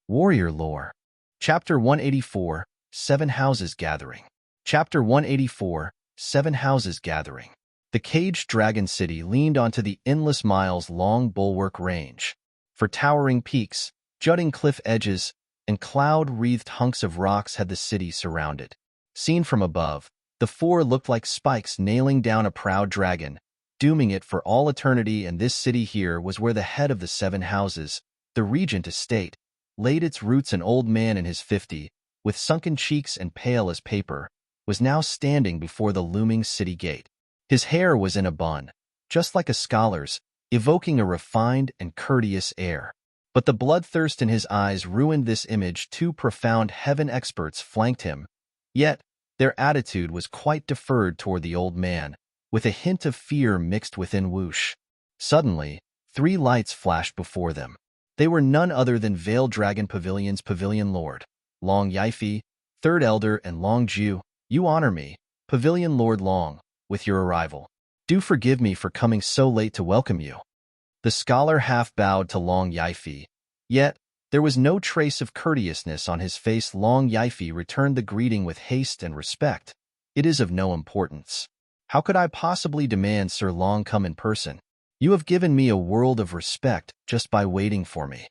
Warrior Lore. Chapter 184, Seven Houses Gathering. Chapter 184, Seven Houses Gathering. The caged dragon city leaned onto the endless miles-long bulwark range. For towering peaks, jutting cliff edges, and cloud-wreathed hunks of rocks had the city surrounded. Seen from above, the four looked like spikes nailing down a proud dragon, dooming it for all eternity, and this city here was where the head of the seven houses, the Regent estate, laid its roots. An old man in his 50s, with sunken cheeks and pale as paper, was now standing before the looming city gate. His hair was in a bun, just like a scholar's, evoking a refined and courteous air. But the bloodthirst in his eyes ruined this image. Two profound heaven experts flanked him, yet their attitude was quite deferred toward the old man, with a hint of fear mixed within. Whoosh! Suddenly, three lights flashed before them. They were none other than Veiled Dragon Pavilion's Pavilion Lord, Long Yifi, Third Elder, and Long Ju. You honor me, Pavilion Lord Long, with your arrival. Do forgive me for coming so late to welcome you. The scholar half bowed to Long Yifi, yet there was no trace of courteousness on his face. Long Yifi returned the greeting with haste and respect. It is of no importance. How could I possibly demand Sir Long come in person? You have given me a world of respect just by waiting for me.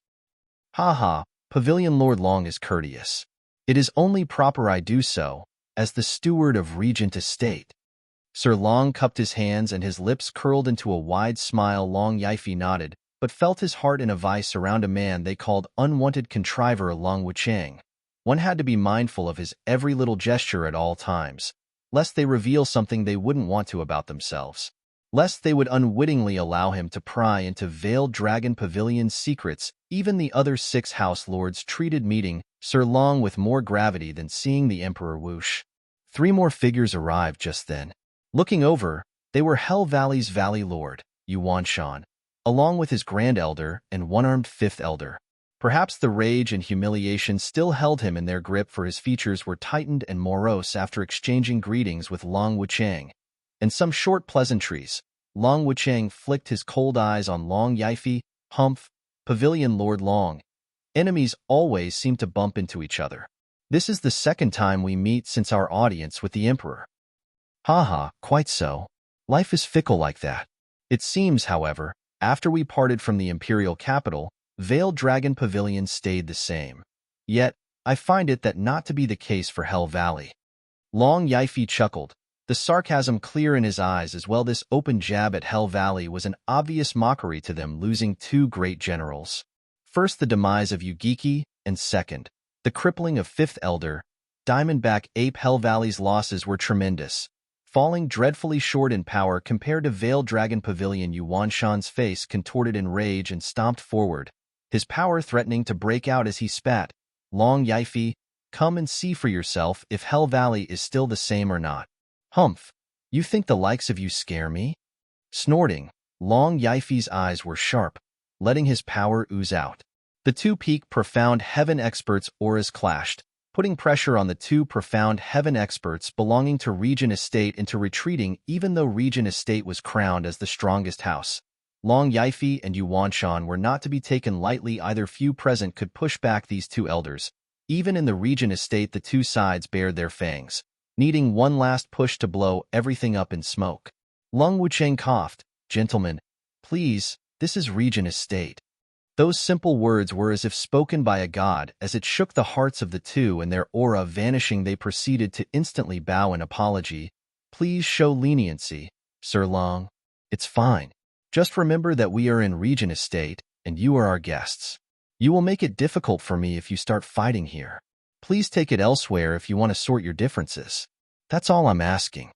Ha ha, Pavilion Lord Long is courteous. It is only proper I do so, as the steward of Regent Estate. Sir Long cupped his hands and his lips curled into a wide smile. Long Yifi nodded, but felt his heart in a vice around a man they called unwanted contriver Long Wuchang. One had to be mindful of his every little gesture at all times, lest they reveal something they wouldn't want to about themselves, lest they would unwittingly allow him to pry into Veiled Dragon Pavilion's secrets. Even the other six house lords treated meeting Sir Long with more gravity than seeing the Emperor. Whoosh! Three more figures arrived just then. Looking over, they were Hell Valley's Valley Lord, Yuan Shan, along with his Grand Elder and one-armed Fifth Elder. Perhaps the rage and humiliation still held him in their grip, for his features were tightened and morose after exchanging greetings with Long Wuchang. And some short pleasantries, Long Wuchang flicked his cold eyes on Long Yifi. Humph, Pavilion Lord Long. Enemies always seem to bump into each other. This is the second time we meet since our audience with the Emperor. Haha, quite so. Life is fickle like that. It seems, however, after we parted from the imperial capital, Veiled Dragon Pavilion stayed the same. Yet, I find it that not to be the case for Hell Valley. Long Yifi chuckled, the sarcasm clear in his eyes as well. This open jab at Hell Valley was an obvious mockery to them, losing two great generals. First, the demise of Ugeki, and second, the crippling of Fifth Elder, Diamondback Ape. Hell Valley's losses were tremendous, falling dreadfully short in power compared to Veiled Dragon Pavilion. Yuan Shan's face contorted in rage and stomped forward, his power threatening to break out as he spat. Long Yifi, come and see for yourself if Hell Valley is still the same or not. Humph, you think the likes of you scare me? Snorting, Long Yifi's eyes were sharp, letting his power ooze out. The two peak profound heaven experts' auras clashed, putting pressure on the two profound heaven experts belonging to Regent Estate into retreating. Even though Regent Estate was crowned as the strongest house, Long Yifi and Yuan Shan were not to be taken lightly either. Few present could push back these two elders. Even in the Regent Estate, the two sides bared their fangs, needing one last push to blow everything up in smoke. Long Wuchang coughed, gentlemen, please, this is Regent Estate. Those simple words were as if spoken by a god. As it shook the hearts of the two and their aura vanishing, they proceeded to instantly bow in apology. Please show leniency, Sir Long. It's fine. Just remember that we are in Regent Estate, and you are our guests. You will make it difficult for me if you start fighting here. Please take it elsewhere if you want to sort your differences. That's all I'm asking.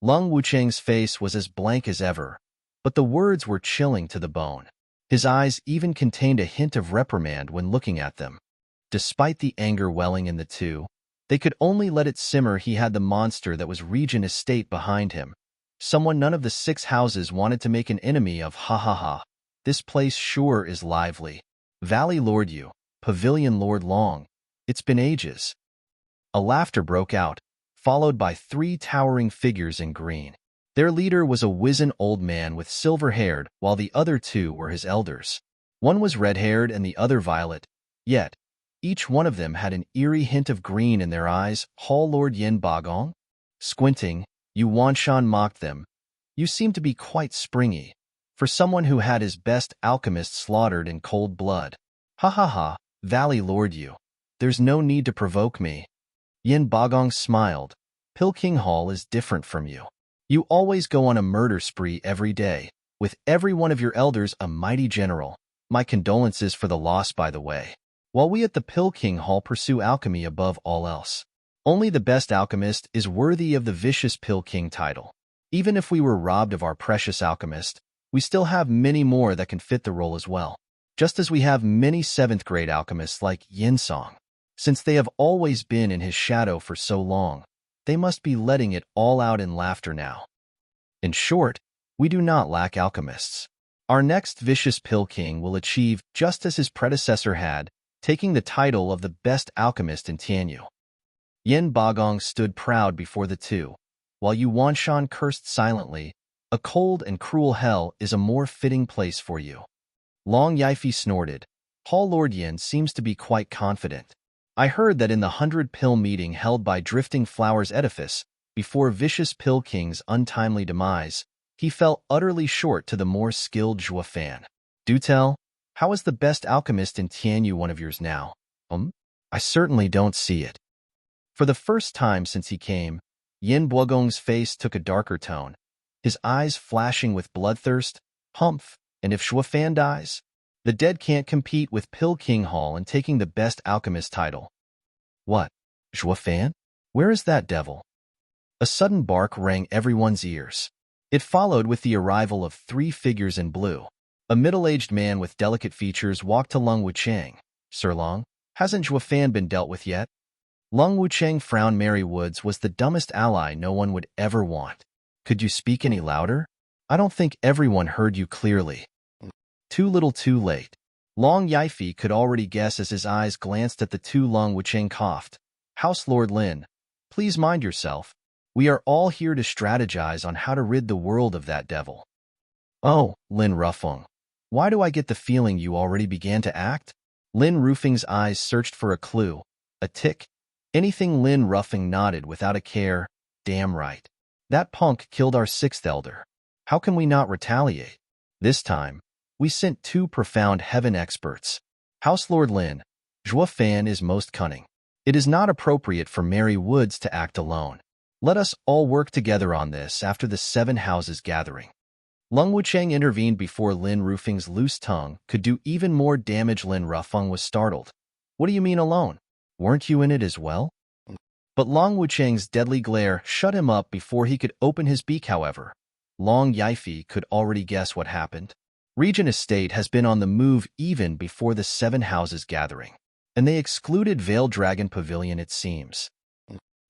Long Wuchang's face was as blank as ever, but the words were chilling to the bone. His eyes even contained a hint of reprimand when looking at them. Despite the anger welling in the two, they could only let it simmer. He had the monster that was Regent Estate behind him, someone none of the six houses wanted to make an enemy of. Ha ha ha. This place sure is lively. Valley Lord Yu, Pavilion Lord Long. It's been ages. A laughter broke out, followed by three towering figures in green. Their leader was a wizened old man with silver-haired, while the other two were his elders. One was red-haired and the other violet, yet, Each one of them had an eerie hint of green in their eyes. Hall Lord Yin Bagong? Squinting, Yu Wanshan mocked them. You seem to be quite springy, for someone who had his best alchemist slaughtered in cold blood. Ha ha ha, Valley Lord Yu. There's no need to provoke me. Yin Bagong smiled. Purging Hall is different from you. You always go on a murder spree every day, with every one of your elders a mighty general. My condolences for the loss, by the way. While we at the Purging Hall pursue alchemy above all else. Only the best alchemist is worthy of the vicious Purging title. Even if we were robbed of our precious alchemist, we still have many more that can fit the role as well. Just as we have many 7th grade alchemists like Yin Song. Since they have always been in his shadow for so long, they must be letting it all out in laughter now. In short, we do not lack alchemists. Our next vicious Purging will achieve just as his predecessor had, taking the title of the best alchemist in Tianyu. Yin Bagong stood proud before the two, while Yu Wanshan cursed silently. A cold and cruel hell is a more fitting place for you. Long Yifi snorted. Hall Lord Yin seems to be quite confident. I heard that in the 100-pill meeting held by Drifting Flowers Edifice, before vicious Purging's untimely demise, he fell utterly short to the more skilled Zhuo Fan. Do tell, how is the best alchemist in Tianyu one of yours now? I certainly don't see it. For the first time since he came, Yin Bagong's face took a darker tone, his eyes flashing with bloodthirst. Humph, and if Zhuo Fan dies? The dead can't compete with Purging Hall in taking the best alchemist title. What? Zhuo Fan? Where is that devil? A sudden bark rang everyone's ears. It followed with the arrival of 3 figures in blue. A middle-aged man with delicate features walked to Lung Wuchang. Sir Long, hasn't Zhuo Fan been dealt with yet? Lung Wuchang frowned. Mary Woods was the dumbest ally no one would ever want. Could you speak any louder? I don't think everyone heard you clearly. Too little too late. Long Yifi could already guess as his eyes glanced at the two. Lung Wuchang coughed. House Lord Lin, please mind yourself. We are all here to strategize on how to rid the world of that devil. Oh, Lin Rufeng. Why do I get the feeling you already began to act? Lin Rufeng's eyes searched for a clue. A tick? Anything. Lin Rufeng nodded without a care. Damn right. That punk killed our 6th elder. How can we not retaliate? This time, we sent 2 profound heaven experts. House Lord Lin, Zhuo Fan is most cunning. It is not appropriate for Mary Woods to act alone. Let us all work together on this after the 7 houses gathering. Lung Wuchang intervened before Lin Rufeng's loose tongue could do even more damage. Lin Rufeng was startled. What do you mean alone? Weren't you in it as well? But Lung Wuchang's deadly glare shut him up before he could open his beak. However, Long Yifi could already guess what happened. Regent Estate has been on the move even before the 7 houses gathering, and they excluded Veiled Dragon Pavilion, it seems.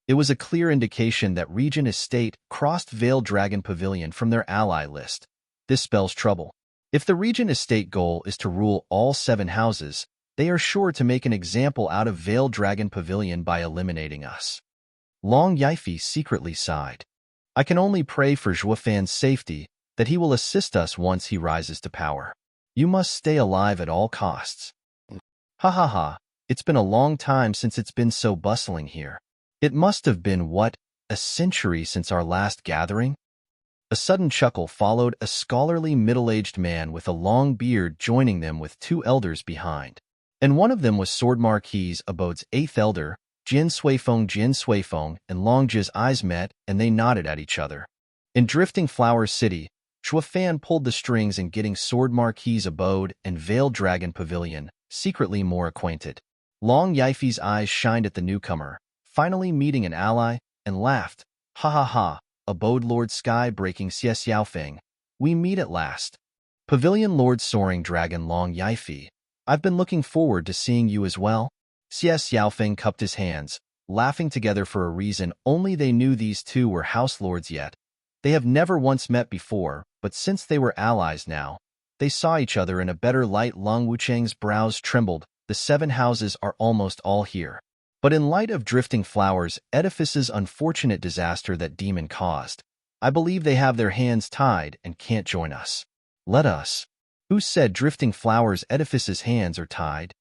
It was a clear indication that Regent Estate crossed Veiled Dragon Pavilion from their ally list. This spells trouble. If the Regent Estate goal is to rule all 7 houses, they are sure to make an example out of Veiled Dragon Pavilion by eliminating us. Long Yifi secretly sighed. I can only pray for Zhuo Fan's safety, that he will assist us once he rises to power. You must stay alive at all costs. Ha ha ha, it's been a long time since it's been so bustling here. It must have been, what, a century since our last gathering? A sudden chuckle followed. A scholarly middle-aged man with a long beard joining them with 2 elders behind. And one of them was Sword Marquis Abode's 8th elder, Jin Suifeng, and Long Ji's eyes met, and they nodded at each other. In Drifting Flowers City, Zhuo Fan pulled the strings in getting Sword Marquis Abode and Veiled Dragon Pavilion secretly more acquainted. Long Yifi's eyes shined at the newcomer, finally meeting an ally, and laughed. Ha ha ha, Abode Lord Sky Breaking Xie Xiaofeng. We meet at last. Pavilion Lord Soaring Dragon Long Yifi. I've been looking forward to seeing you as well. Xie Xiaofeng cupped his hands, laughing together for a reason only they knew. These 2 were house lords yet. They have never once met before, but since they were allies now, they saw each other in a better light. Lung Wuchang's brows trembled. The 7 houses are almost all here. But in light of Drifting Flowers Edifice's unfortunate disaster that demon caused, I believe they have their hands tied and can't join us. Let us. Who said Drifting Flowers Edifice's hands are tied?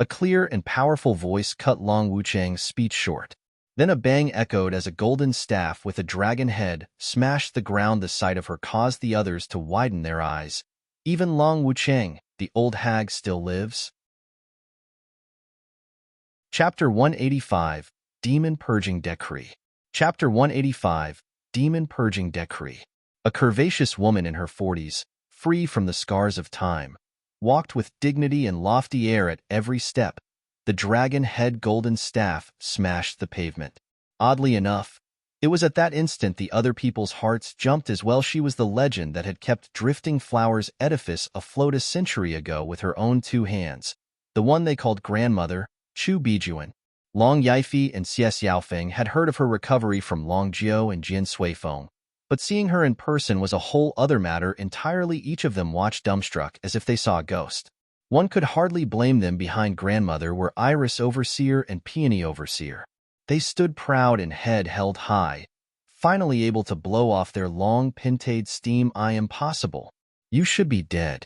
A clear and powerful voice cut Long Wuchang's speech short. Then a bang echoed as a golden staff with a dragon head smashed the ground. The sight of her caused the others to widen their eyes. Even Long Wuchang, the old hag, still lives? Chapter 185, Demon Purging Decree. Chapter 185, Demon Purging Decree. A curvaceous woman in her 40s, free from the scars of time, walked with dignity and lofty air at every step. The dragon head golden staff smashed the pavement. Oddly enough, it was at that instant the other people's hearts jumped as well. She was the legend that had kept Drifting Flowers edifice afloat a century ago with her own 2 hands. The one they called grandmother, Chu Bijuan. Long Yifei and Xie Xiaofeng had heard of her recovery from Long Jiao and Jin Suifeng, but seeing her in person was a whole other matter entirely. Each of them watched dumbstruck as if they saw a ghost. One could hardly blame them. Behind grandmother were Iris Overseer and Peony Overseer. They stood proud and head held high, finally able to blow off their long pentade steam. I am possible. You should be dead.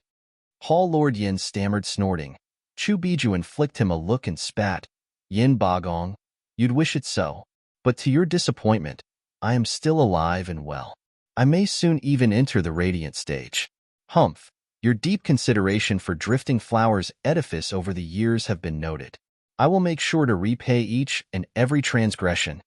Hall Lord Yin stammered, snorting. Chu Bijuan flicked him a look and spat. Yin Bagong, you'd wish it so. But to your disappointment, I am still alive and well. I may soon even enter the radiant stage. Humph. Your deep consideration for Drifting Flowers edifice over the years have been noted. I will make sure to repay each and every transgression.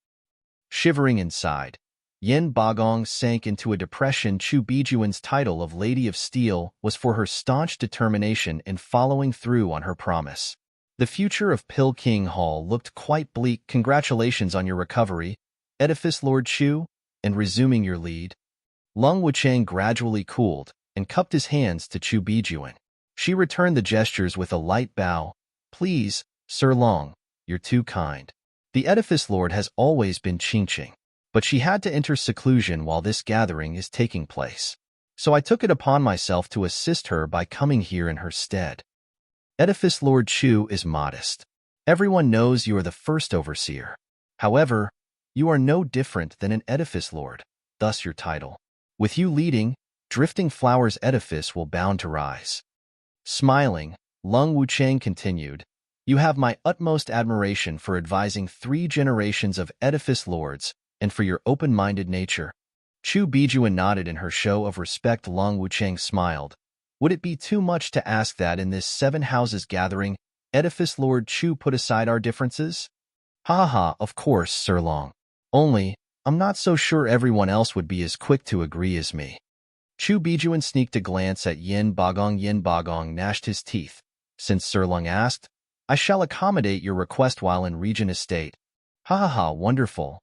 Shivering inside, Yin Bagong sank into a depression. Chu Bijuan's title of Lady of Steel was for her staunch determination in following through on her promise. The future of Purging Hall looked quite bleak. Congratulations on your recovery, Edifice Lord Chu, and resuming your lead. Long Wuchang gradually cooled and cupped his hands to Chu Bijuan. She returned the gestures with a light bow. Please, Sir Long, you're too kind. The Edifice Lord has always been Qingqing, but she had to enter seclusion while this gathering is taking place. So I took it upon myself to assist her by coming here in her stead. Edifice Lord Chu is modest. Everyone knows you are the first overseer. However, you are no different than an Edifice Lord, thus your title. With you leading, Drifting Flowers edifice will bound to rise. Smiling, Long Wuchang continued, you have my utmost admiration for advising 3 generations of Edifice Lords and for your open-minded nature. Chu Bijuan nodded in her show of respect. Long Wuchang smiled. Would it be too much to ask that in this 7 houses gathering, Edifice Lord Chu put aside our differences? Ha ha ha, of course, Sir Long. Only, I'm not so sure everyone else would be as quick to agree as me. Chu Bijuan sneaked a glance at Yin Bagong. Yin Bagong gnashed his teeth. Since Sir Long asked, I shall accommodate your request while in Regent Estate. Ha ha ha, wonderful.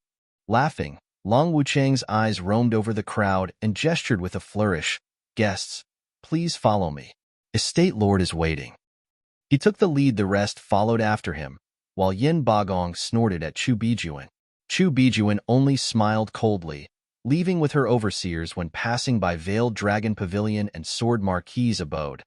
Laughing, Long Wuchang's eyes roamed over the crowd and gestured with a flourish. Guests, please follow me. Estate Lord is waiting. He took the lead. The rest followed after him, while Yin Bagong snorted at Chu Bijuan. Chu Bijuan only smiled coldly, leaving with her overseers when passing by Veiled Dragon Pavilion and Sword Marquis's abode.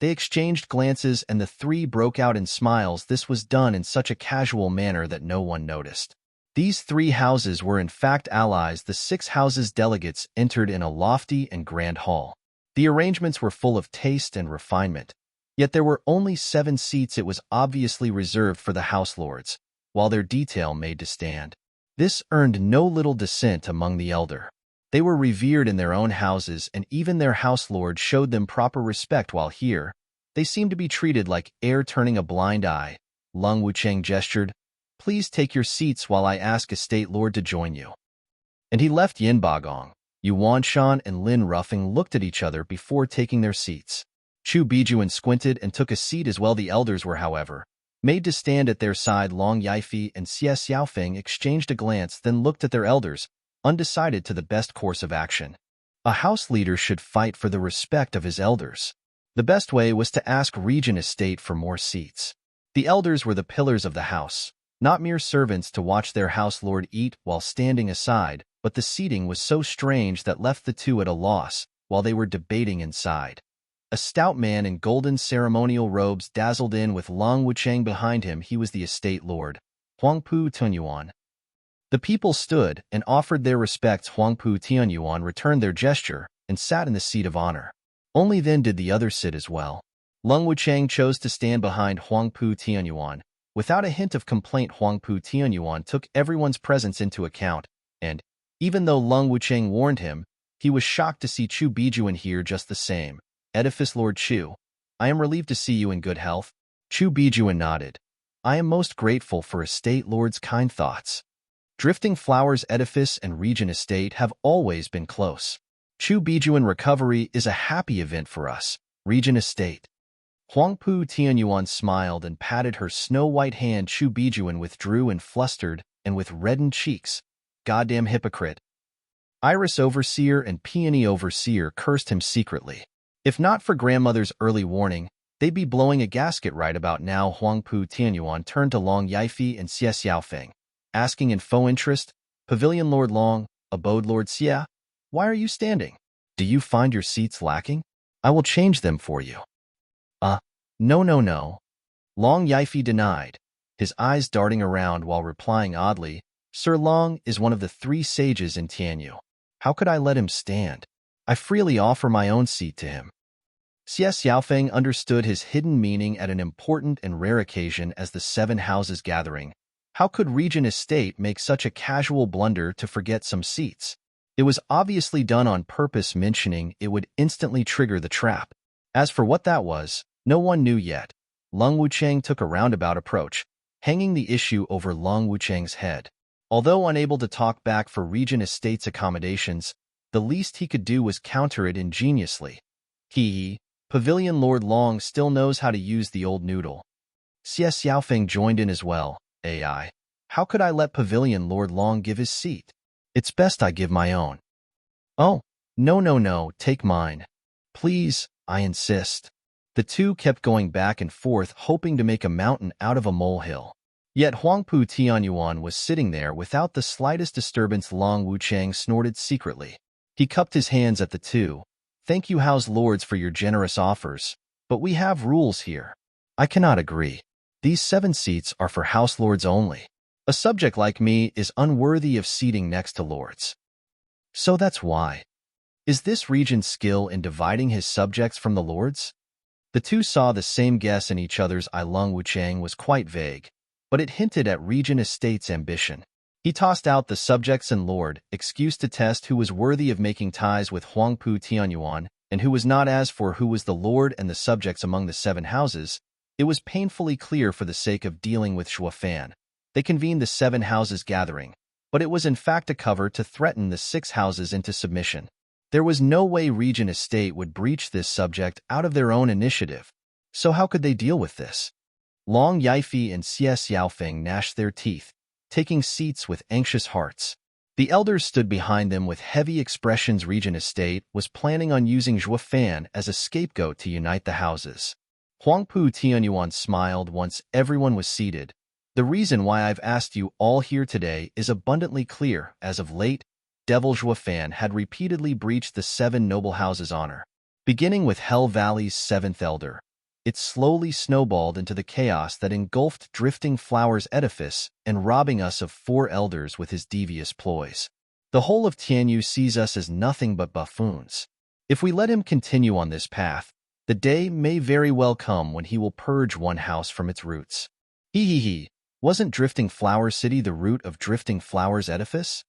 They exchanged glances and the 3 broke out in smiles. This was done in such a casual manner that no one noticed. These 3 houses were in fact allies. The 6 houses' delegates entered in a lofty and grand hall. The arrangements were full of taste and refinement. Yet there were only 7 seats. It was obviously reserved for the house lords, while their detail made to stand. This earned no little dissent among the elder. They were revered in their own houses, and even their house lord showed them proper respect, while here, they seemed to be treated like air. Turning a blind eye, Long Wuchang gestured, please take your seats while I ask Estate Lord to join you. And he left. Yin Bagong, Yuan Shan and Lin Ruffing looked at each other before taking their seats. Chu Bijuan squinted and took a seat as well. The elders were, however, made to stand at their side. Long Yifei and Xie Xiaofeng exchanged a glance, then looked at their elders, undecided to the best course of action. A house leader should fight for the respect of his elders. The best way was to ask Regent Estate for more seats. The elders were the pillars of the house, not mere servants to watch their house lord eat while standing aside, but the seating was so strange that left the 2 at a loss while they were debating inside. A stout man in golden ceremonial robes dazzled in with Long Wuchang behind him. He was the estate lord, Huangpu Tianyuan. The people stood and offered their respects. Huangpu Tianyuan returned their gesture and sat in the seat of honor. Only then did the others sit as well. Lung Wuchang chose to stand behind Huangpu Tianyuan. Without a hint of complaint, Huangpu Tianyuan took everyone's presence into account, and, even though Lung Wuchang warned him, he was shocked to see Chu Bijuan here just the same. Edifice Lord Chu, I am relieved to see you in good health. Chu Bijuan nodded. I am most grateful for Estate Lord's kind thoughts. Drifting Flowers Edifice and Region Estate have always been close. Chu Bijuan recovery is a happy event for us. Region Estate. Huangpu Tianyuan smiled and patted her snow-white hand. Chu Bijuan withdrew and flustered and with reddened cheeks. Goddamn hypocrite. Iris Overseer and Peony Overseer cursed him secretly. If not for grandmother's early warning, they'd be blowing a gasket right about now. Huangpu Tianyuan turned to Long Yifei and Xie Xiaofeng, asking in faux interest, Pavilion Lord Long, Abode Lord Xie, why are you standing? Do you find your seats lacking? I will change them for you. No. Long Yifei denied, his eyes darting around while replying oddly, Sir Long is one of the 3 sages in Tianyu. How could I let him stand? I freely offer my own seat to him. Xie Xiaofeng understood his hidden meaning at an important and rare occasion as the 7 houses gathering. How could Region Estate make such a casual blunder to forget some seats? It was obviously done on purpose, mentioning it would instantly trigger the trap. As for what that was, no one knew yet. Lung Wuchang took a roundabout approach, hanging the issue over Lung Wuchang's head. Although unable to talk back for Region Estate's accommodations, the least he could do was counter it ingeniously. Pavilion Lord Long still knows how to use the old noodle. Xie Xiaofeng joined in as well. AI. How could I let Pavilion Lord Long give his seat? It's best I give my own. Oh, no, take mine. Please, I insist. The two kept going back and forth, hoping to make a mountain out of a molehill. Yet Huangpu Tianyuan was sitting there without the slightest disturbance. Long Wuchang snorted secretly. He cupped his hands at the two. Thank you, House Lords, for your generous offers, but we have rules here. I cannot agree. These 7 seats are for House Lords only. A subject like me is unworthy of seating next to Lords. So that's why. Is this Regent's skill in dividing his subjects from the Lords? The two saw the same guess in each other's eye. Lung Wuchang was quite vague, but it hinted at Region Estate's ambition. He tossed out the subjects and Lord excuse to test who was worthy of making ties with Huangpu Tianyuan and who was not. As for who was the Lord and the subjects among the 7 houses, it was painfully clear. For the sake of dealing with Shuafan, they convened the 7 houses gathering, but it was in fact a cover to threaten the 6 houses into submission. There was no way Region Estate would breach this subject out of their own initiative. So how could they deal with this? Long Yifei and Xie Xiaofeng gnashed their teeth, taking seats with anxious hearts. The elders stood behind them with heavy expressions. Region Estate was planning on using Shuafan as a scapegoat to unite the houses. Huangpu Tianyuan smiled once everyone was seated. The reason why I've asked you all here today is abundantly clear. As of late, Devil Shuafan had repeatedly breached the 7 noble houses' honor. Beginning with Hell Valley's 7th elder, it slowly snowballed into the chaos that engulfed Drifting Flowers Edifice and robbing us of 4 elders with his devious ploys. The whole of Tianyu sees us as nothing but buffoons. If we let him continue on this path, the day may very well come when he will purge one house from its roots. Wasn't Drifting Flower City the root of Drifting Flowers Edifice?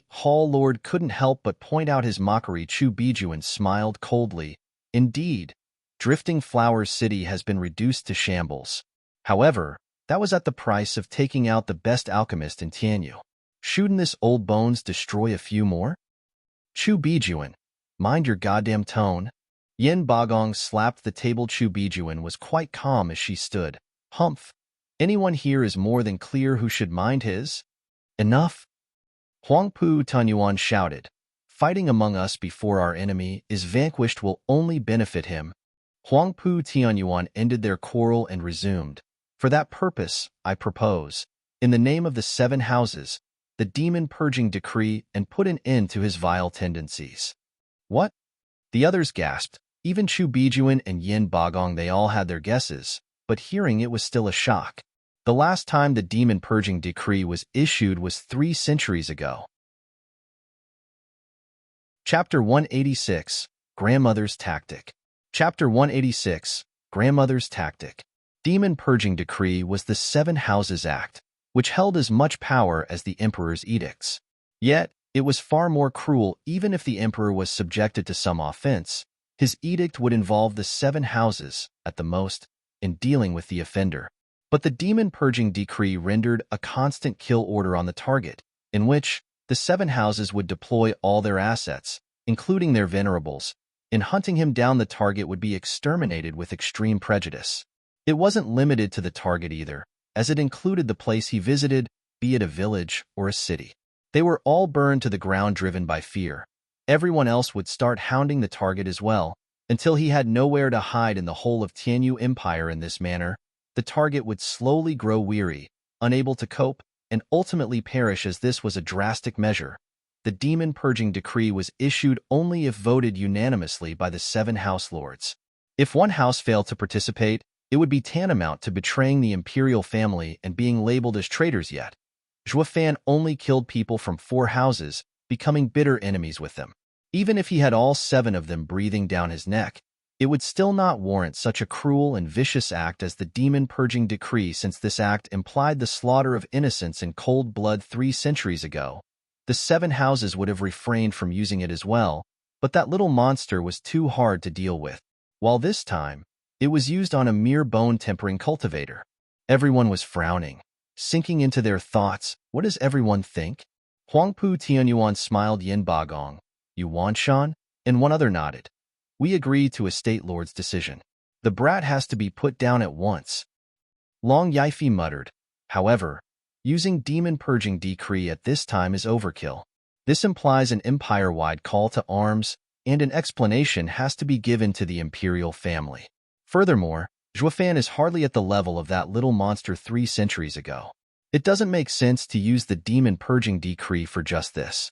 Hall Lord couldn't help but point out his mockery. Chu Bijuan smiled coldly. Indeed, Drifting Flowers City has been reduced to shambles. However, that was at the price of taking out the best alchemist in Tianyu. Shouldn't this old bones destroy a few more? Chu Bijuan, mind your goddamn tone. Yin Bagong slapped the table. Chu Bijuan was quite calm as she stood. Humph. Anyone here is more than clear who should mind his? Enough. Huangpu Tianyuan shouted. Fighting among us before our enemy is vanquished will only benefit him. Huangpu Tianyuan ended their quarrel and resumed. For that purpose, I propose, in the name of the 7 houses, the demon purging decree and put an end to his vile tendencies. What? The others gasped. Even Chu Bijuan and Yin Bagong, they all had their guesses, but hearing it was still a shock. The last time the demon purging decree was issued was 3 centuries ago. Chapter 186, Grandmother's Tactic. Chapter 186, Grandmother's Tactic. Demon Purging Decree was the Seven Houses Act, which held as much power as the emperor's edicts. Yet, it was far more cruel. Even if the emperor was subjected to some offense, his edict would involve the seven houses, at the most, in dealing with the offender. But the Demon Purging Decree rendered a constant kill order on the target, in which the seven houses would deploy all their assets, including their venerables. In hunting him down, the target would be exterminated with extreme prejudice. It wasn't limited to the target either, as it included the place he visited, be it a village or a city. They were all burned to the ground, driven by fear. Everyone else would start hounding the target as well, until he had nowhere to hide in the whole of Tianyu Empire. In this manner, the target would slowly grow weary, unable to cope, and ultimately perish. As this was a drastic measure, the Demon Purging Decree was issued only if voted unanimously by the seven house lords. If one house failed to participate, it would be tantamount to betraying the imperial family and being labeled as traitors. Yet, Zhuofan only killed people from 4 houses, becoming bitter enemies with them. Even if he had all 7 of them breathing down his neck, it would still not warrant such a cruel and vicious act as the Demon Purging Decree, since this act implied the slaughter of innocents in cold blood 3 centuries ago. The 7 houses would have refrained from using it as well, but that little monster was too hard to deal with. While this time, it was used on a mere bone-tempering cultivator. Everyone was frowning, sinking into their thoughts. What does everyone think? Huangpu Tianyuan smiled. Yin Bagong, Yuan Shan, and one other nodded. We agree to a state lord's decision. The brat has to be put down at once. Long Yifi muttered. However, using Demon Purging Decree at this time is overkill. This implies an empire-wide call to arms, and an explanation has to be given to the imperial family. Furthermore, Zhuofan is hardly at the level of that little monster 3 centuries ago. It doesn't make sense to use the Demon Purging Decree for just this.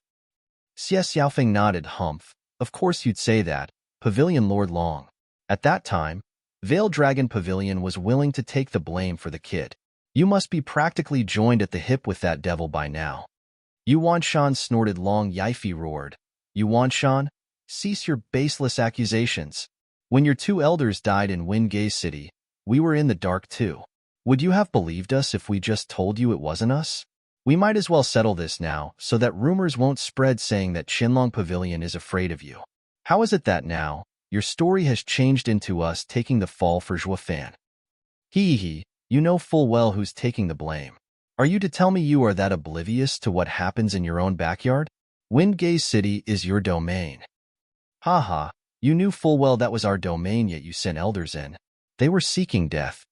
Xie Xiaofeng nodded. Humph, of course you'd say that, Pavilion Lord Long. At that time, Veiled Dragon Pavilion was willing to take the blame for the kid. You must be practically joined at the hip with that devil by now. Yuan Shan snorted. Long Yifi roared. Yuan Shan, cease your baseless accusations. When your 2 elders died in Windgaze City, we were in the dark too. Would you have believed us if we just told you it wasn't us? We might as well settle this now, so that rumors won't spread saying that Qinlong Pavilion is afraid of you. How is it that now, your story has changed into us taking the fall for Zhuofan? Hee, you know full well who's taking the blame. Are you to tell me you are that oblivious to what happens in your own backyard? Windgaze City is your domain. Haha, you knew full well that was our domain, yet you sent elders in. They were seeking death.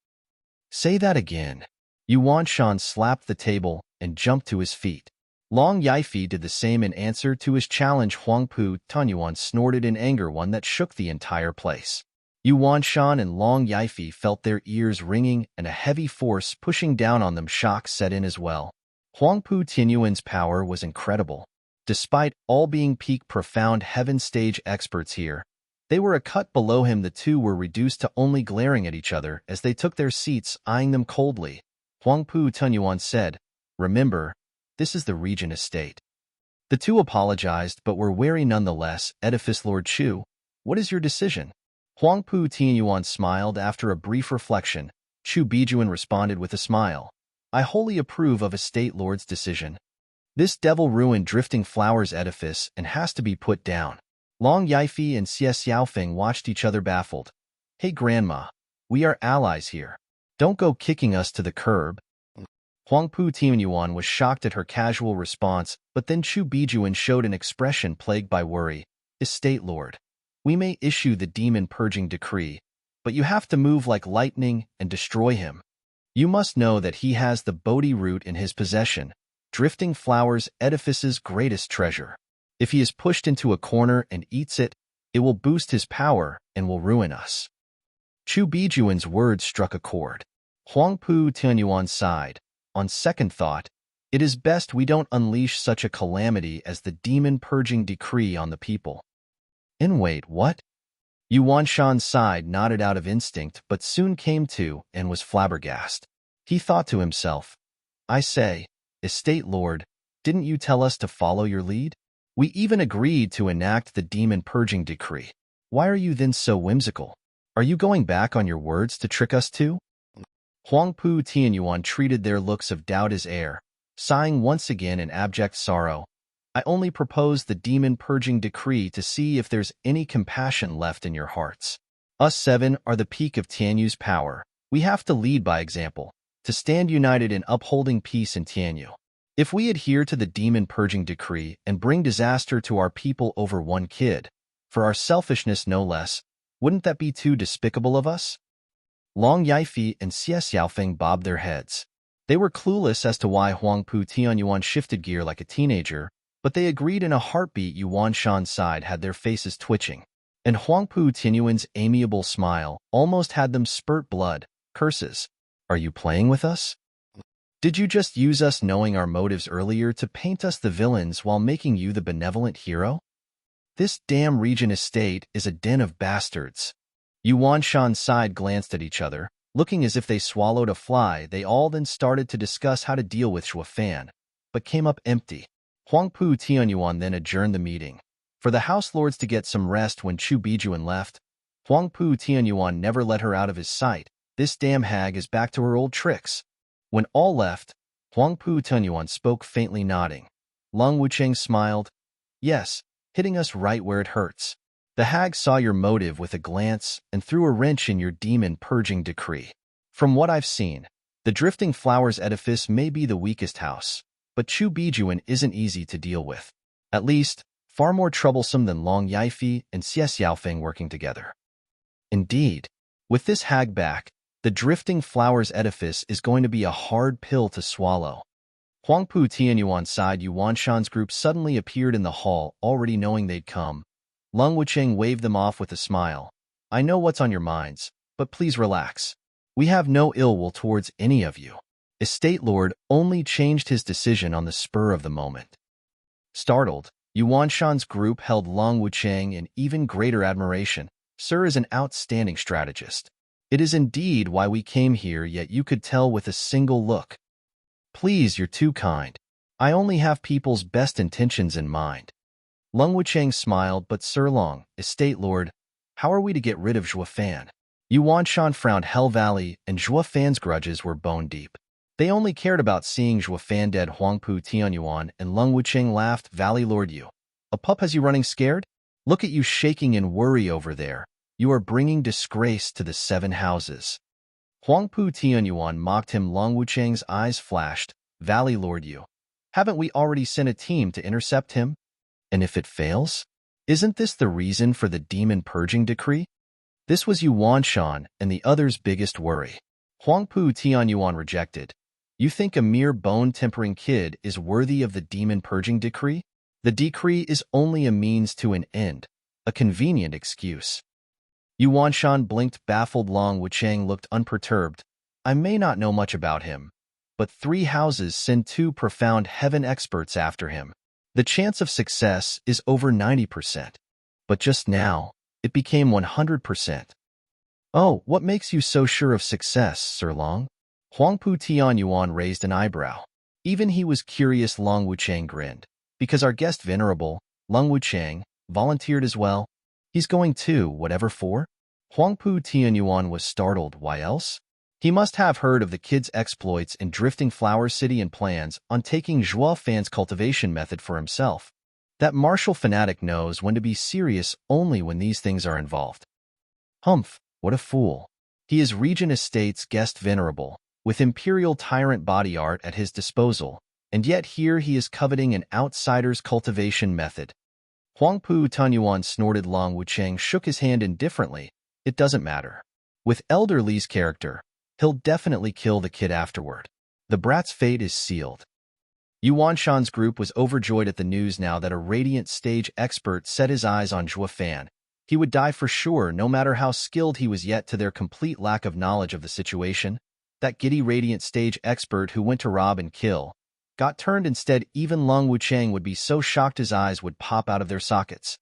Say that again. Yuan Shan slapped the table and jumped to his feet. Long Yifi did the same in answer to his challenge. Huangpu Tianyuan snorted in anger, one that shook the entire place. Yuan Shan and Long Yifi felt their ears ringing and a heavy force pushing down on them. Shock set in as well. Huangpu Tianyuan's power was incredible. Despite all being peak profound heaven stage experts here, they were a cut below him. The two were reduced to only glaring at each other as they took their seats, eyeing them coldly. Huangpu Tianyuan said, "Remember, this is the Regent estate." The two apologized but were wary nonetheless. Edifice Lord Chu, what is your decision? Huangpu Tianyuan smiled. After a brief reflection, Chu Bijuan responded with a smile. I wholly approve of Estate Lord's decision. This devil ruined Drifting Flowers edifice and has to be put down. Long Yifi and Xie Xiaofeng watched each other baffled. Hey Grandma, we are allies here. Don't go kicking us to the curb. Huangpu Tianyuan was shocked at her casual response, but then Chu Bijuan showed an expression plagued by worry. Estate Lord, we may issue the Demon Purging Decree, but you have to move like lightning and destroy him. You must know that he has the Bodhi root in his possession, Drifting Flowers edifice's greatest treasure. If he is pushed into a corner and eats it, it will boost his power and will ruin us. Chu Bijuan's words struck a chord. Huangpu Tianyuan sighed. On second thought, it is best we don't unleash such a calamity as the Demon Purging Decree on the people. And wait, what? Yuan Shan sighed, nodded out of instinct, but soon came to and was flabbergasted. He thought to himself, I say, Estate Lord, didn't you tell us to follow your lead? We even agreed to enact the Demon Purging Decree. Why are you then so whimsical? Are you going back on your words to trick us too? Huangpu Tianyuan treated their looks of doubt as air, sighing once again in abject sorrow. I only propose the demon purging decree to see if there's any compassion left in your hearts. Us seven are the peak of Tianyu's power. We have to lead by example, to stand united in upholding peace in Tianyu. If we adhere to the demon purging decree and bring disaster to our people over one kid, for our selfishness no less, wouldn't that be too despicable of us? Long Yifei and Xie Xiaofeng bobbed their heads. They were clueless as to why Huangpu Tianyuan shifted gear like a teenager, but they agreed in a heartbeat. Yuan Shan's side had their faces twitching, and Huangpu Tianyuan's amiable smile almost had them spurt blood. Curses. Are you playing with us? Did you just use us knowing our motives earlier to paint us the villains while making you the benevolent hero? This damn Regent estate is a den of bastards. Yuan Shan's side glanced at each other, looking as if they swallowed a fly. They all then started to discuss how to deal with Shuofan, but came up empty. Huangpu Tianyuan then adjourned the meeting. For the house lords to get some rest when Chu Bijuan left, Huangpu Tianyuan never let her out of his sight. This damn hag is back to her old tricks. When all left, Huangpu Tianyuan spoke faintly nodding. Long Wucheng smiled. Yes, hitting us right where it hurts. The hag saw your motive with a glance and threw a wrench in your demon purging decree. From what I've seen, the Drifting Flowers edifice may be the weakest house, but Chu Bijuan isn't easy to deal with. At least, far more troublesome than Long Yifei and Xie Xiaofeng working together. Indeed, with this hag back, the Drifting Flowers edifice is going to be a hard pill to swallow. Huangpu Tianyuan's side Yuan Shan's group suddenly appeared in the hall, already knowing they'd come. Lung Wucheng waved them off with a smile. I know what's on your minds, but please relax. We have no ill will towards any of you. Estate Lord only changed his decision on the spur of the moment. Startled, Yuan Shan's group held Long Wucheng in even greater admiration. Sir is an outstanding strategist. It is indeed why we came here, yet you could tell with a single look. Please, you're too kind. I only have people's best intentions in mind. Lung Wucheng smiled, but Sir Long, Estate Lord, how are we to get rid of Shuofan? Yuan Shan frowned. Hell Valley and Shuofan's grudges were bone deep. They only cared about seeing Shuofan dead. Huangpu Tianyuan and Lung Wucheng laughed. Valley Lord, you. A pup has you running scared? Look at you shaking in worry over there. You are bringing disgrace to the 7 houses. Huangpu Tianyuan mocked him. Long Wucheng's eyes flashed. Valley Lord, you. Haven't we already sent a team to intercept him? And if it fails? Isn't this the reason for the demon purging decree? This was Yuan Shan and the others' biggest worry. Huangpu Tianyuan rejected. You think a mere bone-tempering kid is worthy of the demon purging decree? The decree is only a means to an end, a convenient excuse. Yuan Shan blinked, baffled. Long Wucheng looked unperturbed. I may not know much about him, but 3 houses send 2 profound heaven experts after him. The chance of success is over 90%. But just now, it became 100%. Oh, what makes you so sure of success, Sir Long? Huangpu Tianyuan raised an eyebrow. Even he was curious. Long Wucheng grinned. Because our guest Venerable, Lung Wucheng, volunteered as well. He's going too, whatever for? Huangpu Tianyuan was startled. Why else? He must have heard of the kid's exploits in Drifting Flower City and plans on taking Shuofan's cultivation method for himself. That martial fanatic knows when to be serious only when these things are involved. Humph, what a fool. He is Regent Estate's guest Venerable, with Imperial Tyrant body art at his disposal, and yet here he is coveting an outsider's cultivation method. Huangpu Tianyuan snorted. Long Wucheng shook his hand indifferently. It doesn't matter. With Elder Li's character, he'll definitely kill the kid afterward. The brat's fate is sealed. Yuan Shan's group was overjoyed at the news now that a radiant stage expert set his eyes on Shuofan. He would die for sure, no matter how skilled he was, yet to their complete lack of knowledge of the situation. That giddy radiant stage expert who went to rob and kill got turned instead. Even Lung Wucheng would be so shocked his eyes would pop out of their sockets.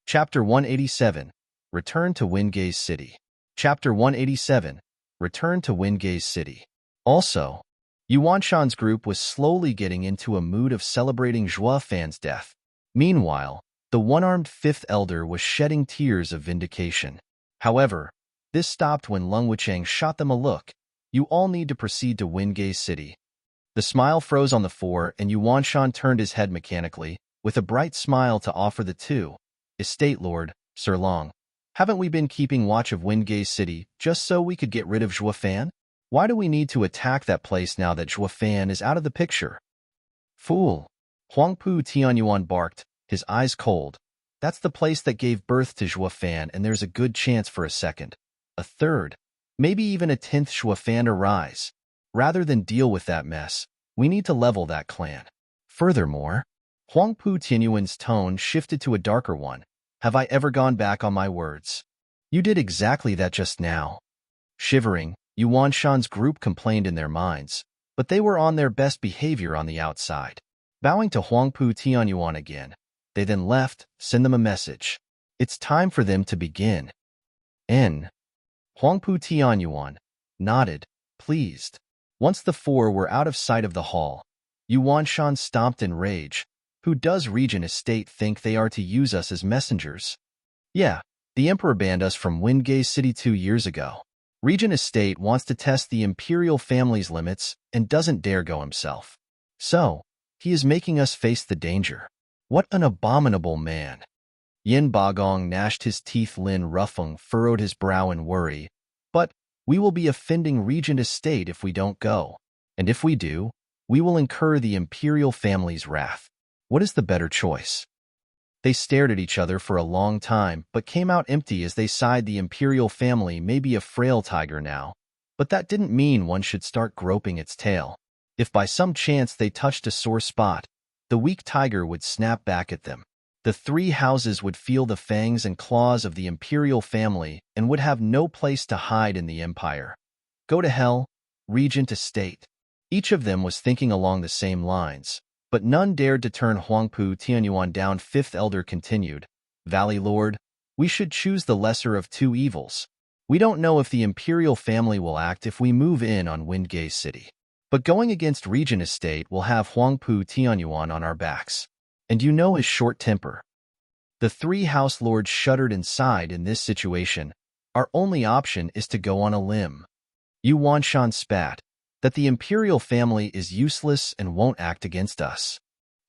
Chapter 187. Return to Windgaze City. Chapter 187. Return to Windgaze City. Also, Yuan Shan's group was slowly getting into a mood of celebrating Shuofan's death. Meanwhile, The one-armed fifth elder was shedding tears of vindication. However, this stopped when Lung Wuchang shot them a look. You all need to proceed to Windgaze City. The smile froze on the four, and Yuan Shan turned his head mechanically, with a bright smile to offer the two. Estate Lord, Sir Long, haven't we been keeping watch of Windgaze City just so we could get rid of Zhuo Fan? Why do we need to attack that place now that Zhuo Fan is out of the picture? Fool! Huangpu Tianyuan barked, his eyes cold. That's the place that gave birth to Zhuo Fan, and there's a good chance for a second, a third, maybe even a 10th Zhuo Fan to rise. Rather than deal with that mess, we need to level that clan. Furthermore, Huangpu Tianyuan's tone shifted to a darker one. Have I ever gone back on my words? You did exactly that just now. Shivering, Yuan Shan's group complained in their minds, but they were on their best behavior on the outside. Bowing to Huangpu Tianyuan again, they then left, send them a message. It's time for them to begin. Huangpu Tianyuan nodded, pleased. Once the four were out of sight of the hall, Yuan Shan stomped in rage. Who does Regent Estate think they are to use us as messengers? Yeah, the Emperor banned us from Windgaze City 2 years ago. Regent Estate wants to test the Imperial family's limits and doesn't dare go himself. So, he is making us face the danger. What an abominable man. Yin Bagong gnashed his teeth. Lin Rufeng furrowed his brow in worry. But we will be offending Regent Estate if we don't go. And if we do, we will incur the Imperial family's wrath. What is the better choice? They stared at each other for a long time, but came out empty as they sighed. The Imperial family may be a frail tiger now, but that didn't mean one should start groping its tail. If by some chance they touched a sore spot, the weak tiger would snap back at them. The three houses would feel the fangs and claws of the Imperial family and would have no place to hide in the empire. Go to hell, Regent Estate. Each of them was thinking along the same lines, but none dared to turn Huangpu Tianyuan down. Fifth Elder continued, Valley Lord, we should choose the lesser of two evils. We don't know if the Imperial family will act if we move in on Windgaze City. But going against Regent Estate will have Huangpu Tianyuan on our backs. And you know his short temper. The three house lords shuddered and sighed. In this situation, our only option is to go on a limb. Yuan Shan spat, that the Imperial family is useless and won't act against us.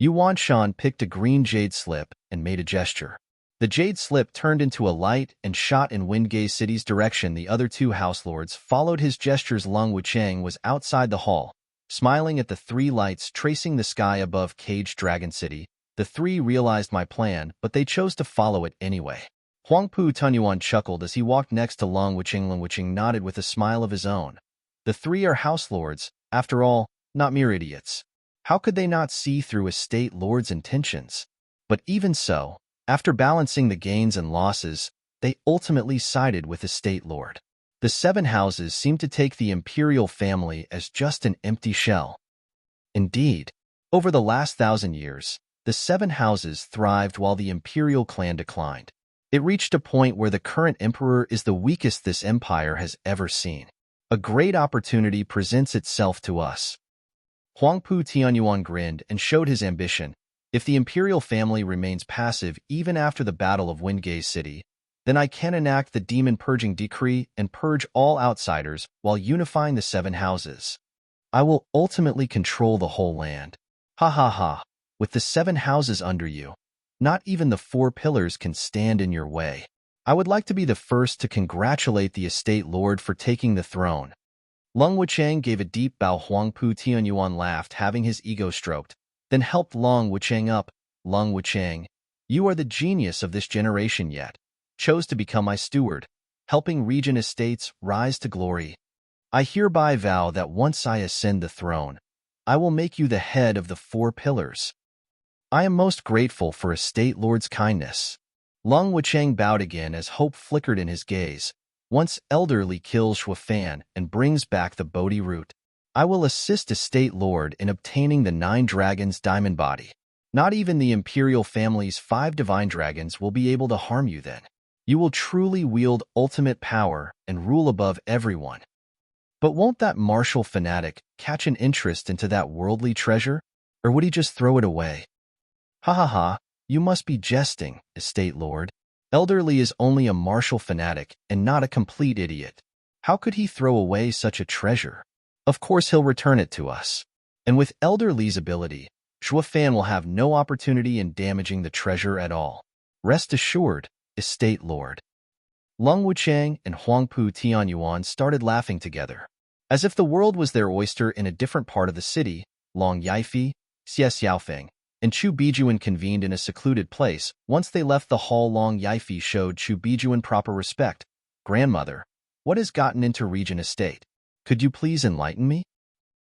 Yuan Shan picked a green jade slip and made a gesture. The jade slip turned into a light and shot in Windgaze City's direction. The other two house lords followed his gestures. Lung Wuchang was outside the hall, smiling at the three lights tracing the sky above Caged Dragon City. The three realized my plan, but they chose to follow it anyway. Huangpu Tianyuan chuckled as he walked next to Lung Wuchang. Lung Wuchang nodded with a smile of his own. The three are house lords, after all, not mere idiots. How could they not see through estate lords' intentions? But even so, after balancing the gains and losses, they ultimately sided with estate lord. The seven houses seemed to take the Imperial family as just an empty shell. Indeed, over the last 1,000 years, the seven houses thrived while the Imperial clan declined. It reached a point where the current emperor is the weakest this empire has ever seen. A great opportunity presents itself to us. Huangpu Tianyuan grinned and showed his ambition. If the Imperial family remains passive even after the Battle of Windgaze City, then I can enact the Demon Purging Decree and purge all outsiders while unifying the seven houses. I will ultimately control the whole land. Ha ha ha, with the seven houses under you, not even the four pillars can stand in your way. I would like to be the first to congratulate the estate lord for taking the throne. Lung Wuchang gave a deep bow. Huangpu Tianyuan laughed, having his ego stroked, then helped Lung Wuchang up. Lung Wuchang, you are the genius of this generation yet. Chose to become my steward, helping Regent Estates rise to glory. I hereby vow that once I ascend the throne, I will make you the head of the four pillars. I am most grateful for estate lord's kindness. Lung Wuchang bowed again as hope flickered in his gaze. Once elderly kills Zhuo Fan and brings back the Bodhi root, I will assist estate lord in obtaining the 9 dragons' diamond body. Not even the Imperial family's 5 divine dragons will be able to harm you then. You will truly wield ultimate power and rule above everyone. But won't that martial fanatic catch an interest into that worldly treasure? Or would he just throw it away? Ha ha ha, You must be jesting, estate lord. Elderly is only a martial fanatic and not a complete idiot. How could he throw away such a treasure? Of course he'll return it to us. And with Elderly's ability, Fan will have no opportunity in damaging the treasure at all. Rest assured, estate lord. Lung Wuchang and Huangpu Tianyuan started laughing together. As if the world was their oyster in a different part of the city, Long Yaifi, Xie Xiaofeng, and Chu Bijuan convened in a secluded place. Once they left the hall, Long Yaifi showed Chu Bijuan proper respect. Grandmother, what has gotten into Regent Estate? Could you please enlighten me?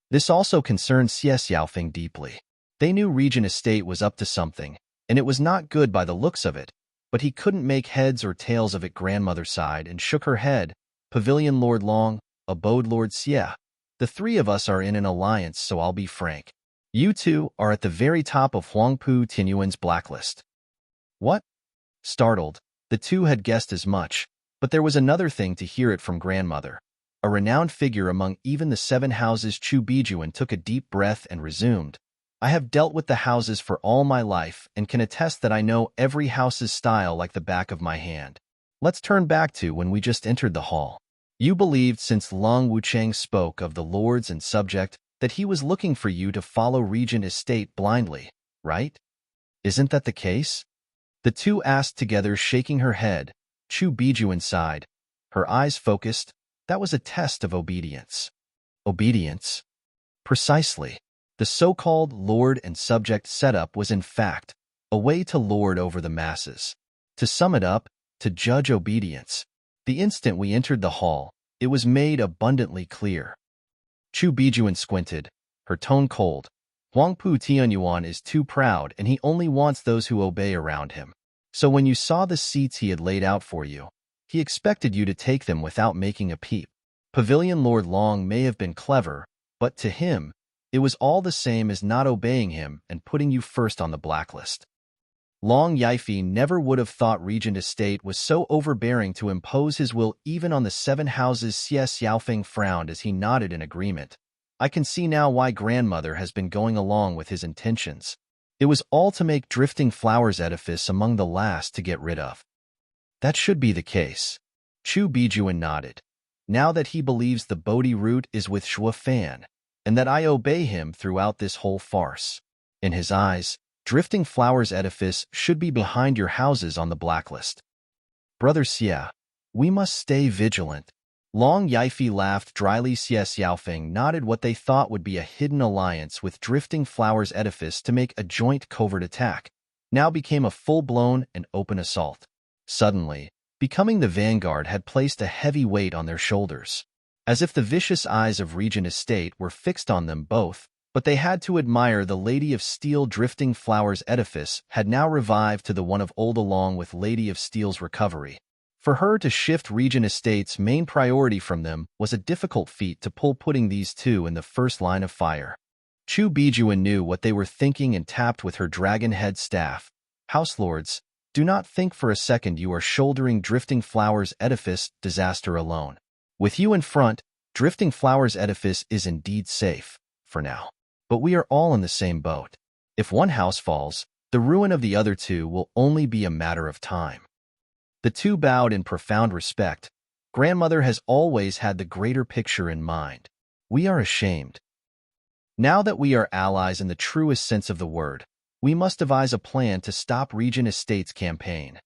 This also concerned Xie Xiaofeng deeply. They knew Regent Estate was up to something, and it was not good by the looks of it, but he couldn't make heads or tails of it. Grandmother sighed and shook her head. Pavilion Lord Long, Abode Lord Xie. The three of us are in an alliance, so I'll be frank. You two are at the very top of Huangpu Tianyuan's blacklist. What? Startled, the two had guessed as much, but there was another thing to hear it from grandmother. A renowned figure among even the 7 houses. Chu Bijuan took a deep breath and resumed. I have dealt with the houses for all my life and can attest that I know every house's style like the back of my hand. Let's turn back to when we just entered the hall. You believed, since Long Wuchang spoke of the lords and subject, that he was looking for you to follow Regent Estate blindly, right? Isn't that the case? The two asked together, shaking her head. Chu Bijuan sighed, her eyes focused. That was a test of obedience. Obedience? Precisely. The so-called lord and subject setup was in fact a way to lord over the masses. To sum it up, to judge obedience. The instant we entered the hall, it was made abundantly clear. Chu Bijuan squinted, her tone cold. Huangpu Tianyuan is too proud and he only wants those who obey around him. So when you saw the seats he had laid out for you, he expected you to take them without making a peep. Pavilion Lord Long may have been clever, but to him, it was all the same as not obeying him and putting you first on the blacklist. Long Yaifi never would have thought Regent Estate was so overbearing to impose his will even on the 7 houses. Xie Xiaofeng frowned as he nodded in agreement. I can see now why grandmother has been going along with his intentions. It was all to make Drifting Flowers edifice among the last to get rid of. That should be the case. Chu Bijuan nodded. Now that he believes the Bodhi root is with Fan, and that I obey him throughout this whole farce. In his eyes, Drifting Flowers edifice should be behind your houses on the blacklist. Brother Xie, we must stay vigilant. Long Yaifi laughed dryly. Xie Xiaofeng nodded. What they thought would be a hidden alliance with Drifting Flowers edifice to make a joint covert attack now became a full-blown and open assault. Suddenly, becoming the vanguard had placed a heavy weight on their shoulders. As if the vicious eyes of Regent Estate were fixed on them both, but they had to admire the Lady of Steel. Drifting Flowers edifice had now revived to the one of old along with Lady of Steel's recovery. For her to shift Regent Estate's main priority from them was a difficult feat to pull, putting these two in the first line of fire. Chu Bijuan knew what they were thinking and tapped with her dragon head staff. House Lords, do not think for a second you are shouldering Drifting Flowers edifice disaster alone. With you in front, Drifting Flowers edifice is indeed safe, for now. But we are all in the same boat. If one house falls, the ruin of the other two will only be a matter of time. The two bowed in profound respect. Grandmother has always had the greater picture in mind. We are ashamed. Now that we are allies in the truest sense of the word, we must devise a plan to stop Regent Estate's campaign.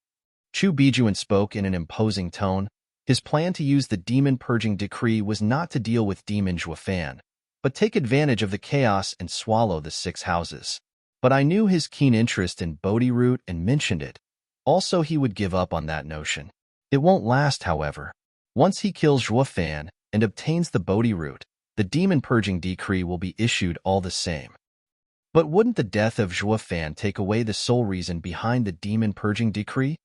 Chu Bijuan spoke in an imposing tone. His plan to use the demon purging decree was not to deal with Demon Fan, but take advantage of the chaos and swallow the 6 houses. But I knew his keen interest in Bodhi root and mentioned it. Also, he would give up on that notion. It won't last, however. Once he kills Fan and obtains the Bodhi root, the demon purging decree will be issued all the same. But wouldn't the death of Fan take away the sole reason behind the demon purging decree?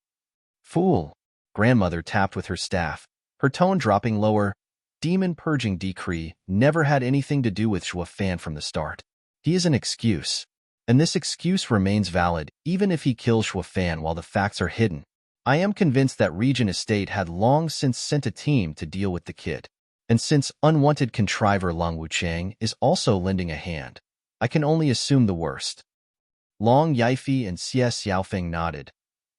Fool! Grandmother tapped with her staff, her tone dropping lower. Demon purging decree never had anything to do with Fan from the start. He is an excuse, and this excuse remains valid even if he kills Fan while the facts are hidden. I am convinced that Regent Estate had long since sent a team to deal with the kid, and since unwanted contriver Long Wuchang is also lending a hand, I can only assume the worst. Long Yifei and Xie Xiaofeng nodded.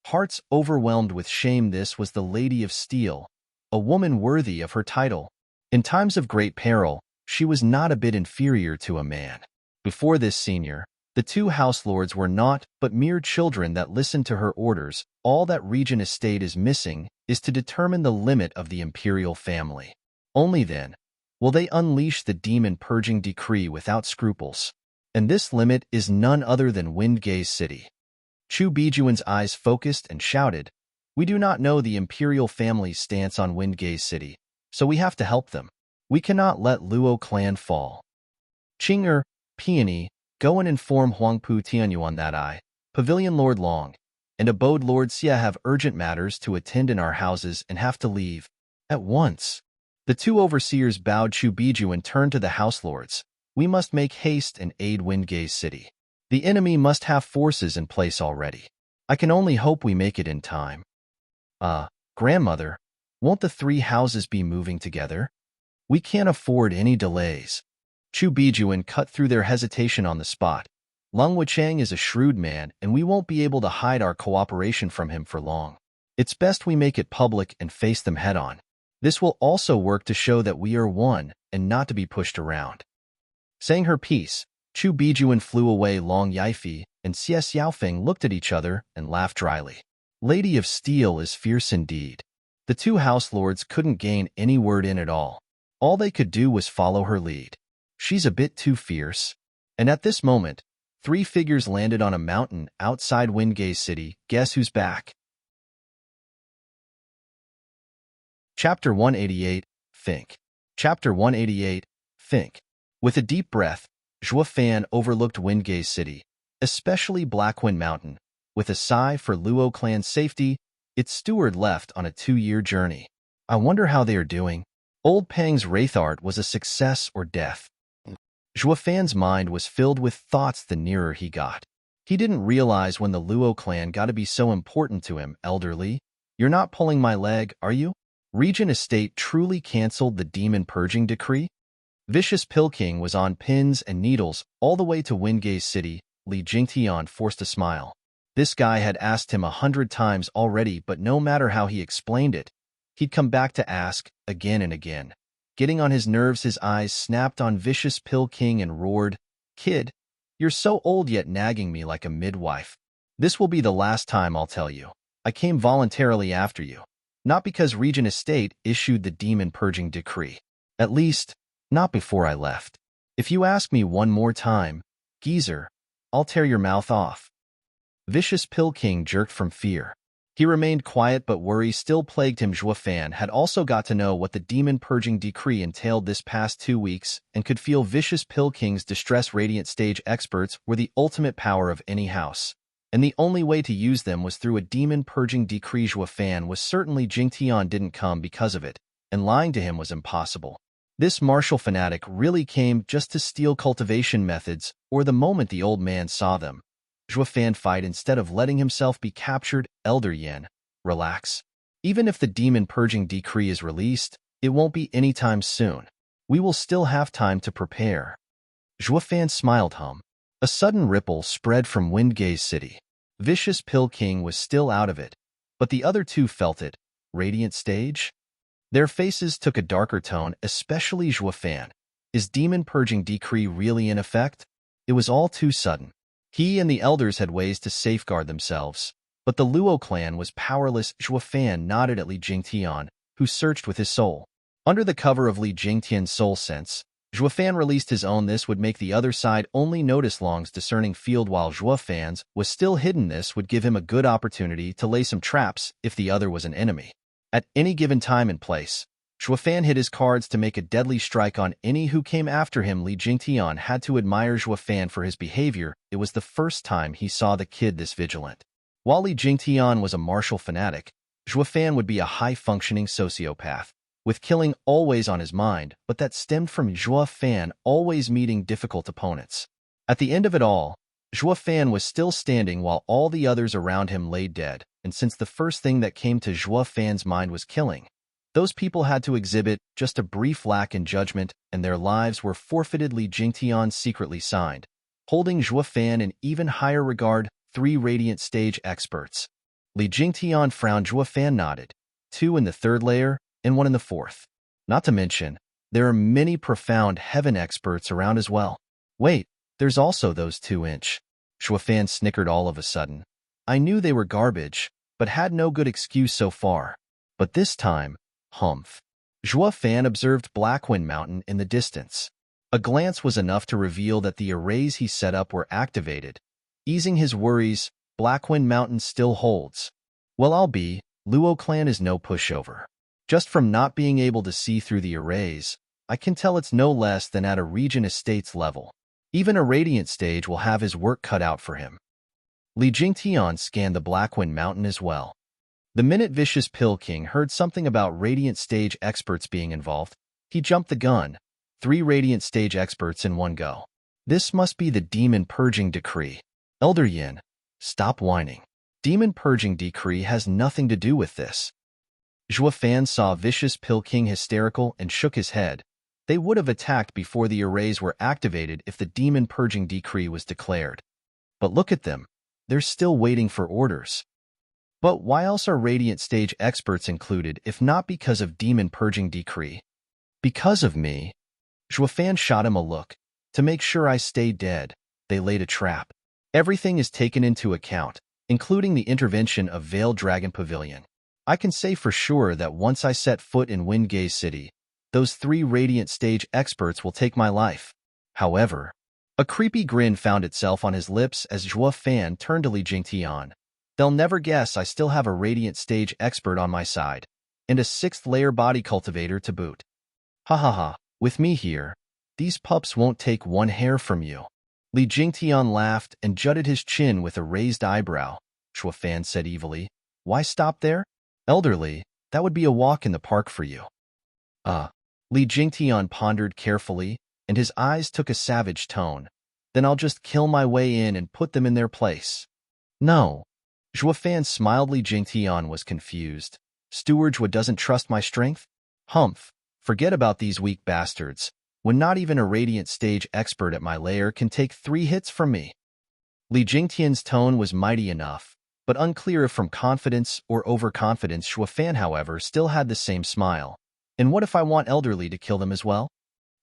Hearts overwhelmed with shame, this was the Lady of Steel, a woman worthy of her title. In times of great peril, she was not a bit inferior to a man. Before this senior, the two house lords were naught but mere children that listened to her orders. All that Regent Estate is missing is to determine the limit of the imperial family. Only then will they unleash the demon purging decree without scruples. And this limit is none other than Windgaze City. Chu Bijuan's eyes focused and shouted, "We do not know the imperial family's stance on Windgaze City, so we have to help them. We cannot let Luo clan fall. Qing'er, Peony, go and inform Huangpu Tianyu on that. Pavilion Lord Long and Abode Lord Xia have urgent matters to attend in our houses and have to leave at once." The two overseers bowed. Chu Bijuan turned to the house lords. "We must make haste and aid Windgaze City. The enemy must have forces in place already. I can only hope we make it in time." Grandmother, won't the three houses be moving together? We can't afford any delays." Chu Bijuan cut through their hesitation on the spot. "Lung Wuchang is a shrewd man, and we won't be able to hide our cooperation from him for long. It's best we make it public and face them head-on. This will also work to show that we are one and not to be pushed around." Saying her piece, Chu Bijuan flew away. Long Yifei and Xie Xiaofeng looked at each other and laughed dryly. Lady of Steel is fierce indeed. The two house lords couldn't gain any word in at all. All they could do was follow her lead. She's a bit too fierce. And at this moment, three figures landed on a mountain outside Windgaze City. Guess who's back? Chapter 188, Fink. Chapter 188, Fink. With a deep breath, Zhuo Fan overlooked Windgaze City, especially Blackwind Mountain. With a sigh for Luo clan's safety, its steward left on a 2-year journey. I wonder how they are doing. Old Pang's wraith art was a success or death. Zhuo Fan's mind was filled with thoughts the nearer he got. He didn't realize when the Luo clan got to be so important to him. Elderly, you're not pulling my leg, are you? Regent Estate truly cancelled the demon purging decree? Vicious Pilking was on pins and needles all the way to Windgaze City. Li Jingtian forced a smile. This guy had asked him 100 times already, but no matter how he explained it, he'd come back to ask again and again. Getting on his nerves, his eyes snapped on Vicious Pilking and roared, "Kid, you're so old yet nagging me like a midwife. This will be the last time I'll tell you. I came voluntarily after you, not because Regent Estate issued the demon purging decree. At least, not before I left. If you ask me one more time, geezer, I'll tear your mouth off." Vicious Pilking jerked from fear. He remained quiet, but worry still plagued him. Zhuo Fan had also got to know what the demon purging decree entailed this past 2 weeks and could feel Vicious Pilking's distress. Radiant stage experts were the ultimate power of any house, and the only way to use them was through a demon purging decree. Zhuo Fan was certainly Jingtian didn't come because of it, and lying to him was impossible. This martial fanatic really came just to steal cultivation methods, or the moment the old man saw them. Zhuo Fan fight instead of letting himself be captured. Elder Yan, relax. Even if the demon purging decree is released, it won't be anytime soon. We will still have time to prepare. Zhuo Fan smiled. A sudden ripple spread from Windgaze City. Vicious Pilking was still out of it, but the other two felt it. Radiant stage? Their faces took a darker tone, especially Zhuo Fan. Is demon purging decree really in effect? It was all too sudden. He and the elders had ways to safeguard themselves, but the Luo clan was powerless. Zhuo Fan nodded at Li Jingtian, who searched with his soul. Under the cover of Li Jingtian's soul sense, Zhuo Fan released his own. This would make the other side only notice Long's discerning field while Zhuo Fan's was still hidden. This would give him a good opportunity to lay some traps if the other was an enemy. At any given time and place, Zhuo Fan hid his cards to make a deadly strike on any who came after him. Li Jingtian had to admire Zhuo Fan for his behavior. It was the first time he saw the kid this vigilant. While Li Jingtian was a martial fanatic, Zhuo Fan would be a high-functioning sociopath, with killing always on his mind, but that stemmed from Zhuo Fan always meeting difficult opponents. At the end of it all, Zhuo Fan was still standing while all the others around him lay dead, and since the first thing that came to Zhuo Fan's mind was killing, those people had to exhibit just a brief lack in judgment, and their lives were forfeited. Li Jingtian secretly signed, holding Zhuo Fan in even higher regard, 3 radiant stage experts. Li Jingtian frowned. Zhuo Fan nodded. 2 in the 3rd layer, and 1 in the 4th. Not to mention, there are many profound heaven experts around as well. Wait, there's also those 2-inch. Zhuo Fan snickered all of a sudden. I knew they were garbage, but had no good excuse so far. But this time, humph. Zhuo Fan observed Blackwind Mountain in the distance. A glance was enough to reveal that the arrays he set up were activated. Easing his worries, Blackwind Mountain still holds. Well, I'll be, Luo clan is no pushover. Just from not being able to see through the arrays, I can tell it's no less than at a Regent Estates level. Even a Radiant stage will have his work cut out for him. Li Jingtian scanned the Blackwind Mountain as well. The minute Vicious Pill King heard something about Radiant stage experts being involved, he jumped the gun. 3 Radiant stage experts in one go. This must be the Demon Purging Decree. Elder Yin, stop whining. Demon Purging Decree has nothing to do with this. Zhuo Fan saw Vicious Pill King hysterical and shook his head. They would have attacked before the arrays were activated if the Demon Purging Decree was declared. But look at them. They're still waiting for orders. But why else are Radiant stage experts included if not because of Demon Purging Decree? Because of me. Zhuo Fan shot him a look. To make sure I stay dead, they laid a trap. Everything is taken into account, including the intervention of Veiled Dragon Pavilion. I can say for sure that once I set foot in Windgaze City, those 3 Radiant stage experts will take my life. However, a creepy grin found itself on his lips as Zhuo Fan turned to Li Jingtian. They'll never guess I still have a Radiant stage expert on my side, and a 6th layer body cultivator to boot. Ha ha ha, with me here, these pups won't take one hair from you. Li Jingtian laughed and jutted his chin with a raised eyebrow. Zhuo Fan said evilly, why stop there? Elderly, that would be a walk in the park for you. Li Jingtian pondered carefully, and his eyes took a savage tone. Then I'll just kill my way in and put them in their place. No. Zhuo Fan smiled. Li Jingtian was confused. Steward doesn't trust my strength? Humph. Forget about these weak bastards, when not even a Radiant stage expert at my lair can take 3 hits from me. Li Jingtian's tone was mighty enough, but unclear if from confidence or overconfidence. Zhuo Fan, however, still had the same smile. And what if I want Elderly to kill them as well?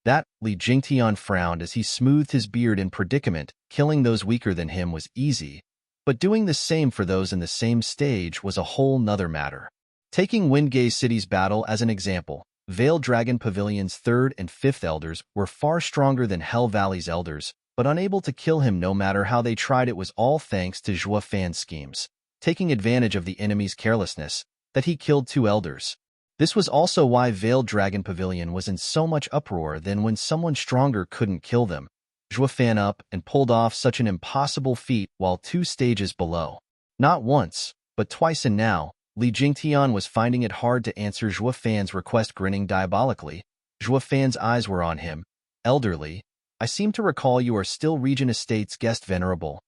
That, Li Jingtian frowned as he smoothed his beard in predicament. Killing those weaker than him was easy, but doing the same for those in the same stage was a whole nother matter. Taking Windgaze City's battle as an example, Veiled Dragon Pavilion's 3rd and 5th elders were far stronger than Hell Valley's elders, but unable to kill him no matter how they tried. It was all thanks to Zhuo Fan's schemes, taking advantage of the enemy's carelessness, that he killed 2 elders. This was also why Veiled Dragon Pavilion was in so much uproar then when someone stronger couldn't kill them. Zhuo Fan up and pulled off such an impossible feat while 2 stages below. Not once, but twice, and now, Li Jingtian was finding it hard to answer Zhuo Fan's request. Grinning diabolically, Zhuo Fan's eyes were on him. Elderly, I seem to recall you are still Regent Estates guest venerable.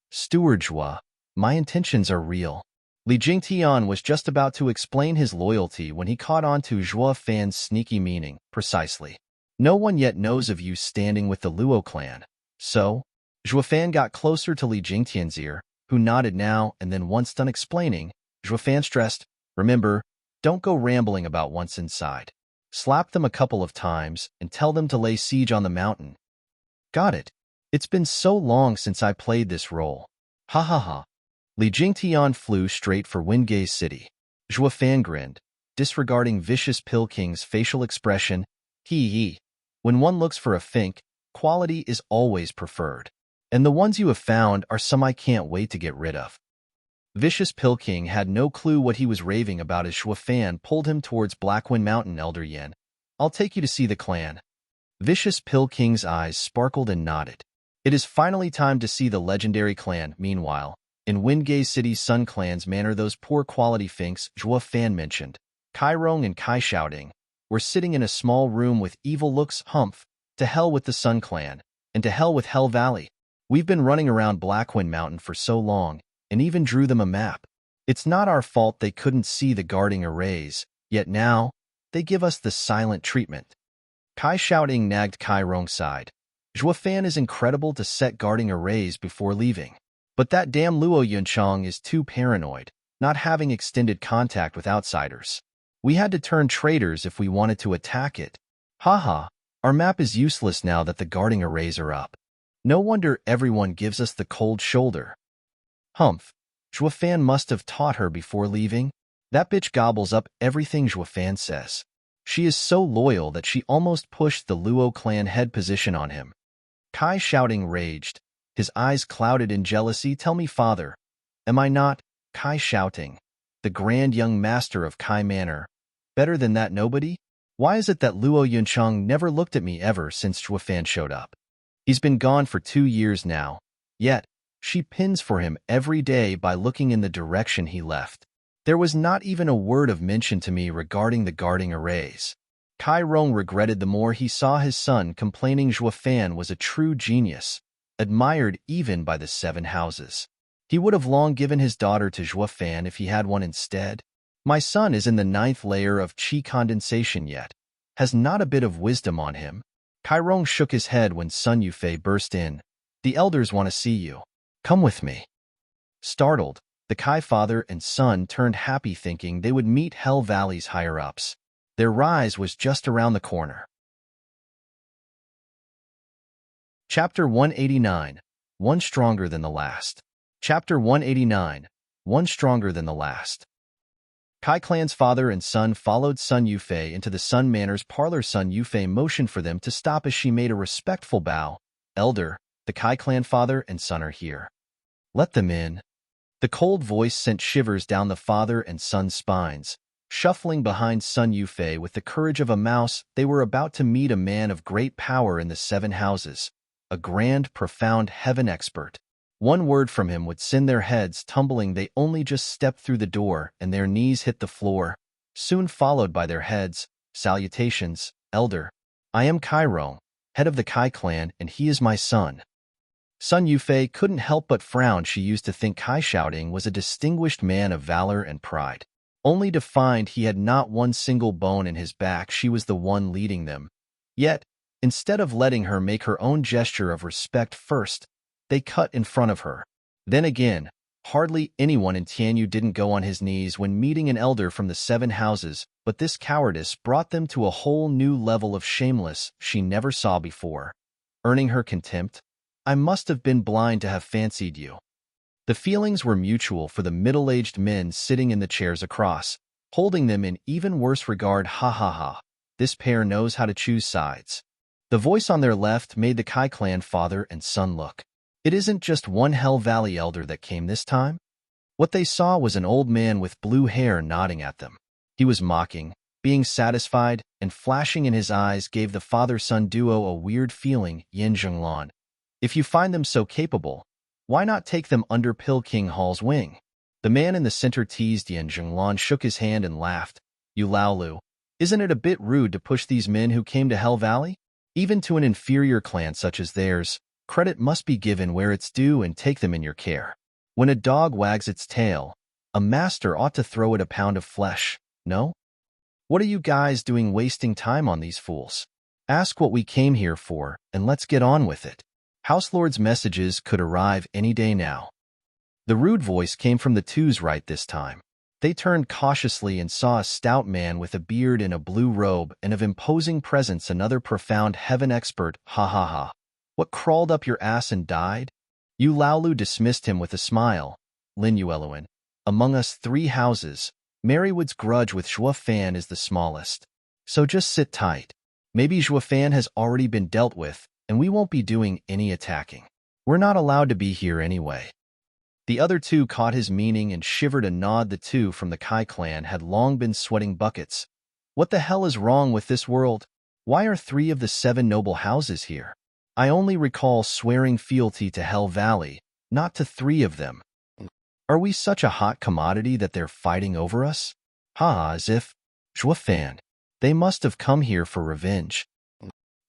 Steward Zhuo, my intentions are real. Li Jingtian was just about to explain his loyalty when he caught on to Zhuo Fan's sneaky meaning. Precisely. No one yet knows of you standing with the Luo clan. So, Zhuo Fan got closer to Li Jingtian's ear, who nodded now and then. Once done explaining, Zhuo Fan stressed, remember, don't go rambling about once inside. Slap them a couple of times and tell them to lay siege on the mountain. Got it. It's been so long since I played this role. Ha ha ha. Li Jingtian flew straight for Windgaze City. Zhuo Fan grinned, disregarding Vicious Pill King's facial expression. Hee. When one looks for a Fink, quality is always preferred. And the ones you have found are some I can't wait to get rid of. Vicious Pill King had no clue what he was raving about as Zhuo Fan pulled him towards Blackwind Mountain. Elder Yin, I'll take you to see the clan. Vicious Pill King's eyes sparkled and nodded. It is finally time to see the legendary clan. Meanwhile, in Windgaze City's Sun Clan's manor, those poor quality Finks Zhuo Fan mentioned, Kairong and Kai Shouting, were sitting in a small room with evil looks. Humph, to hell with the Sun Clan, and to hell with Hell Valley. We've been running around Blackwind Mountain for so long, and even drew them a map. It's not our fault they couldn't see the guarding arrays, yet now, they give us the silent treatment. Kai Shouting nagged Kairong's side. Fan is incredible to set guarding arrays before leaving. But that damn Luo Yunchang is too paranoid, not having extended contact with outsiders. We had to turn traitors if we wanted to attack it. Haha, our map is useless now that the guarding arrays are up. No wonder everyone gives us the cold shoulder. Humph, Fan must have taught her before leaving. That bitch gobbles up everything Fan says. She is so loyal that she almost pushed the Luo clan head position on him. Kai shouting raged, his eyes clouded in jealousy. Tell me, father, am I not, Kai shouting, the grand young master of Kai Manor? Better than that nobody? Why is it that Luo Yunchang never looked at me ever since Fan showed up? He's been gone for 2 years now, yet she pins for him every day by looking in the direction he left. There was not even a word of mention to me regarding the guarding arrays. Kai Rong regretted the more he saw his son complaining Fan was a true genius, admired even by the 7 houses. He would have long given his daughter to Fan if he had one instead. My son is in the 9th layer of qi condensation yet, has not a bit of wisdom on him. Kai Rong shook his head when Sun Yufei burst in. The elders want to see you. Come with me. Startled, the Kai father and son turned happy thinking they would meet Hell Valley's higher-ups. Their rise was just around the corner. Chapter 189, One Stronger Than the Last. Chapter 189, One Stronger Than the Last. Kai Clan's father and son followed Sun Yufei into the Sun Manor's parlor. Sun Yufei motioned for them to stop as she made a respectful bow. Elder, the Kai Clan father and son are here. Let them in. The cold voice sent shivers down the father and son's spines. Shuffling behind Sun Yufei with the courage of a mouse, they were about to meet a man of great power in the 7 houses, a grand, profound heaven expert. One word from him would send their heads tumbling. They only just stepped through the door and their knees hit the floor, soon followed by their heads. Salutations, Elder. I am Kai Rong, head of the Kai clan, and he is my son. Sun Yufei couldn't help but frown. She used to think Kai shouting was a distinguished man of valor and pride. Only to find he had not one single bone in his back. She was the one leading them. Yet, instead of letting her make her own gesture of respect first, they cut in front of her. Then again, hardly anyone in Tianyu didn't go on his knees when meeting an elder from the 7 houses, but this cowardice brought them to a whole new level of shameless she never saw before. Earning her contempt, I must have been blind to have fancied you. The feelings were mutual for the middle-aged men sitting in the chairs across, holding them in even worse regard. Ha ha ha, this pair knows how to choose sides. The voice on their left made the Kai clan father and son look. It isn't just one Hell Valley elder that came this time. What they saw was an old man with blue hair nodding at them. He was mocking, being satisfied, and flashing in his eyes gave the father-son duo a weird feeling. Yin Zhenglan. If you find them so capable, why not take them under Pill King Hall's wing? The man in the center teased. Yin Zhenglan shook his hand and laughed. You Laolu, isn't it a bit rude to push these men who came to Hell Valley? Even to an inferior clan such as theirs, credit must be given where it's due and take them in your care. When a dog wags its tail, a master ought to throw it a pound of flesh, no? What are you guys doing wasting time on these fools? Ask what we came here for, and let's get on with it. House Lord's messages could arrive any day now. The rude voice came from the twos right this time. They turned cautiously and saw a stout man with a beard in a blue robe and of imposing presence, another profound heaven expert. Ha ha ha. What crawled up your ass and died? Yu Laolu dismissed him with a smile. Lin Yueluan, among us 3 houses, Marywood's grudge with Fan is the smallest. So just sit tight. Maybe Fan has already been dealt with, and we won't be doing any attacking. We're not allowed to be here anyway. The other 2 caught his meaning and shivered a nod. The 2 from the Kai clan had long been sweating buckets. What the hell is wrong with this world? Why are 3 of the 7 noble houses here? I only recall swearing fealty to Hell Valley, not to 3 of them. Are we such a hot commodity that they're fighting over us? Ha, as if. Fan. They must have come here for revenge.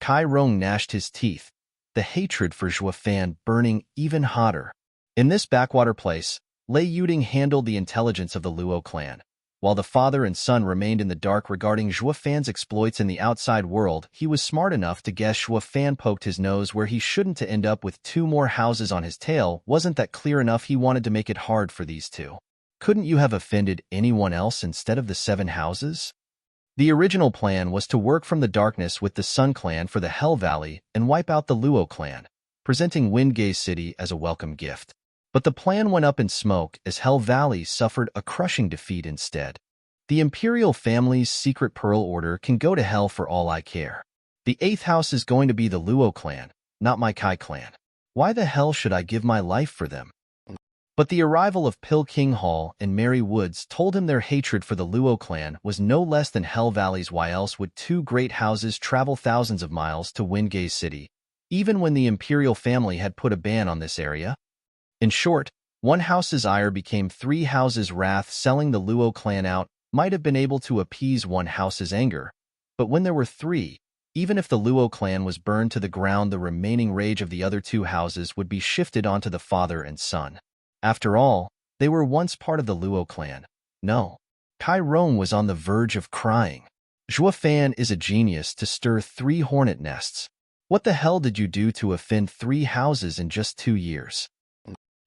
Kai Rong gnashed his teeth, the hatred for Fan burning even hotter. In this backwater place, Lei Yuding handled the intelligence of the Luo clan. While the father and son remained in the dark regarding Zhuo Fan's exploits in the outside world, he was smart enough to guess Zhuo Fan poked his nose where he shouldn't to end up with 2 more houses on his tail. Wasn't that clear enough? He wanted to make it hard for these 2. Couldn't you have offended anyone else instead of the 7 houses? The original plan was to work from the darkness with the Sun Clan for the Hell Valley and wipe out the Luo clan, presenting Windgaze City as a welcome gift. But the plan went up in smoke as Hell Valley suffered a crushing defeat instead. The Imperial family's secret Pearl Order can go to hell for all I care. The 8th house is going to be the Luo clan, not my Kai clan. Why the hell should I give my life for them? But the arrival of Purging Hall and Mary Woods told him their hatred for the Luo clan was no less than Hell Valley's. Why else would 2 great houses travel thousands of miles to Windgaze City, even when the Imperial family had put a ban on this area? In short, 1 house's ire became 3 houses' wrath. Selling the Luo clan out might have been able to appease 1 house's anger, but when there were 3, even if the Luo clan was burned to the ground, the remaining rage of the other 2 houses would be shifted onto the father and son. After all, they were once part of the Luo clan. No. Kai Rong was on the verge of crying. Zhuo Fan is a genius to stir 3 hornet nests. What the hell did you do to offend 3 houses in just 2 years?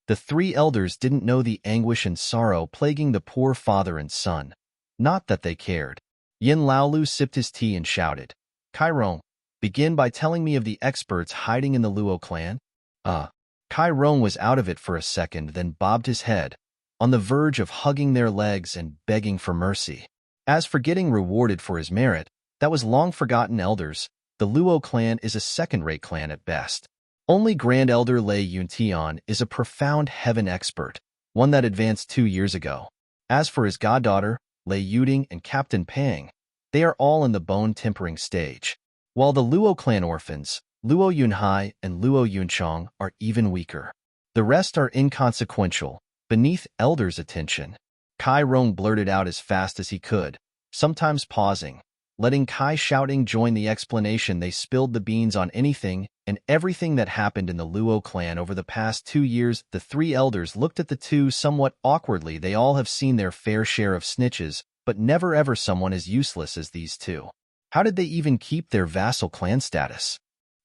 The 3 elders didn't know the anguish and sorrow plaguing the poor father and son. Not that they cared. Yin Laolu sipped his tea and shouted, Kai Rong, begin by telling me of the experts hiding in the Luo clan? Kai Rong was out of it for a second, then bobbed his head, on the verge of hugging their legs and begging for mercy. As for getting rewarded for his merit, that was long forgotten. Elders, the Luo clan is a second-rate clan at best. Only Grand Elder Lei Yuntian is a profound heaven expert, one that advanced 2 years ago. As for his goddaughter, Lei Yuding and Captain Pang, they are all in the bone-tempering stage. While the Luo clan orphans, Luo Yunhai and Luo Yunchong, are even weaker. The rest are inconsequential, beneath elders' attention. Kai Rong blurted out as fast as he could, sometimes pausing, letting Kai shouting join the explanation. They spilled the beans on anything and everything that happened in the Luo clan over the past 2 years. The 3 elders looked at the 2 somewhat awkwardly. They all have seen their fair share of snitches, but never ever someone as useless as these 2. How did they even keep their vassal clan status?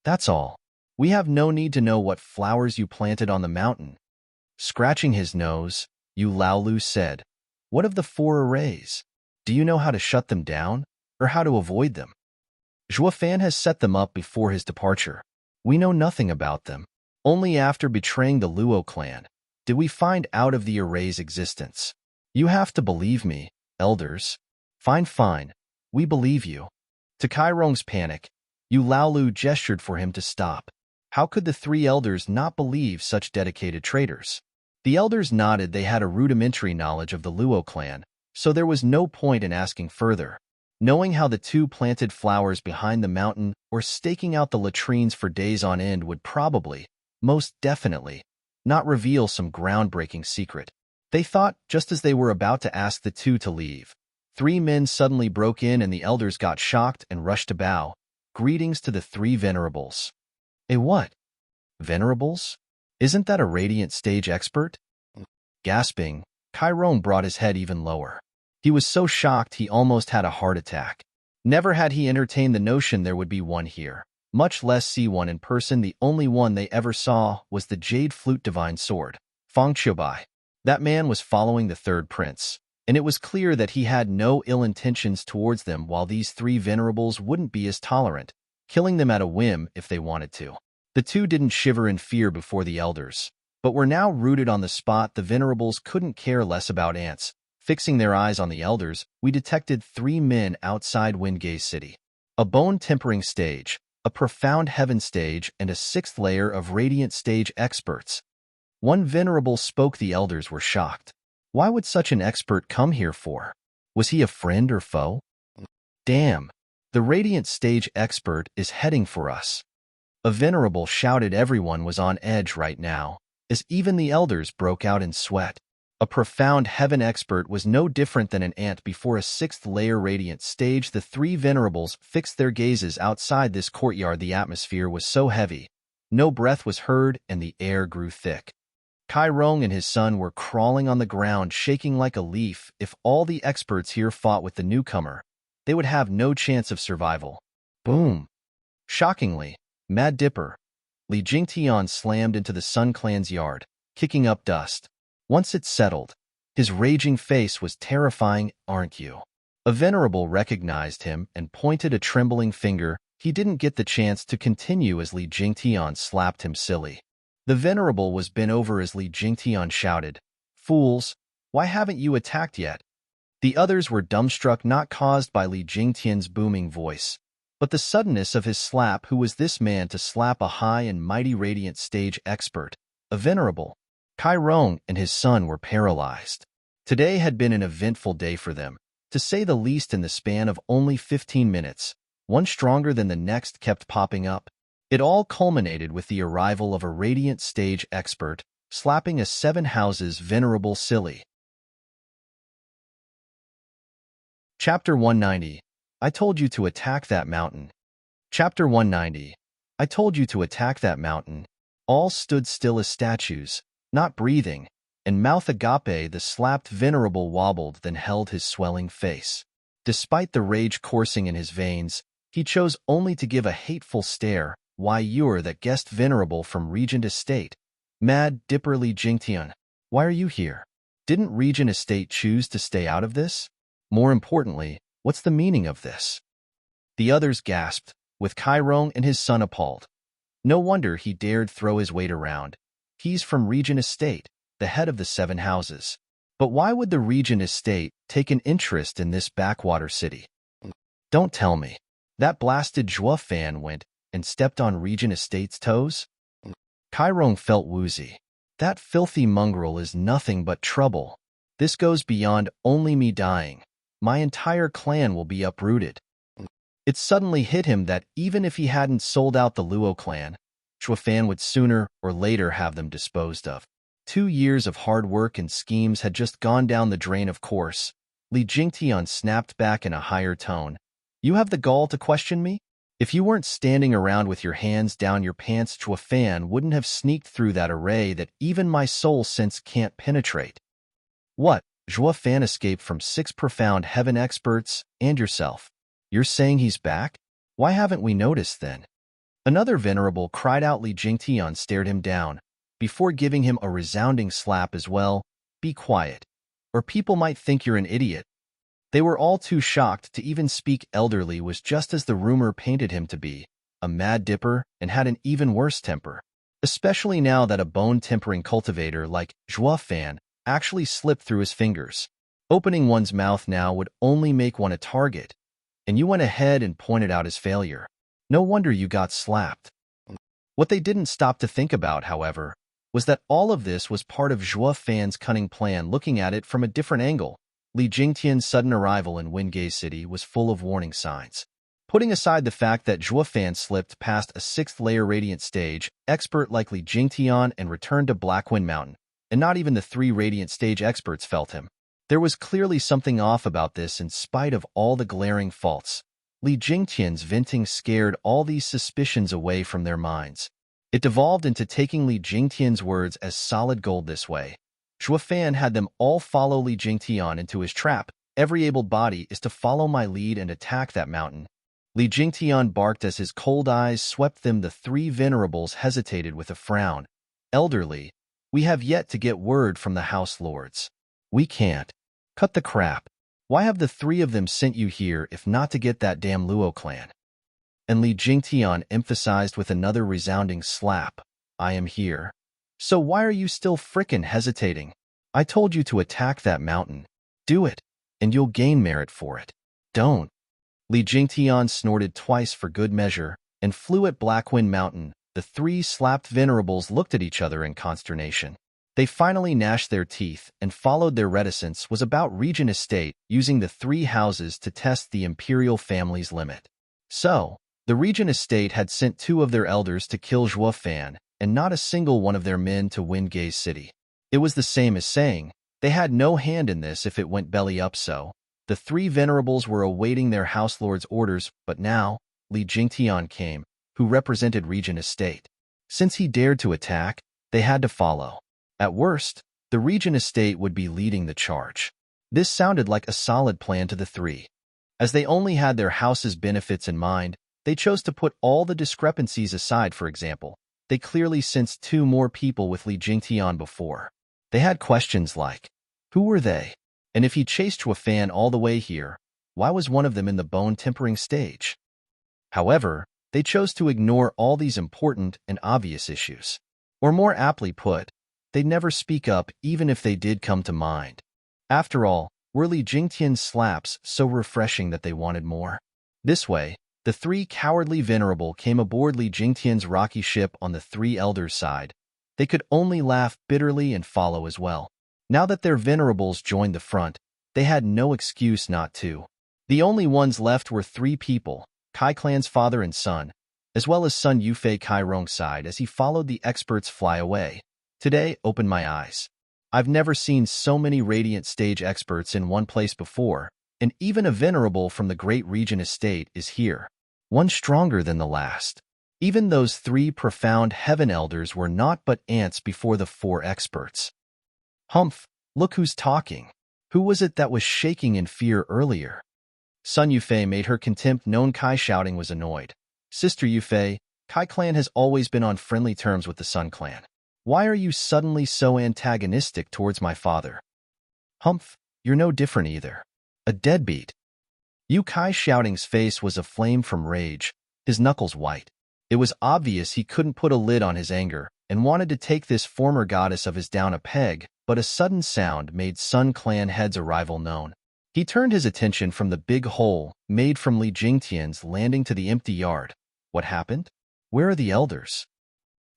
That's all. We have no need to know what flowers you planted on the mountain. Scratching his nose, Yu Laolu said, What of the 4 arrays? Do you know how to shut them down, or how to avoid them? Zhuo Fan has set them up before his departure. We know nothing about them. Only after betraying the Luo clan did we find out of the array's existence. You have to believe me, elders. Fine. We believe you. To Kai Rong's panic, Yu Laolu gestured for him to stop. How could the 3 elders not believe such dedicated traitors? The elders nodded. They had a rudimentary knowledge of the Luo clan, so there was no point in asking further. Knowing how the 2 planted flowers behind the mountain or staking out the latrines for days on end would probably, most definitely, not reveal some groundbreaking secret. They thought, just as they were about to ask the 2 to leave, 3 men suddenly broke in and the elders got shocked and rushed to bow. Greetings to the 3 venerables. What? Venerables? Isn't that a radiant stage expert? Gasping, Kai Rong brought his head even lower. He was so shocked he almost had a heart attack. Never had he entertained the notion there would be one here, much less see one in person. The only one they ever saw was the Jade Flute Divine Sword, Fang Qiubai. That man was following the 3rd prince, and it was clear that he had no ill intentions towards them. While these 3 venerables wouldn't be as tolerant, killing them at a whim if they wanted to. The 2 didn't shiver in fear before the elders, but were now rooted on the spot. The venerables couldn't care less about ants. Fixing their eyes on the elders, we detected 3 men outside Windgaze City. A bone-tempering stage, a profound heaven stage, and a 6th layer of radiant stage experts. One venerable spoke. The elders were shocked. Why would such an expert come here for? Was he a friend or foe? Damn, the radiant stage expert is heading for us. A venerable shouted. Everyone was on edge right now, as even the elders broke out in sweat. A profound heaven expert was no different than an ant before a 6th layer radiant stage. The 3 venerables fixed their gazes outside this courtyard. The atmosphere was so heavy, no breath was heard and the air grew thick. Kai Rong and his son were crawling on the ground, shaking like a leaf. If all the experts here fought with the newcomer, they would have no chance of survival. Boom! Shockingly, Mad Dipper, Li Jingtian slammed into the Sun Clan's yard, kicking up dust. Once it settled, his raging face was terrifying. Aren't you? A venerable recognized him and pointed a trembling finger. He didn't get the chance to continue as Li Jingtian slapped him silly. The venerable was bent over as Li Jingtian shouted, "Fools, why haven't you attacked yet?" The others were dumbstruck, not caused by Li Jingtian's booming voice, but the suddenness of his slap. Who was this man to slap a high and mighty radiant stage expert, a venerable? Kai Rong and his son were paralyzed. Today had been an eventful day for them, to say the least. In the span of only 15 minutes, one stronger than the next kept popping up. It all culminated with the arrival of a radiant stage expert, slapping a Seven Houses venerable silly. Chapter 190. I told you to attack that mountain. Chapter 190. I told you to attack that mountain. All stood still as statues, not breathing, and mouth agape. The slapped venerable wobbled, then held his swelling face. Despite the rage coursing in his veins, he chose only to give a hateful stare. Why, you're that guest venerable from Regent Estate, Mad Dipper Li Jingtian. Why are you here? Didn't Regent Estate choose to stay out of this? More importantly, what's the meaning of this? The others gasped, with Kai Rong and his son appalled. No wonder he dared throw his weight around. He's from Regent Estate, the head of the Seven Houses. But why would the Regent Estate take an interest in this backwater city? Don't tell me. That blasted Zhua fan went and stepped on Regent Estate's toes? Kai Rong felt woozy. That filthy mongrel is nothing but trouble. This goes beyond only me dying. My entire clan will be uprooted. It suddenly hit him that even if he hadn't sold out the Luo clan, Zhua fan would sooner or later have them disposed of. 2 years of hard work and schemes had just gone down the drain. Of course. Li Jingtian snapped back in a higher tone. You have the gall to question me? If you weren't standing around with your hands down your pants, Zhua fan wouldn't have sneaked through that array that even my soul sense can't penetrate. What? Zhua fan escaped from 6 profound heaven experts and yourself. You're saying he's back? Why haven't we noticed then? Another venerable cried out. Li Jingtian stared him down, before giving him a resounding slap as well. Be quiet, or people might think you're an idiot. They were all too shocked to even speak. Elderly was just as the rumor painted him to be, a mad dipper, and had an even worse temper. Especially now that a bone-tempering cultivator like Zhua fan actually slipped through his fingers. Opening one's mouth now would only make one a target, and you went ahead and pointed out his failure. No wonder you got slapped. What they didn't stop to think about, however, was that all of this was part of Zhua fan's cunning plan. Looking at it from a different angle, Li Jingtian's sudden arrival in Windgaze City was full of warning signs. Putting aside the fact that Zhua fan slipped past a 6th-layer radiant stage expert like Li Jingtian and returned to Blackwind Mountain, and not even the 3 radiant stage experts felt him. There was clearly something off about this. In spite of all the glaring faults, Li Jingtian's venting scared all these suspicions away from their minds. It devolved into taking Li Jingtian's words as solid gold. This way, Zhua fan had them all follow Li Jingtian into his trap. Every able body is to follow my lead and attack that mountain. Li Jingtian barked as his cold eyes swept them. The 3 venerables hesitated with a frown. Elderly, we have yet to get word from the House Lords. We can't. Cut the crap. Why have the 3 of them sent you here if not to get that damn Luo clan? And Li Jingtian emphasized with another resounding slap. I am here. So why are you still frickin' hesitating? I told you to attack that mountain. Do it, and you'll gain merit for it. Don't. Li Jingtian snorted twice for good measure and flew at Blackwind Mountain. The 3 slapped venerables looked at each other in consternation. They finally gnashed their teeth and followed. Their reticence was about Regent Estate using the 3 houses to test the imperial family's limit. So, the Regent Estate had sent 2 of their elders to kill Zhua fan, and not a single one of their men to Windgaze City. It was the same as saying they had no hand in this if it went belly up. So, the 3 venerables were awaiting their house lord's orders, but now, Li Jingtian came, who represented Regent Estate. Since he dared to attack, they had to follow. At worst, the Regent estate would be leading the charge. This sounded like a solid plan to the three. As they only had their house's benefits in mind, they chose to put all the discrepancies aside. For example, they clearly sensed two more people with Li Jingtian before. They had questions like, who were they? And if he chased Chuafan all the way here, why was one of them in the bone-tempering stage? However, they chose to ignore all these important and obvious issues. Or more aptly put, they'd never speak up even if they did come to mind. After all, were Li Jingtian's slaps so refreshing that they wanted more? This way, the three cowardly venerable came aboard Li Jingtian's rocky ship on the three elders' side. They could only laugh bitterly and follow as well. Now that their venerables joined the front, they had no excuse not to. The only ones left were three people, Kai Clan's father and son, as well as son Yufei Kai Rong's side as he followed the experts fly away. Today opened my eyes. I've never seen so many radiant stage experts in one place before, and even a venerable from the great Regent estate is here. One stronger than the last. Even those three profound heaven elders were not but ants before the four experts. Humph, look who's talking. Who was it that was shaking in fear earlier? Son Yufei made her contempt known. Kai shouting was annoyed. Sister Yufei, Kai clan has always been on friendly terms with the Sun clan. Why are you suddenly so antagonistic towards my father? Humph, you're no different either. A deadbeat. Yu Kai shouting's face was aflame from rage, his knuckles white. It was obvious he couldn't put a lid on his anger and wanted to take this former goddess of his down a peg, but a sudden sound made Sun clan head's arrival known. He turned his attention from the big hole made from Li Jingtian's landing to the empty yard. What happened? Where are the elders?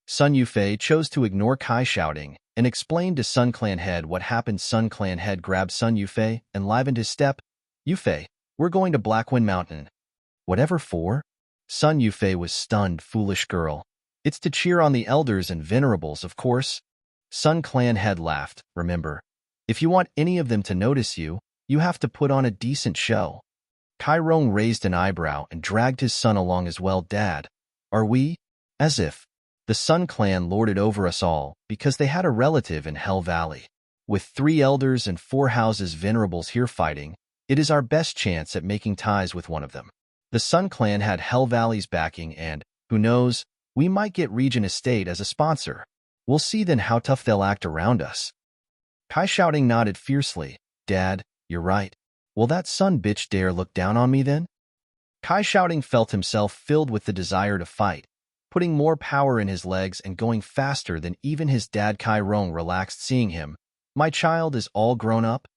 Sun Yufei chose to ignore Kai shouting and explained to Sun Clan head what happened. Sun Clan head grabbed Sun Yufei and livened his step. Yufei, we're going to Blackwind Mountain. Whatever for? Sun Yufei was stunned. Foolish girl. It's to cheer on the elders and venerables, of course. Sun Clan head laughed. Remember, if you want any of them to notice you, you have to put on a decent show. Kai Rong raised an eyebrow and dragged his son along as well. Dad, are we? As if. The Sun clan lorded over us all because they had a relative in Hell Valley. With 3 elders and 4 houses venerables here fighting, it is our best chance at making ties with one of them. The Sun clan had Hell Valley's backing and, who knows, we might get Regent Estate as a sponsor. We'll see then how tough they'll act around us. Kai shouting nodded fiercely. Dad, you're right. Will that son bitch dare look down on me then? Kai shouting felt himself filled with the desire to fight, putting more power in his legs and going faster than even his dad. Kai Rong relaxed seeing him. My child is all grown up?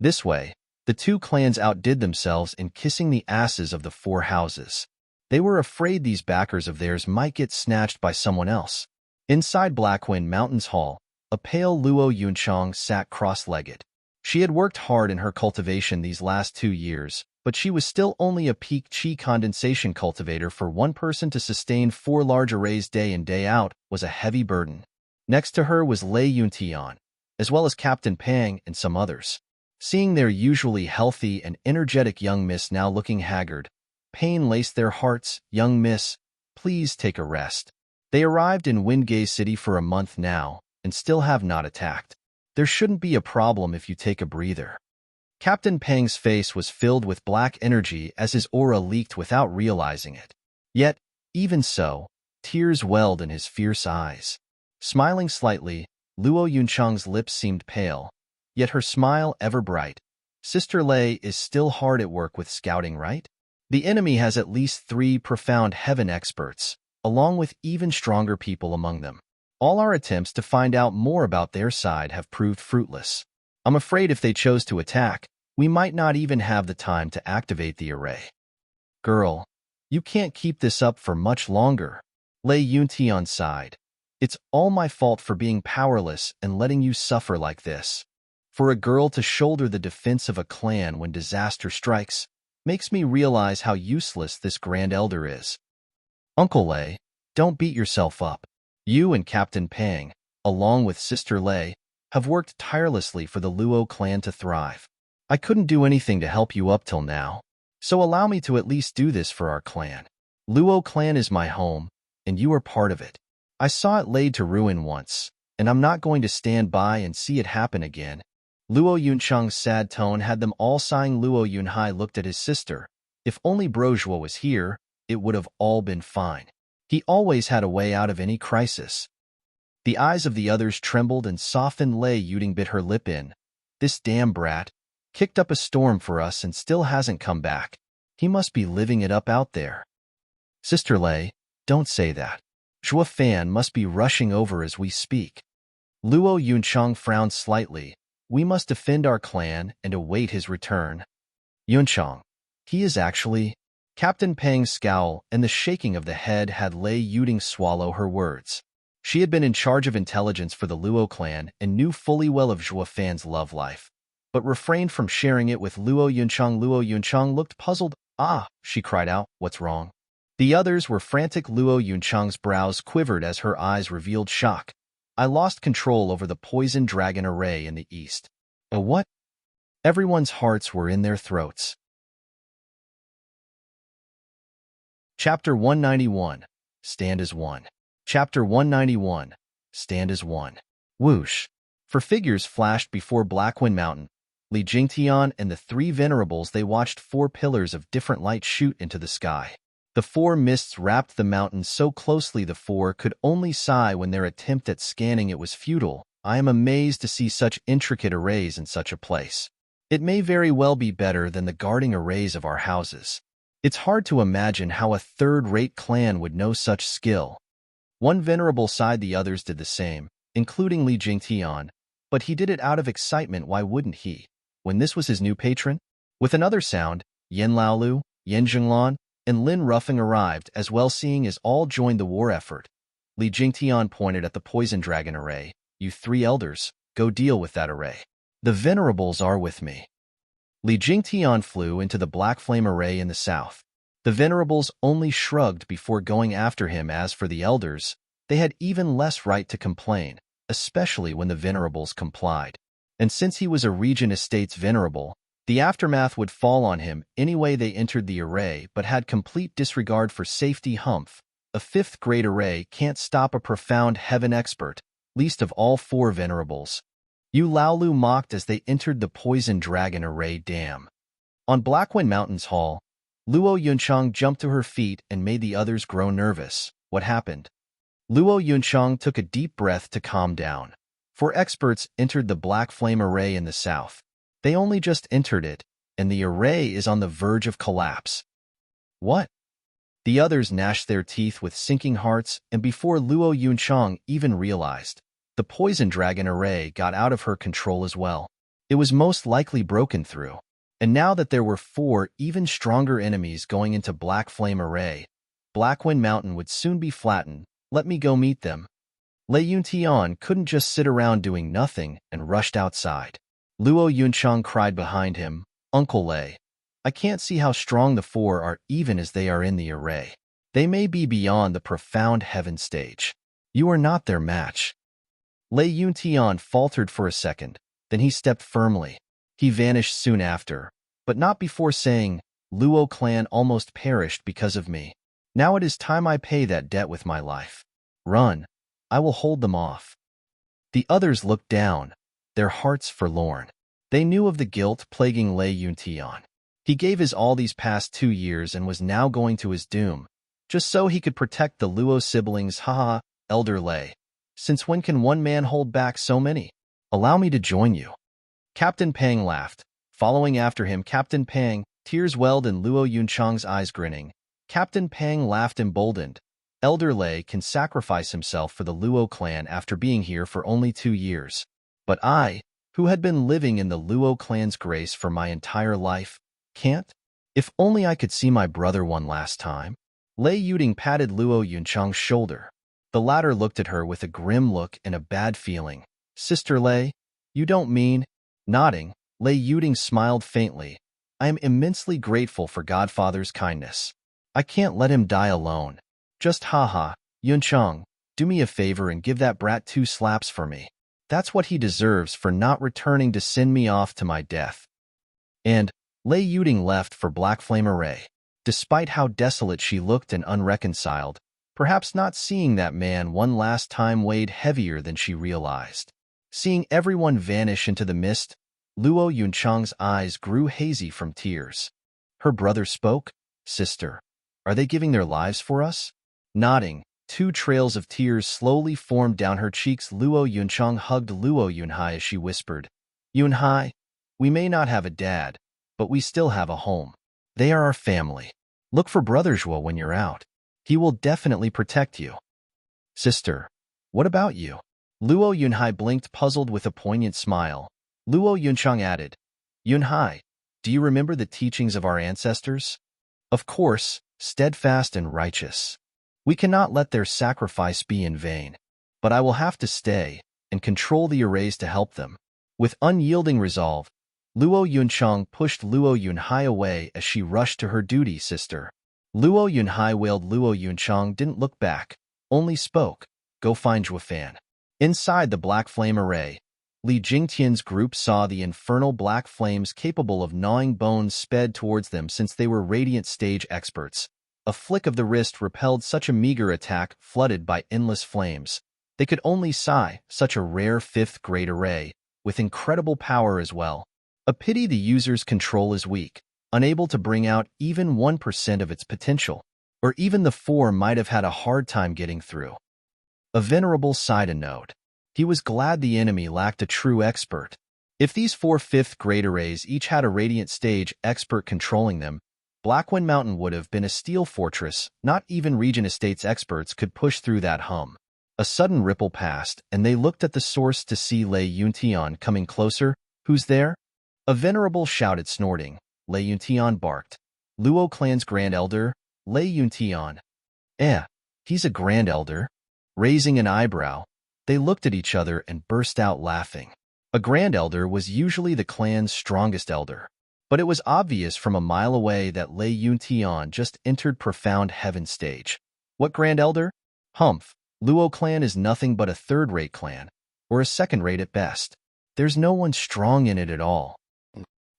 This way, the 2 clans outdid themselves in kissing the asses of the 4 houses. They were afraid these backers of theirs might get snatched by someone else. Inside Blackwind Mountains Hall, a pale Luo Yunchang sat cross-legged. She had worked hard in her cultivation these last 2 years, but she was still only a peak qi condensation cultivator. For one person to sustain 4 large arrays day in day out was a heavy burden. Next to her was Lei Yuntian, as well as Captain Pang and some others. Seeing their usually healthy and energetic young miss now looking haggard, pain laced their hearts. Young miss, please take a rest. They arrived in Windgaze City for a month now and still have not attacked. There shouldn't be a problem if you take a breather. Captain Pang's face was filled with black energy as his aura leaked without realizing it. Yet, even so, tears welled in his fierce eyes. Smiling slightly, Luo Yunchang's lips seemed pale, yet her smile ever bright. Sister Lei is still hard at work with scouting, right? The enemy has at least 3 profound heaven experts, along with even stronger people among them. All our attempts to find out more about their side have proved fruitless. I'm afraid if they chose to attack, we might not even have the time to activate the array. Girl, you can't keep this up for much longer. Lei Yuntian sighed. It's all my fault for being powerless and letting you suffer like this. For a girl to shoulder the defense of a clan when disaster strikes makes me realize how useless this Grand Elder is. Uncle Lei, don't beat yourself up. You and Captain Pang, along with Sister Lei, have worked tirelessly for the Luo clan to thrive. I couldn't do anything to help you up till now, so allow me to at least do this for our clan. Luo clan is my home, and you are part of it. I saw it laid to ruin once, and I'm not going to stand by and see it happen again. Luo Yuncheng's sad tone had them all sighing. Luo Yunhai looked at his sister. If only Brojua was here, it would have all been fine. He always had a way out of any crisis. The eyes of the others trembled and softened. Lei Yuding bit her lip in. This damn brat kicked up a storm for us and still hasn't come back. He must be living it up out there. Sister Lei, don't say that. Zhua Fan must be rushing over as we speak. Luo Yuncheng frowned slightly. We must defend our clan and await his return. Yuncheng, he is actually... Captain Pang's scowl and the shaking of the head had Lei Yuding swallow her words. She had been in charge of intelligence for the Luo clan and knew fully well of Zhua Fan's love life, but refrained from sharing it with Luo Yuncheng. Luo Yuncheng looked puzzled. Ah, she cried out, what's wrong? The others were frantic. Luo Yuncheng's brows quivered as her eyes revealed shock. I lost control over the poison dragon array in the east. A what? Everyone's hearts were in their throats. Chapter 191. Stand as one. Chapter 191. Stand as one. Whoosh. For figures flashed before Blackwind Mountain. Li Jingtian and the three venerables, they watched four pillars of different light shoot into the sky. The four mists wrapped the mountain so closely the four could only sigh when their attempt at scanning it was futile. I am amazed to see such intricate arrays in such a place. It may very well be better than the guarding arrays of our houses. It's hard to imagine how a third-rate clan would know such skill. One venerable sighed, the others did the same, including Li Jingtian, but he did it out of excitement. Why wouldn't he, when this was his new patron? With another sound, Yen Laolu, Yen Zhenglan, and Lin Ruffing arrived as well. Seeing as all joined the war effort, Li Jingtian pointed at the poison dragon array. You three elders, go deal with that array. The venerables are with me. Li Jingtian flew into the black flame array in the south. The venerables only shrugged before going after him. As for the elders, they had even less right to complain, especially when the venerables complied. And since he was a Regent Estates venerable, the aftermath would fall on him anyway. They entered the array but had complete disregard for safety. Humph, a fifth-grade array can't stop a profound heaven expert, least of all four venerables. Yu Laolu mocked as they entered the poison dragon array. Damn. On Blackwind Mountain's hall, Luo Yuncheng jumped to her feet and made the others grow nervous. What happened? Luo Yuncheng took a deep breath to calm down. Four experts entered the black flame array in the south. They only just entered it, and the array is on the verge of collapse. What? The others gnashed their teeth with sinking hearts, and before Luo Yuncheng even realized, the poison dragon array got out of her control as well. It was most likely broken through. And now that there were four even stronger enemies going into Black Flame Array, Blackwind Mountain would soon be flattened. Let me go meet them. Lei Yuntian couldn't just sit around doing nothing and rushed outside. Luo Yuncheng cried behind him, Uncle Lei, I can't see how strong the four are even as they are in the array. They may be beyond the profound heaven stage. You are not their match. Lei Yuntian faltered for a second, then he stepped firmly. He vanished soon after, but not before saying, Luo clan almost perished because of me. Now it is time I pay that debt with my life. Run. I will hold them off. The others looked down, their hearts forlorn. They knew of the guilt plaguing Lei Yuntian. He gave his all these past 2 years and was now going to his doom, just so he could protect the Luo siblings. Haha, Elder Lei. Since when can one man hold back so many? Allow me to join you. Captain Pang laughed. Following after him, Captain Pang, tears welled in Luo Yuncheng's eyes. Grinning, Captain Pang laughed emboldened. Elder Lei can sacrifice himself for the Luo clan after being here for only 2 years. But I, who had been living in the Luo clan's grace for my entire life, can't? If only I could see my brother one last time. Lei Yuding patted Luo Yuncheng's shoulder. The latter looked at her with a grim look and a bad feeling. Sister Lei, you don't mean... Nodding, Lei Yuding smiled faintly. I am immensely grateful for Godfather's kindness. I can't let him die alone. Just haha, Yuncheng, do me a favor and give that brat 2 slaps for me. That's what he deserves for not returning to send me off to my death. And Lei Yuding left for Black Flame Array. Despite how desolate she looked and unreconciled, Perhaps not seeing that man one last time weighed heavier than she realized. Seeing everyone vanish into the mist, Luo Yunchang's eyes grew hazy from tears. Her brother spoke. Sister, are they giving their lives for us? Nodding, two trails of tears slowly formed down her cheeks. Luo Yunchang hugged Luo Yunhai as she whispered, Yunhai, we may not have a dad, but we still have a home. They are our family. Look for Brother Zhuo when you're out. He will definitely protect you. Sister, what about you? Luo Yunhai blinked, puzzled with a poignant smile. Luo Yunchang added, Yunhai, do you remember the teachings of our ancestors? Of course, steadfast and righteous. We cannot let their sacrifice be in vain. But I will have to stay and control the arrays to help them. With unyielding resolve, Luo Yunchang pushed Luo Yunhai away as she rushed to her duty. Sister. Luo Yunhai wailed. Luo Yunchang didn't look back, only spoke, Go find Zhuofan. Inside the black flame array, Li Jingtian's group saw the infernal black flames capable of gnawing bones sped towards them. Since they were radiant stage experts, a flick of the wrist repelled such a meager attack flooded by endless flames. They could only sigh, such a rare 5th-grade array, with incredible power as well. A pity the user's control is weak, unable to bring out even 1% of its potential, or even the 4 might have had a hard time getting through. A venerable sighed a note. He was glad the enemy lacked a true expert. If these 4 5th-grade arrays each had a radiant stage expert controlling them, Blackwind Mountain would have been a steel fortress. Not even Region Estates experts could push through that hum. A sudden ripple passed, and they looked at the source to see Lei Yuntian coming closer. Who's there? A venerable shouted, snorting. Lei Yuntian barked. Luo clan's Grand Elder, Lei Yuntian. He's a Grand Elder? Raising an eyebrow, they looked at each other and burst out laughing. A Grand Elder was usually the clan's strongest elder, but it was obvious from a mile away that Lei Yuntian just entered Profound Heaven stage. What Grand Elder? Humph, Luo clan is nothing but a 3rd-rate clan, or a 2nd-rate at best. There's no one strong in it at all.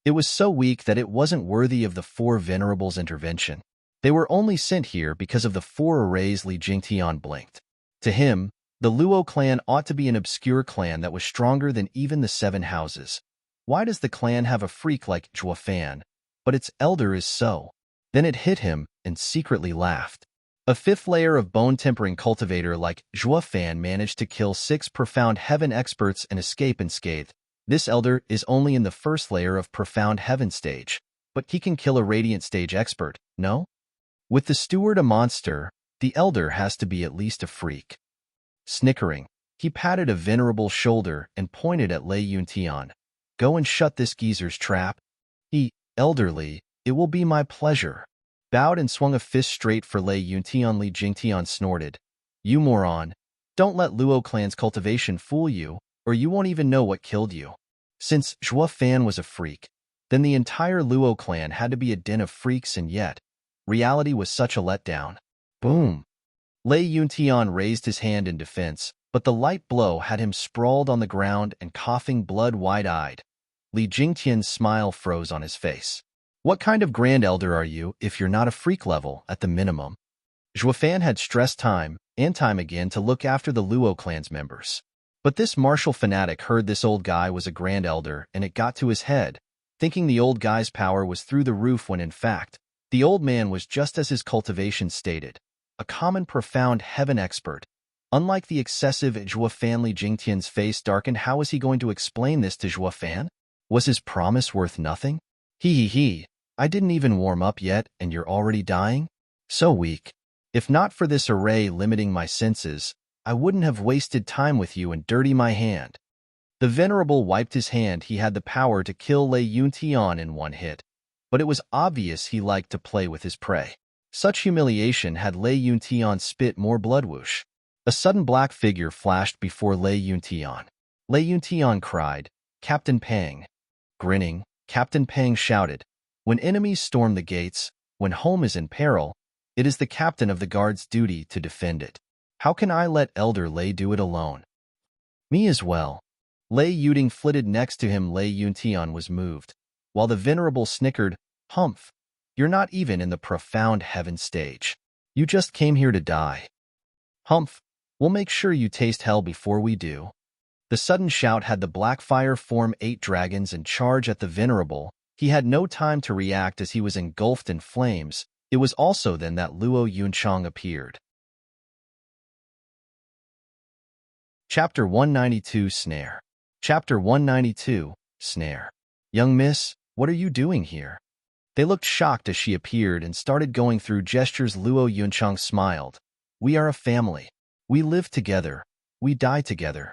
It was so weak that it wasn't worthy of the 4 venerables' intervention. They were only sent here because of the 4 arrays. Li Jingtian blinked. To him, the Luo clan ought to be an obscure clan that was stronger than even the 7 houses. Why does the clan have a freak like Zhuofan, but its elder is so? Then it hit him and secretly laughed. A 5th layer of bone-tempering cultivator like Zhuofan managed to kill 6 Profound Heaven experts and escape unscathed. This elder is only in the 1st layer of Profound Heaven stage, but he can kill a Radiant stage expert, no? With the Steward a monster, the elder has to be at least a freak. Snickering, he patted a venerable shoulder and pointed at Lei Yuntian. Go and shut this geezer's trap. Elderly, it will be my pleasure. Bowed and swung a fist straight for Lei Yuntian. Li Jingtian snorted. You moron. Don't let Luo clan's cultivation fool you, or you won't even know what killed you. Since Zhuofan was a freak, then the entire Luo clan had to be a den of freaks, and yet, reality was such a letdown. Boom! Lei Yuntian raised his hand in defense, but the light blow had him sprawled on the ground and coughing blood wide-eyed. Li Jingtian's smile froze on his face. What kind of Grand Elder are you if you're not a freak level, at the minimum? Zhuofan had stressed time and time again to look after the Luo clan's members. But this martial fanatic heard this old guy was a Grand Elder, and it got to his head, thinking the old guy's power was through the roof when in fact, the old man was just as his cultivation stated, a common Profound Heaven expert. Unlike the excessive Zhuofan. Li Jingtian's face darkened. How was he going to explain this to Zhuofan? Was his promise worth nothing? I didn't even warm up yet, and you're already dying? So weak. If not for this array limiting my senses, I wouldn't have wasted time with you and dirty my hand. The venerable wiped his hand. He had the power to kill Lei Yuntian in one hit, but it was obvious he liked to play with his prey. Such humiliation had Lei Yuntian spit more blood. Whoosh. A sudden black figure flashed before Lei Yuntian. Lei Yuntian cried, Captain Pang. Grinning, Captain Pang shouted, when enemies storm the gates, when home is in peril, it is the captain of the guard's duty to defend it. How can I let Elder Lei do it alone? Me as well. Lei Yuding flitted next to him. Lei Yuntian was moved, while the venerable snickered, Humph, you're not even in the Profound Heaven stage. You just came here to die. Humph, we'll make sure you taste hell before we do. The sudden shout had the black fire form 8 dragons and charge at the venerable. He had no time to react as he was engulfed in flames. It was also then that Luo Yunchang appeared. Chapter 192 Snare. Chapter 192 Snare. Young miss, what are you doing here? They looked shocked as she appeared and started going through gestures. Luo Yunchang smiled. We are a family. We live together. We die together.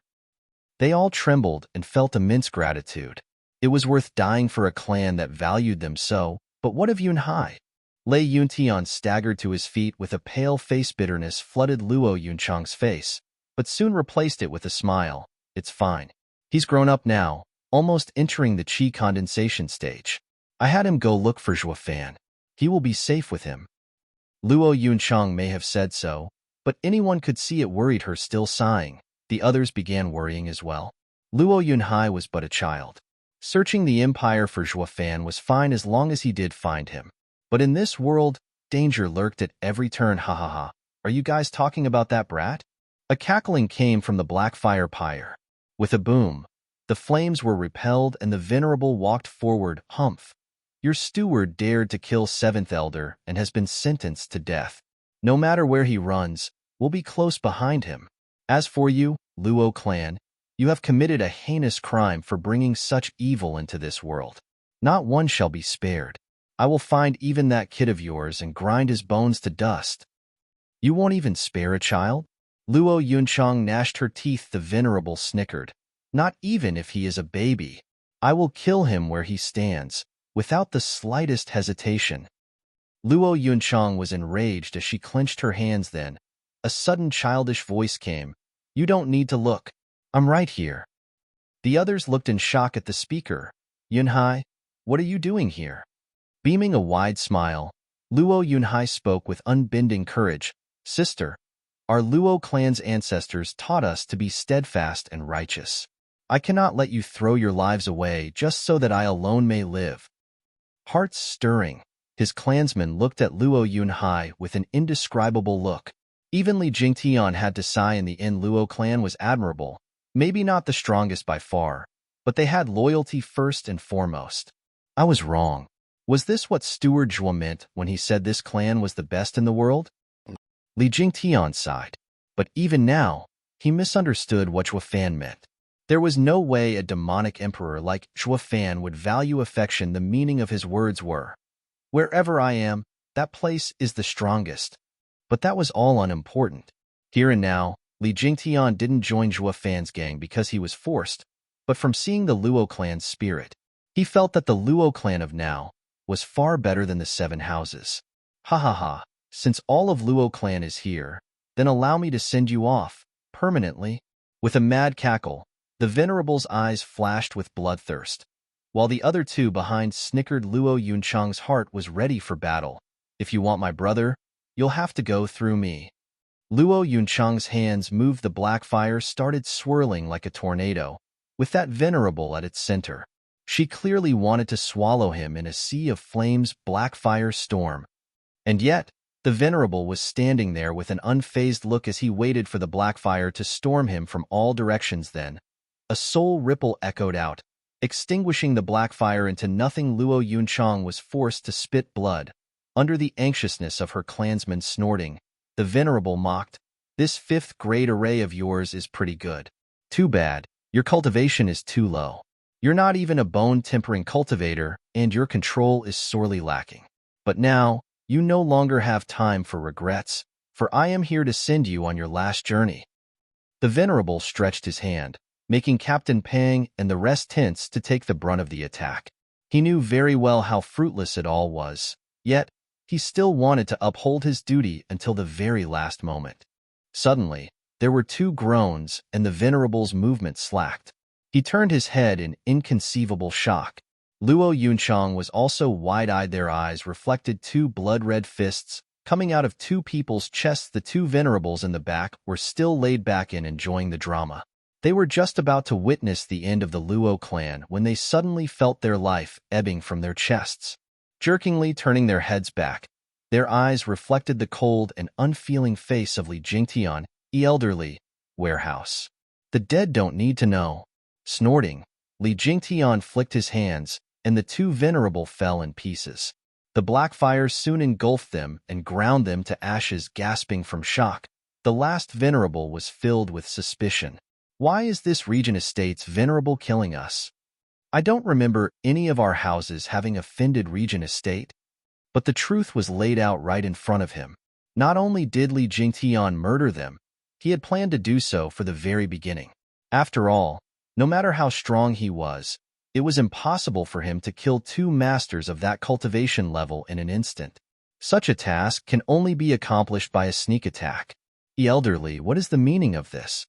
They all trembled and felt immense gratitude. It was worth dying for a clan that valued them so, but what of Yunhai? Lei Yuntian staggered to his feet with a pale face. Bitterness flooded Luo Yunchang's face, but soon replaced it with a smile. It's fine. He's grown up now, almost entering the qi condensation stage. I had him go look for Zhuofan. He will be safe with him. Luo Yunchang may have said so, but anyone could see it worried her. Still sighing, the others began worrying as well. Luo Yunhai was but a child. Searching the empire for Zhuofan was fine as long as he did find him. But in this world, danger lurked at every turn. Ha ha ha. Are you guys talking about that brat? A cackling came from the black fire pyre. With a boom, the flames were repelled and the venerable walked forward. Humph. Your steward dared to kill 7th elder and has been sentenced to death. No matter where he runs, we'll be close behind him. As for you, Luo clan, you have committed a heinous crime for bringing such evil into this world. Not one shall be spared. I will find even that kid of yours and grind his bones to dust. You won't even spare a child? Luo Yunchang gnashed her teeth. The venerable snickered. Not even if he is a baby. I will kill him where he stands, without the slightest hesitation. Luo Yunchang was enraged as she clenched her hands. Then, a sudden childish voice came. You don't need to look. I'm right here. The others looked in shock at the speaker. Yunhai, what are you doing here? Beaming a wide smile, Luo Yunhai spoke with unbending courage. Sister, our Luo clan's ancestors taught us to be steadfast and righteous. I cannot let you throw your lives away just so that I alone may live. Hearts stirring, his clansmen looked at Luo Yunhai with an indescribable look. Even Li Jingtian had to sigh. In the end, Luo clan was admirable. Maybe not the strongest by far, but they had loyalty first and foremost. I was wrong. Was this what Steward Zhuo meant when he said this clan was the best in the world? Li Jingtian sighed. But even now, he misunderstood what Zhuofan meant. There was no way a demonic emperor like Zhuofan would value affection. The meaning of his words were, wherever I am, that place is the strongest. But that was all unimportant. Here and now, Li Jingtian didn't join Zhuofan's gang because he was forced, but from seeing the Luo clan's spirit. He felt that the Luo clan of now was far better than the 7 houses. Ha ha ha, since all of Luo clan is here, then allow me to send you off, permanently. With a mad cackle, the venerable's eyes flashed with bloodthirst, while the other 2 behind snickered. Luo Yunchang's heart was ready for battle. If you want my brother, you'll have to go through me. Luo Yunchang's hands moved. The black fire started swirling like a tornado, with that venerable at its center. She clearly wanted to swallow him in a sea of flames. Black fire storm. And yet, the venerable was standing there with an unfazed look as he waited for the black fire to storm him from all directions. Then, a soul ripple echoed out, extinguishing the black fire into nothing. Luo Yunchang was forced to spit blood. Under the anxiousness of her clansmen snorting, the venerable mocked, this 5th grade array of yours is pretty good. Too bad, your cultivation is too low. You're not even a bone-tempering cultivator, and your control is sorely lacking. But now, you no longer have time for regrets, for I am here to send you on your last journey. The venerable stretched his hand, making Captain Pang and the rest tense to take the brunt of the attack. He knew very well how fruitless it all was, yet he still wanted to uphold his duty until the very last moment. Suddenly, there were 2 groans, and the venerable's movement slacked. He turned his head in inconceivable shock. Luo Yunchang was also wide-eyed. Their eyes reflected 2 blood-red fists coming out of 2 people's chests. The 2 venerables in the back were still laid back and enjoying the drama. They were just about to witness the end of the Luo clan when they suddenly felt their life ebbing from their chests. Jerkingly turning their heads back, their eyes reflected the cold and unfeeling face of Li Jingtian. Elderly. Warehouse. The dead don't need to know. Snorting, Li Jingtian flicked his hands, and the two venerable fell in pieces. The black fire soon engulfed them and ground them to ashes, gasping from shock. The last venerable was filled with suspicion. Why is this Regent Estate's venerable killing us? I don't remember any of our houses having offended Regent Estate. But the truth was laid out right in front of him. Not only did Li Jingtian murder them, he had planned to do so for the very beginning. After all, no matter how strong he was, it was impossible for him to kill two masters of that cultivation level in an instant. Such a task can only be accomplished by a sneak attack. Elderly, what is the meaning of this?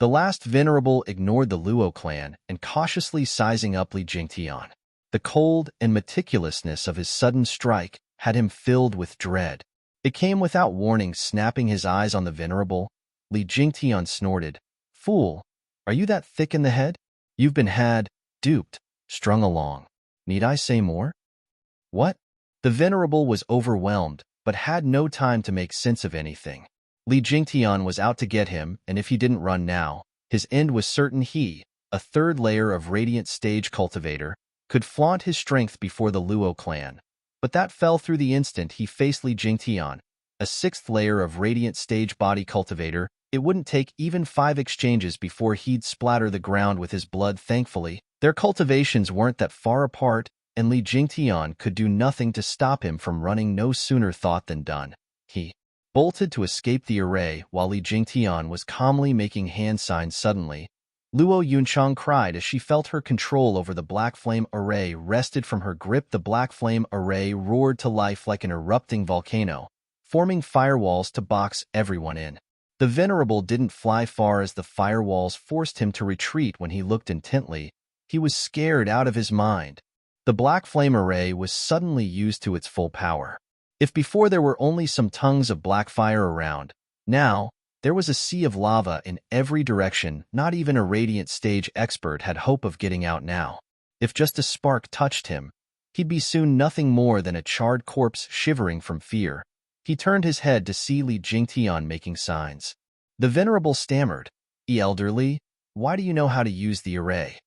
The last venerable ignored the Luo clan and cautiously sizing up Li Jingtian. The cold and meticulousness of his sudden strike had him filled with dread. It came without warning, snapping his eyes on the venerable. Li Jingtian snorted. Fool, are you that thick in the head? You've been duped, strung along. Need I say more? What? The venerable was overwhelmed, but had no time to make sense of anything. Li Jingtian was out to get him, and if he didn't run now, his end was certain. He, a third layer of radiant stage cultivator, could flaunt his strength before the Luo clan. But that fell through the instant he faced Li Jingtian, a sixth layer of radiant stage body cultivator. It wouldn't take even 5 exchanges before he'd splatter the ground with his blood. Thankfully, their cultivations weren't that far apart, and Li Jingtian could do nothing to stop him from running. No sooner thought than done. He bolted to escape the array while Li Jingtian was calmly making hand signs. Suddenly, Luo Yunchang cried as she felt her control over the black flame array wrested from her grip. The black flame array roared to life like an erupting volcano, forming firewalls to box everyone in. The venerable didn't fly far as the firewalls forced him to retreat. When he looked intently, he was scared out of his mind. The black flame array was suddenly used to its full power. If before there were only some tongues of black fire around, now there was a sea of lava in every direction. Not even a radiant stage expert had hope of getting out now. If just a spark touched him, he'd be soon nothing more than a charred corpse shivering from fear. He turned his head to see Li Jingtian making signs. The venerable stammered, Elderly, why do you know how to use the array?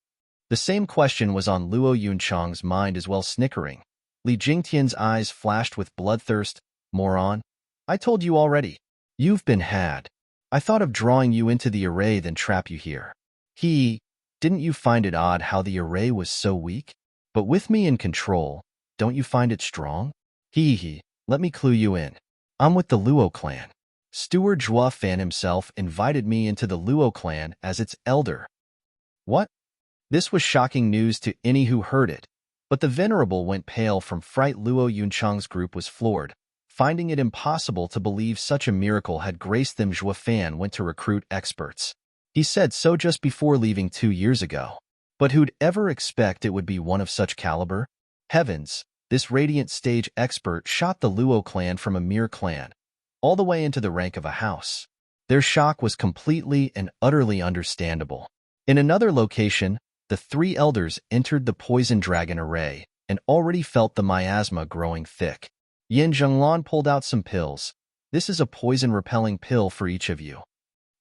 The same question was on Luo Yunchang's mind as well. Snickering, Li Jingtian's eyes flashed with bloodthirst. Moron, I told you already. You've been had. I thought of drawing you into the array then trap you here. Didn't you find it odd how the array was so weak? But with me in control, don't you find it strong? Let me clue you in. I'm with the Luo clan. Steward Zhua Fan himself invited me into the Luo clan as its elder. What? This was shocking news to any who heard it, but the venerable went pale from fright. Luo Yunchang's group was floored, finding it impossible to believe such a miracle had graced them. Zhua Fan went to recruit experts. He said so just before leaving 2 years ago. But who'd ever expect it would be one of such caliber? Heavens, this radiant stage expert shot the Luo clan from a mere clan, all the way into the rank of a house. Their shock was completely and utterly understandable. In another location, the 3 elders entered the poison dragon array and already felt the miasma growing thick. Yin Zhenglan pulled out some pills. This is a poison-repelling pill for each of you.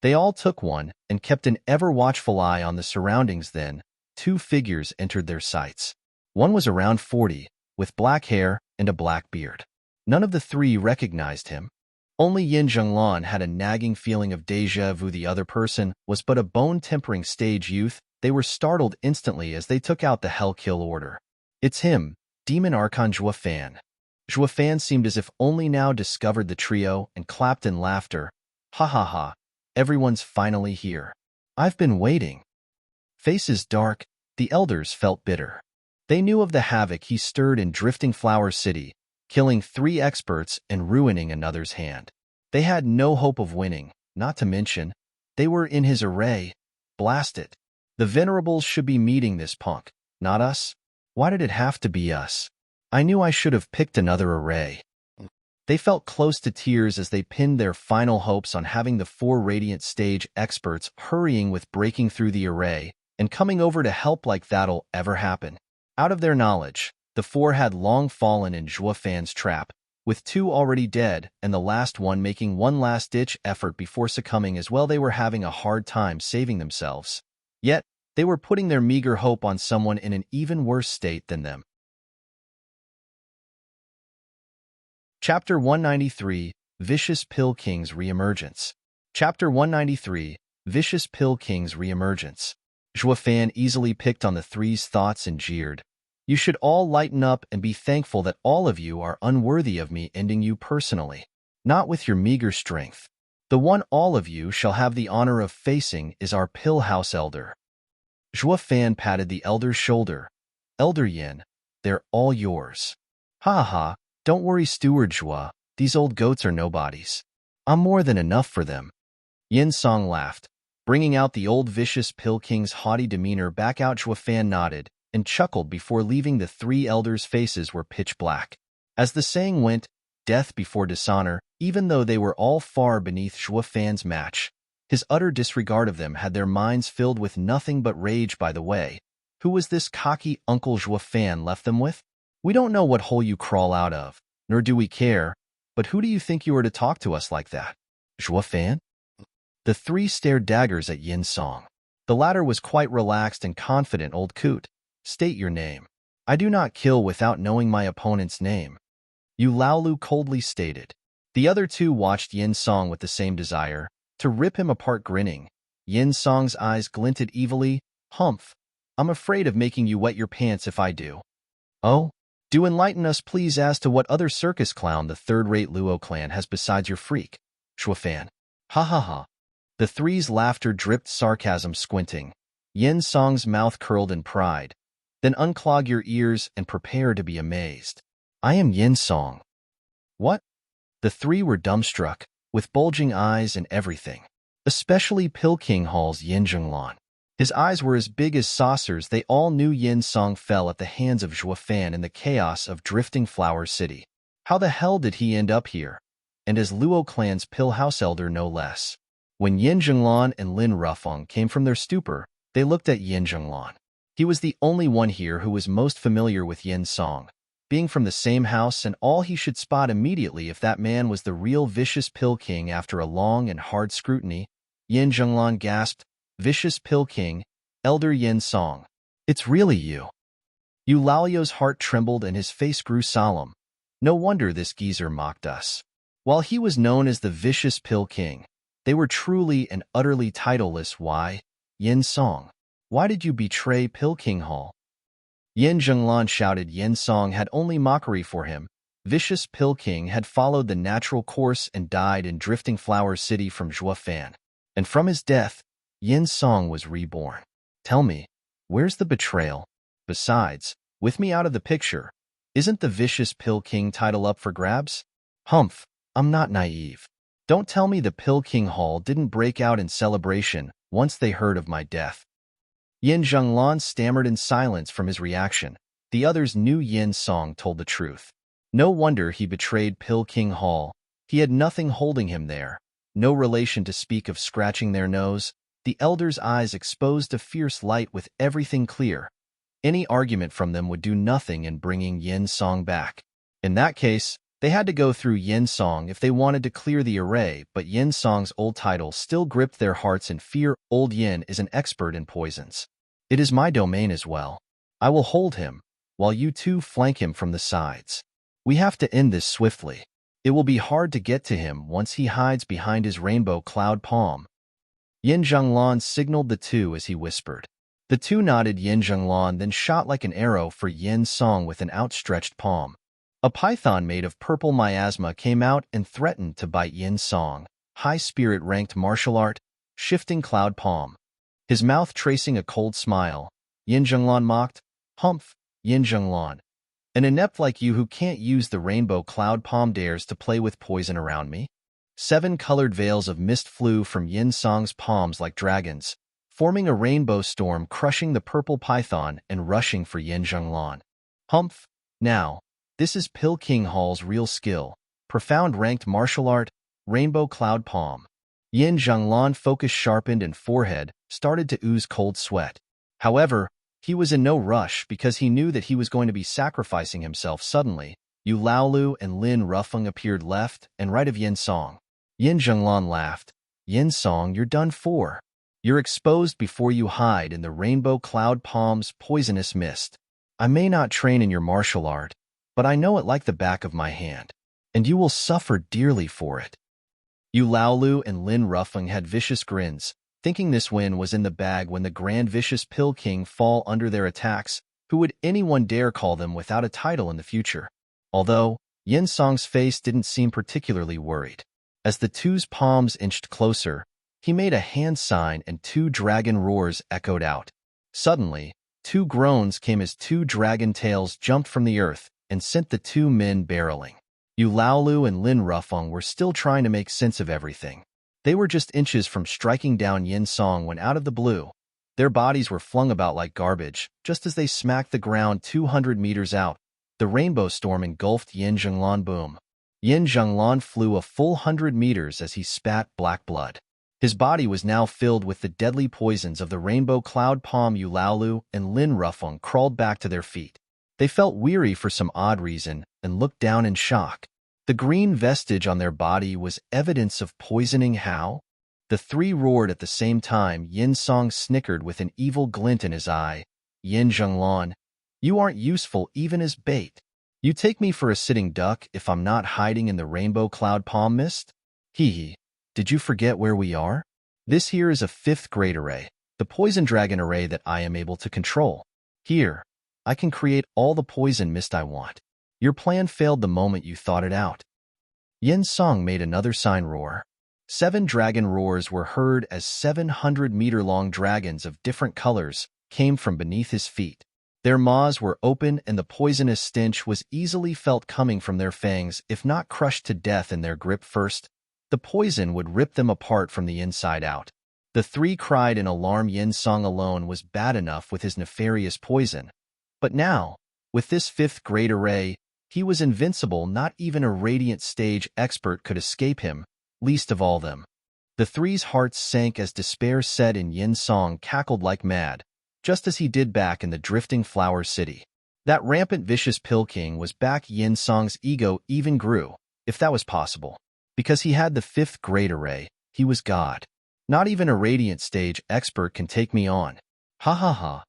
They all took one and kept an ever-watchful eye on the surroundings. Then, 2 figures entered their sights. One was around 40, with black hair and a black beard. None of the 3 recognized him. Only Yin Zhenglan had a nagging feeling of déjà vu. The other person was but a bone-tempering stage youth. They were startled instantly as they took out the Hell Kill order. It's him, Demon Archon Zhua Fan. Zhua Fan seemed as if only now discovered the trio and clapped in laughter. Ha ha ha, everyone's finally here. I've been waiting. Faces dark, the elders felt bitter. They knew of the havoc he stirred in Drifting Flower City, killing 3 experts and ruining another's hand. They had no hope of winning, not to mention, they were in his array. Blast it. The venerables should be meeting this punk, not us. Why did it have to be us? I knew I should have picked another array. They felt close to tears as they pinned their final hopes on having the 4 radiant stage experts hurrying with breaking through the array and coming over to help. Like that'll ever happen. Out of their knowledge, the 4 had long fallen in Zhua Fan's trap. with 2 already dead and the last one making one last-ditch effort before succumbing as well. They were having a hard time saving themselves. Yet, they were putting their meager hope on someone in an even worse state than them. Chapter 193, Vicious Pill King's Reemergence. Chapter 193, Vicious Pill King's Reemergence. Zhuofan easily picked on the three's thoughts and jeered. You should all lighten up and be thankful that all of you are unworthy of me ending you personally. Not with your meager strength. The one all of you shall have the honor of facing is our Pill House Elder. Zhuofan patted the elder's shoulder. Elder Yin, they're all yours. Ha ha, don't worry Steward Zhua, these old goats are nobodies. I'm more than enough for them. Yin Song laughed, bringing out the old vicious Pill King's haughty demeanor back out. Zhuofan nodded and chuckled before leaving. The 3 elders' faces were pitch black. As the saying went, death before dishonor, even though they were all far beneath Zhuofan's match. His utter disregard of them had their minds filled with nothing but rage. By the way, who was this cocky Uncle Zhuofan left them with? We don't know what hole you crawl out of, nor do we care, but who do you think you are to talk to us like that? Zhuofan? The 3 stared daggers at Yin Song. The latter was quite relaxed and confident. Old coot, state your name. I do not kill without knowing my opponent's name. Yu Laolu coldly stated. The other 2 watched Yin Song with the same desire, to rip him apart. Grinning, Yin Song's eyes glinted evilly. Humph, I'm afraid of making you wet your pants if I do. Oh? Do enlighten us please as to what other circus clown the third-rate Luo clan has besides your freak. Zhuofan. Ha ha ha. The 3's laughter dripped sarcasm. Squinting, Yin Song's mouth curled in pride. Then unclog your ears and prepare to be amazed. I am Yin Song. What? The 3 were dumbstruck, with bulging eyes and everything. Especially Pill King Hall's Yin Zhenglan. His eyes were as big as saucers. They all knew Yin Song fell at the hands of Zhuofan in the chaos of Drifting Flower City. How the hell did he end up here? And as Luo clan's Pill House Elder no less. When Yin Zhenglan and Lin Rufeng came from their stupor, they looked at Yin Zhenglan. He was the only one here who was most familiar with Yin Song, being from the same house, and all he should spot immediately if that man was the real vicious Pill King. After a long and hard scrutiny, Yin Zhenglan gasped, Vicious Pill King, Elder Yin Song. It's really you. Yu Laolio's heart trembled and his face grew solemn. No wonder this geezer mocked us. While he was known as the Vicious Pill King, they were truly and utterly titleless. Why, Yin Song, why did you betray Pill King Hall? Yin Zhenglan shouted. Yin Song had only mockery for him. Vicious Pill King had followed the natural course and died in Drifting Flower City from Zhuofan. And from his death, Yin Song was reborn. Tell me, where's the betrayal? Besides, with me out of the picture, isn't the Vicious Pill King title up for grabs? Humph, I'm not naive. Don't tell me the Pill King Hall didn't break out in celebration once they heard of my death. Yin Zhenglan stammered in silence. From his reaction, the others knew Yin Song told the truth. No wonder he betrayed Pill King Hall. He had nothing holding him there, no relation to speak of scratching their nose. The elders' eyes exposed a fierce light. With everything clear, any argument from them would do nothing in bringing Yin Song back. In that case, they had to go through Yin Song if they wanted to clear the array, but Yin Song's old title still gripped their hearts in fear. Old Yin is an expert in poisons. It is my domain as well. I will hold him, while you 2 flank him from the sides. We have to end this swiftly. It will be hard to get to him once he hides behind his rainbow cloud palm. Yin Zhenglan signaled the 2 as he whispered. The 2 nodded. Yin Zhenglan then shot like an arrow for Yin Song with an outstretched palm. A python made of purple miasma came out and threatened to bite Yin Song. High spirit ranked martial art, shifting cloud palm. His mouth tracing a cold smile, Yin Zhenglan mocked, Humph, Yin Zhenglan. An inept like you who can't use the rainbow cloud palm dares to play with poison around me? 7 colored veils of mist flew from Yin Song's palms like dragons, forming a rainbow storm, crushing the purple python and rushing for Yin Zhenglan. Humph, now, this is Pill King Hall's real skill, profound ranked martial art, rainbow cloud palm. Yin Zhenglan focus sharpened and forehead started to ooze cold sweat. However, he was in no rush because he knew that he was going to be sacrificing himself suddenly. Yu Laolu and Lin Rufeng appeared left and right of Yin Song. Yin Zhenglan laughed. Yin Song, you're done for. You're exposed before you hide in the rainbow cloud palm's poisonous mist. I may not train in your martial art, but I know it like the back of my hand, and you will suffer dearly for it. Yu Laolu and Lin Rufeng had vicious grins, thinking this win was in the bag when the Grand Vicious Pill King fall under their attacks. Who would anyone dare call them without a title in the future? Although, Yin Song's face didn't seem particularly worried. As the two's palms inched closer, he made a hand sign and two dragon roars echoed out. Suddenly, two groans came as two dragon tails jumped from the earth and sent the two men barreling. Yu Laolu and Lin Rufeng were still trying to make sense of everything. They were just inches from striking down Yin Song when out of the blue, their bodies were flung about like garbage. Just as they smacked the ground 200 meters out, the rainbow storm engulfed Yin Zhenglan. Boom. Yin Zhenglan flew a full 100 meters as he spat black blood. His body was now filled with the deadly poisons of the rainbow cloud palm. Yu Laolu and Lin Rufeng crawled back to their feet. They felt weary for some odd reason and looked down in shock. The green vestige on their body was evidence of poisoning. How? The three roared at the same time. Yin Song snickered with an evil glint in his eye. Yin Zhenglan, you aren't useful even as bait. You take me for a sitting duck if I'm not hiding in the rainbow cloud palm mist? Hee. Did you forget where we are? This here is a 5th grade array, the poison dragon array that I am able to control. Here, I can create all the poison mist I want. Your plan failed the moment you thought it out. Yin Song made another sign roar. 7 dragon roars were heard as 700-meter-long dragons of different colors came from beneath his feet. Their maws were open and the poisonous stench was easily felt coming from their fangs. If not crushed to death in their grip first, the poison would rip them apart from the inside out. The three cried in alarm. Yin Song alone was bad enough with his nefarious poison. But now, with this 5th grade array, he was invincible. Not even a radiant stage expert could escape him, least of all them. The three's hearts sank as despair set in. Yin Song cackled like mad, just as he did back in the drifting flower city. That rampant vicious pill king was back. Yin Song's ego even grew, if that was possible. Because he had the 5th grade array, he was God. Not even a radiant stage expert can take me on. Ha ha ha.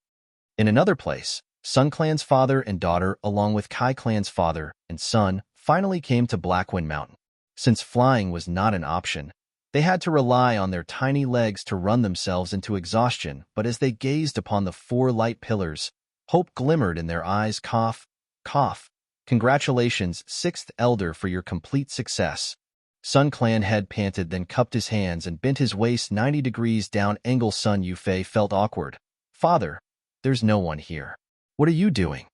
In another place, Sun Clan's father and daughter, along with Kai Clan's father and son, finally came to Blackwind Mountain. Since flying was not an option, they had to rely on their tiny legs to run themselves into exhaustion. But as they gazed upon the 4 light pillars, hope glimmered in their eyes. Cough, cough. Congratulations, 6th elder, for your complete success. Sun Clan head panted, then cupped his hands and bent his waist 90 degrees down angle. Sun Yufei felt awkward. Father, there's no one here. What are you doing?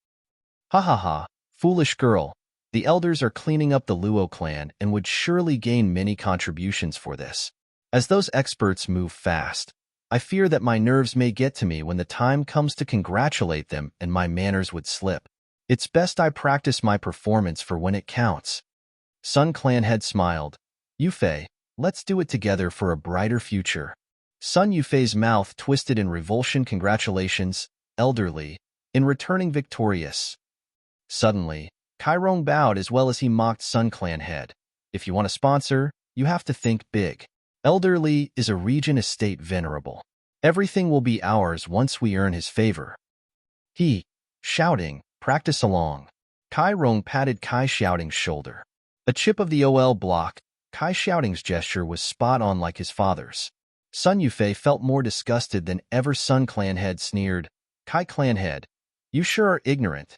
Ha ha ha, foolish girl. The elders are cleaning up the Luo clan and would surely gain many contributions for this. As those experts move fast, I fear that my nerves may get to me when the time comes to congratulate them and my manners would slip. It's best I practice my performance for when it counts. Sun Clan head smiled. Yufei, let's do it together for a brighter future. Sun Yufei's mouth twisted in revulsion. Congratulations, elderly, in returning victorious. Suddenly, Kairong bowed as well as he mocked Sun Clan head. If you want a sponsor, you have to think big. Elderly is a region estate venerable. Everything will be ours once we earn his favor. He, shouting, practice along. Kairong patted Kai Shouting's shoulder. A chip of the OL block, Kai Shouting's gesture was spot on like his father's. Sun Yufei felt more disgusted than ever. Sun Clan head sneered. Kai Clan head, you sure are ignorant.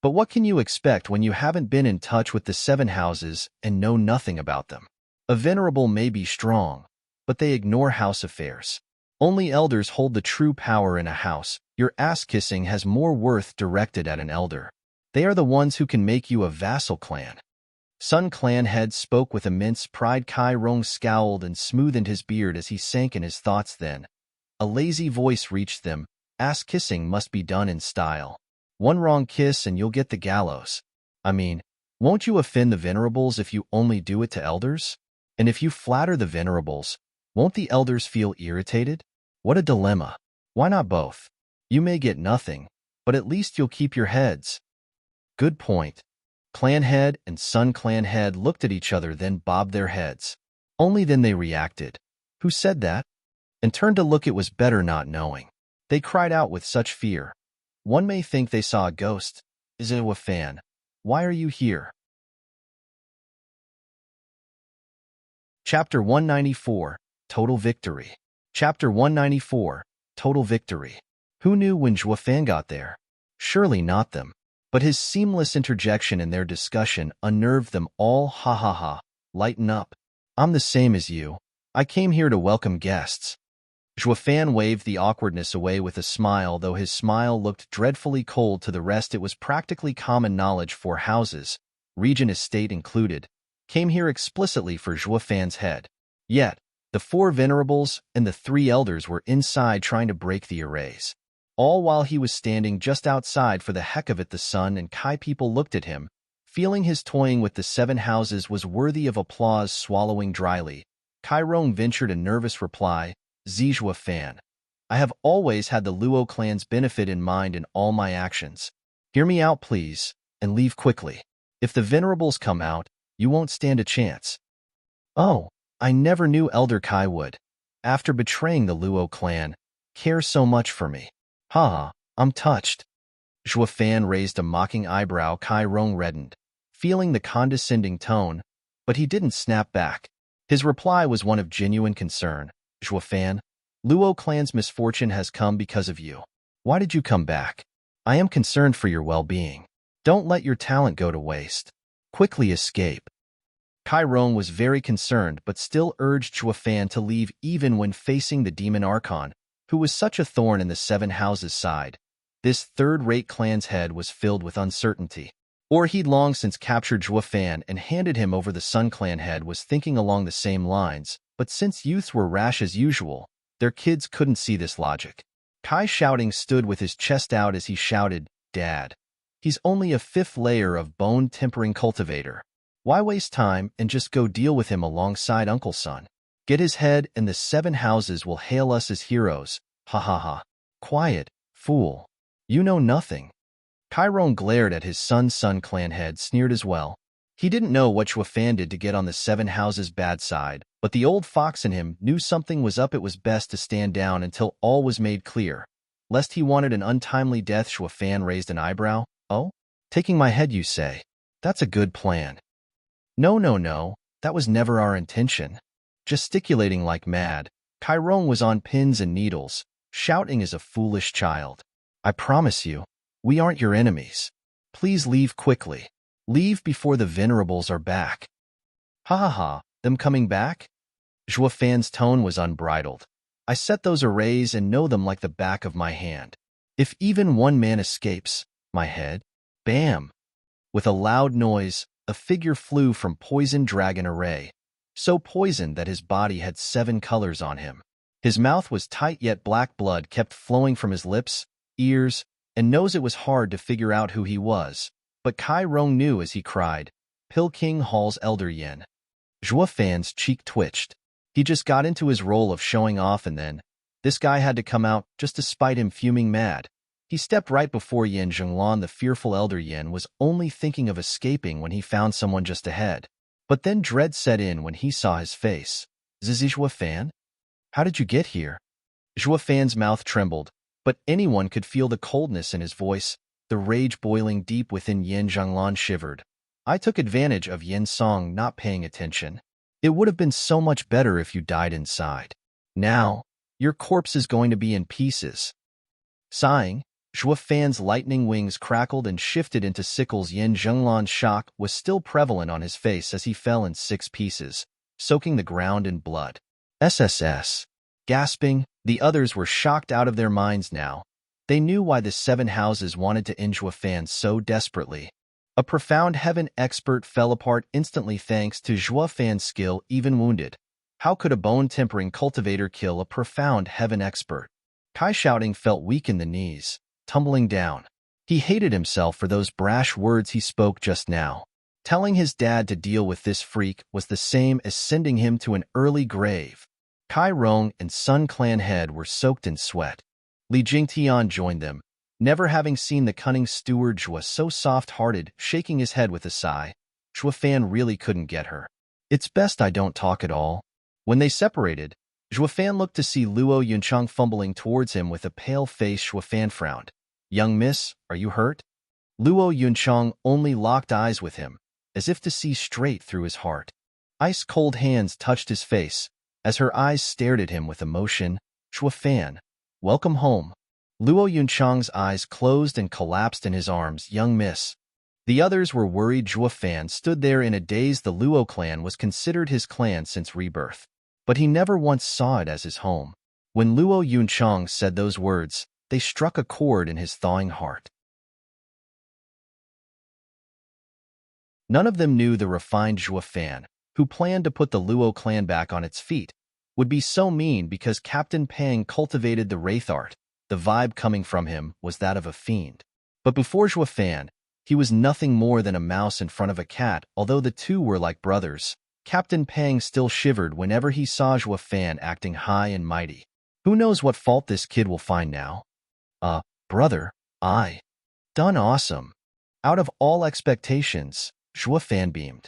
But what can you expect when you haven't been in touch with the 7 houses and know nothing about them? A venerable may be strong, but they ignore house affairs. Only elders hold the true power in a house. Your ass-kissing has more worth directed at an elder. They are the ones who can make you a vassal clan. Sun Clan head spoke with immense pride. Kai Rong scowled and smoothed his beard as he sank in his thoughts. Then, a lazy voice reached them. Ass-kissing must be done in style. One wrong kiss and you'll get the gallows. I mean, won't you offend the venerables if you only do it to elders? And if you flatter the venerables, won't the elders feel irritated? What a dilemma. Why not both? You may get nothing, but at least you'll keep your heads. Good point. Clan head and Sun clan head looked at each other, then bobbed their heads. Only then they reacted. Who said that? And turned to look. It was better not knowing. They cried out with such fear. One may think they saw a ghost. Is it a fan? Why are you here? Chapter 194, Total Victory. Chapter 194, Total Victory. Who knew when Fan got there? Surely not them. But his seamless interjection in their discussion unnerved them all. Ha ha ha. Lighten up. I'm the same as you. I came here to welcome guests. Fan waved the awkwardness away with a smile, though his smile looked dreadfully cold to the rest. It was practically common knowledge 4 houses, Regent Estate included, came here explicitly for Fan's head. Yet, the 4 venerables and the 3 elders were inside trying to break the arrays. All while he was standing just outside for the heck of it. The Sun and Kai people looked at him, feeling his toying with the 7 houses was worthy of applause. Swallowing dryly, Kai Rong ventured a nervous reply. Zijua Fan. I have always had the Luo clan's benefit in mind in all my actions. Hear me out, please, and leave quickly. If the venerables come out, you won't stand a chance. Oh, I never knew Elder Kai would, after betraying the Luo clan, care so much for me. Ha, I'm touched. Zhua Fan raised a mocking eyebrow. Kai Rong reddened, feeling the condescending tone, but he didn't snap back. His reply was one of genuine concern. Zhua Fan, Luo clan's misfortune has come because of you. Why did you come back? I am concerned for your well-being. Don't let your talent go to waste. Quickly escape. Kai Rong was very concerned but still urged Zhua Fan to leave even when facing the demon Archon, who was such a thorn in the 7 houses' side. This third-rate clan's head was filled with uncertainty. Or he'd long since captured Zhua Fan and handed him over. The Sun clan head was thinking along the same lines, but since youths were rash as usual, their kids couldn't see this logic. Kai shouting stood with his chest out as he shouted, Dad. He's only a 5th layer of bone-tempering cultivator. Why waste time and just go deal with him alongside Uncle Sun? Get his head and the 7 houses will hail us as heroes. Ha ha ha. Quiet, fool. You know nothing. Kai Rong glared at his Sun clan head, sneered as well. He didn't know what Zhua Fan did to get on the 7 houses' bad side, but the old fox in him knew something was up. It was best to stand down until all was made clear. Lest he wanted an untimely death. Zhua Fan raised an eyebrow. Oh? Taking my head, you say? That's a good plan. No, that was never our intention. Gesticulating like mad, Kai Rong was on pins and needles, shouting as a foolish child. I promise you, we aren't your enemies. Please leave quickly. Leave before the venerables are back. Ha ha ha, them coming back? Zhua Fan's tone was unbridled. I set those arrays and know them like the back of my hand. If even one man escapes, my head, bam! With a loud noise, a figure flew from Poison Dragon Array, so poisoned that his body had 7 colors on him. His mouth was tight, yet black blood kept flowing from his lips, ears, and nose. It was hard to figure out who he was, but Kai Rong knew as he cried, Pill King Hall's Elder Yin. Zhua Fan's cheek twitched. He just got into his role of showing off, and then this guy had to come out just to spite him. Fuming mad, he stepped right before Yin Zhenglan. The fearful Elder Yin was only thinking of escaping when he found someone just ahead. But then dread set in when he saw his face. Zhua Fan? How did you get here? Zhua Fan's mouth trembled, but anyone could feel the coldness in his voice. The rage boiling deep within Yin Zhenglan shivered. I took advantage of Yin Song not paying attention. It would have been so much better if you died inside. Now, your corpse is going to be in pieces. Sighing, Zhua Fan's lightning wings crackled and shifted into sickles. Yin Zhenglan's shock was still prevalent on his face as he fell in 6 pieces, soaking the ground in blood. SSS. Gasping, the others were shocked out of their minds now. They knew why the 7 houses wanted to end Zhua Fan so desperately. A profound heaven expert fell apart instantly thanks to Zhua Fan's skill. Even wounded, how could a bone-tempering cultivator kill a profound heaven expert? Kai shouting felt weak in the knees, tumbling down. He hated himself for those brash words he spoke just now. Telling his dad to deal with this freak was the same as sending him to an early grave. Kai Rong and Sun Clan head were soaked in sweat. Li Jingtian joined them, Never having seen the cunning steward Zhua so soft-hearted, shaking his head with a sigh, Zhua Fan really couldn't get her. It's best I don't talk at all. When they separated, Zhua Fan looked to see Luo Yunchang fumbling towards him with a pale face. Zhua Fan frowned. Young miss, are you hurt? Luo Yunchang only locked eyes with him, as if to see straight through his heart. Ice-cold hands touched his face, as her eyes stared at him with emotion. Zhua Fan, welcome home. Luo Yunchang's eyes closed and collapsed in his arms. Young miss. The others were worried. Zhua Fan stood there in a daze. The Luo clan was considered his clan since rebirth, but he never once saw it as his home. When Luo Yunchang said those words, they struck a chord in his thawing heart. None of them knew the refined Zhua Fan, who planned to put the Luo clan back on its feet, would be so mean because Captain Pang cultivated the wraith art. The vibe coming from him was that of a fiend. But before Zhua Fan, he was nothing more than a mouse in front of a cat. Although the two were like brothers, Captain Pang still shivered whenever he saw Zhua Fan acting high and mighty. Who knows what fault this kid will find now? Brother, I done awesome. Out of all expectations, Zhua Fan beamed.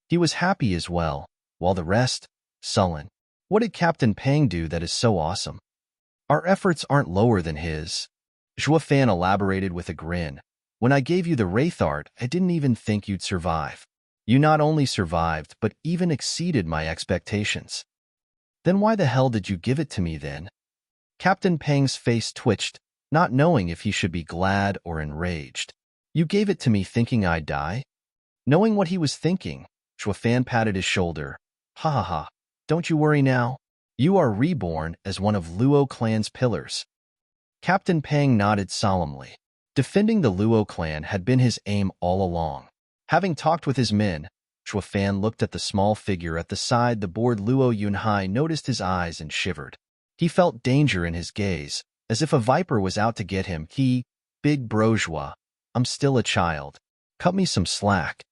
He was happy as well, while the rest, sullen. What did Captain Pang do that is so awesome? Our efforts aren't lower than his. Zhua Fan elaborated with a grin. When I gave you the wraith art, I didn't even think you'd survive. You not only survived, but even exceeded my expectations. Then why the hell did you give it to me then? Captain Pang's face twitched, not knowing if he should be glad or enraged. You gave it to me thinking I'd die? Knowing what he was thinking, Zhua Fan patted his shoulder. Ha ha ha, don't you worry now. You are reborn as one of Luo clan's pillars. Captain Pang nodded solemnly. Defending the Luo clan had been his aim all along. Having talked with his men, Zhua Fan looked at the small figure at the side the board. Luo Yunhai noticed his eyes and shivered. He felt danger in his gaze, as if a viper was out to get him. Big bro Zhua, I'm still a child. Cut me some slack.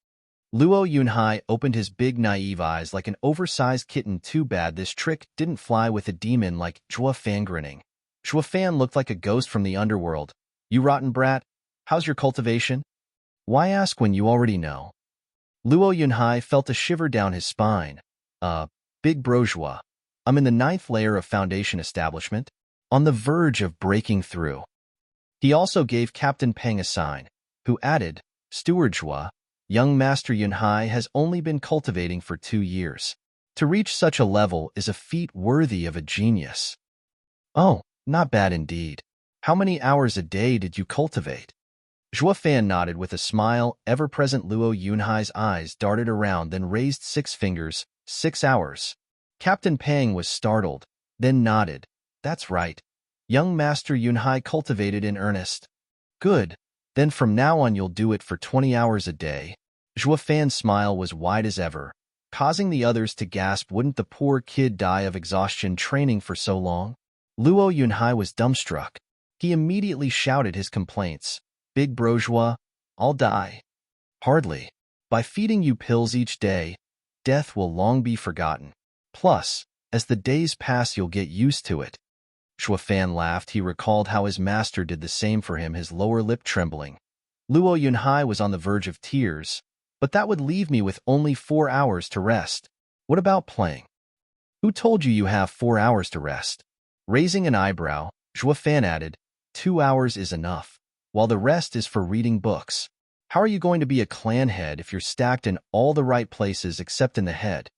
Luo Yunhai opened his big naive eyes like an oversized kitten. Too bad this trick didn't fly with a demon like Zhua Fan. Grinning. Zhua Fan looked like a ghost from the underworld. You rotten brat, how's your cultivation? Why ask when you already know? Luo Yunhai felt a shiver down his spine. Big bro Zhua, I'm in the 9th layer of Foundation Establishment, on the verge of breaking through. He also gave Captain Pang a sign, who added, Steward Zhua, young Master Yunhai has only been cultivating for 2 years. To reach such a level is a feat worthy of a genius. Oh, not bad indeed. How many hours a day did you cultivate? Zhua Fan nodded with a smile. Ever-present Luo Yunhai's eyes darted around, then raised 6 fingers. 6 hours. Captain Pang was startled, then nodded. That's right. Young Master Yunhai cultivated in earnest. Good. Then from now on you'll do it for 20 hours a day. Zhua Fan's smile was wide as ever, causing the others to gasp. Wouldn't the poor kid die of exhaustion training for so long? Luo Yunhai was dumbstruck. He immediately shouted his complaints. Big bro Zhua, I'll die. Hardly. By feeding you pills each day, death will long be forgotten. Plus, as the days pass you'll get used to it. Zhua Fan laughed. He recalled how his master did the same for him, his lower lip trembling. Luo Yunhai was on the verge of tears, but that would leave me with only 4 hours to rest. What about playing? Who told you have 4 hours to rest? Raising an eyebrow, Zhua Fan added, 2 hours is enough, while the rest is for reading books. How are you going to be a clan head if you're stacked in all the right places except in the head?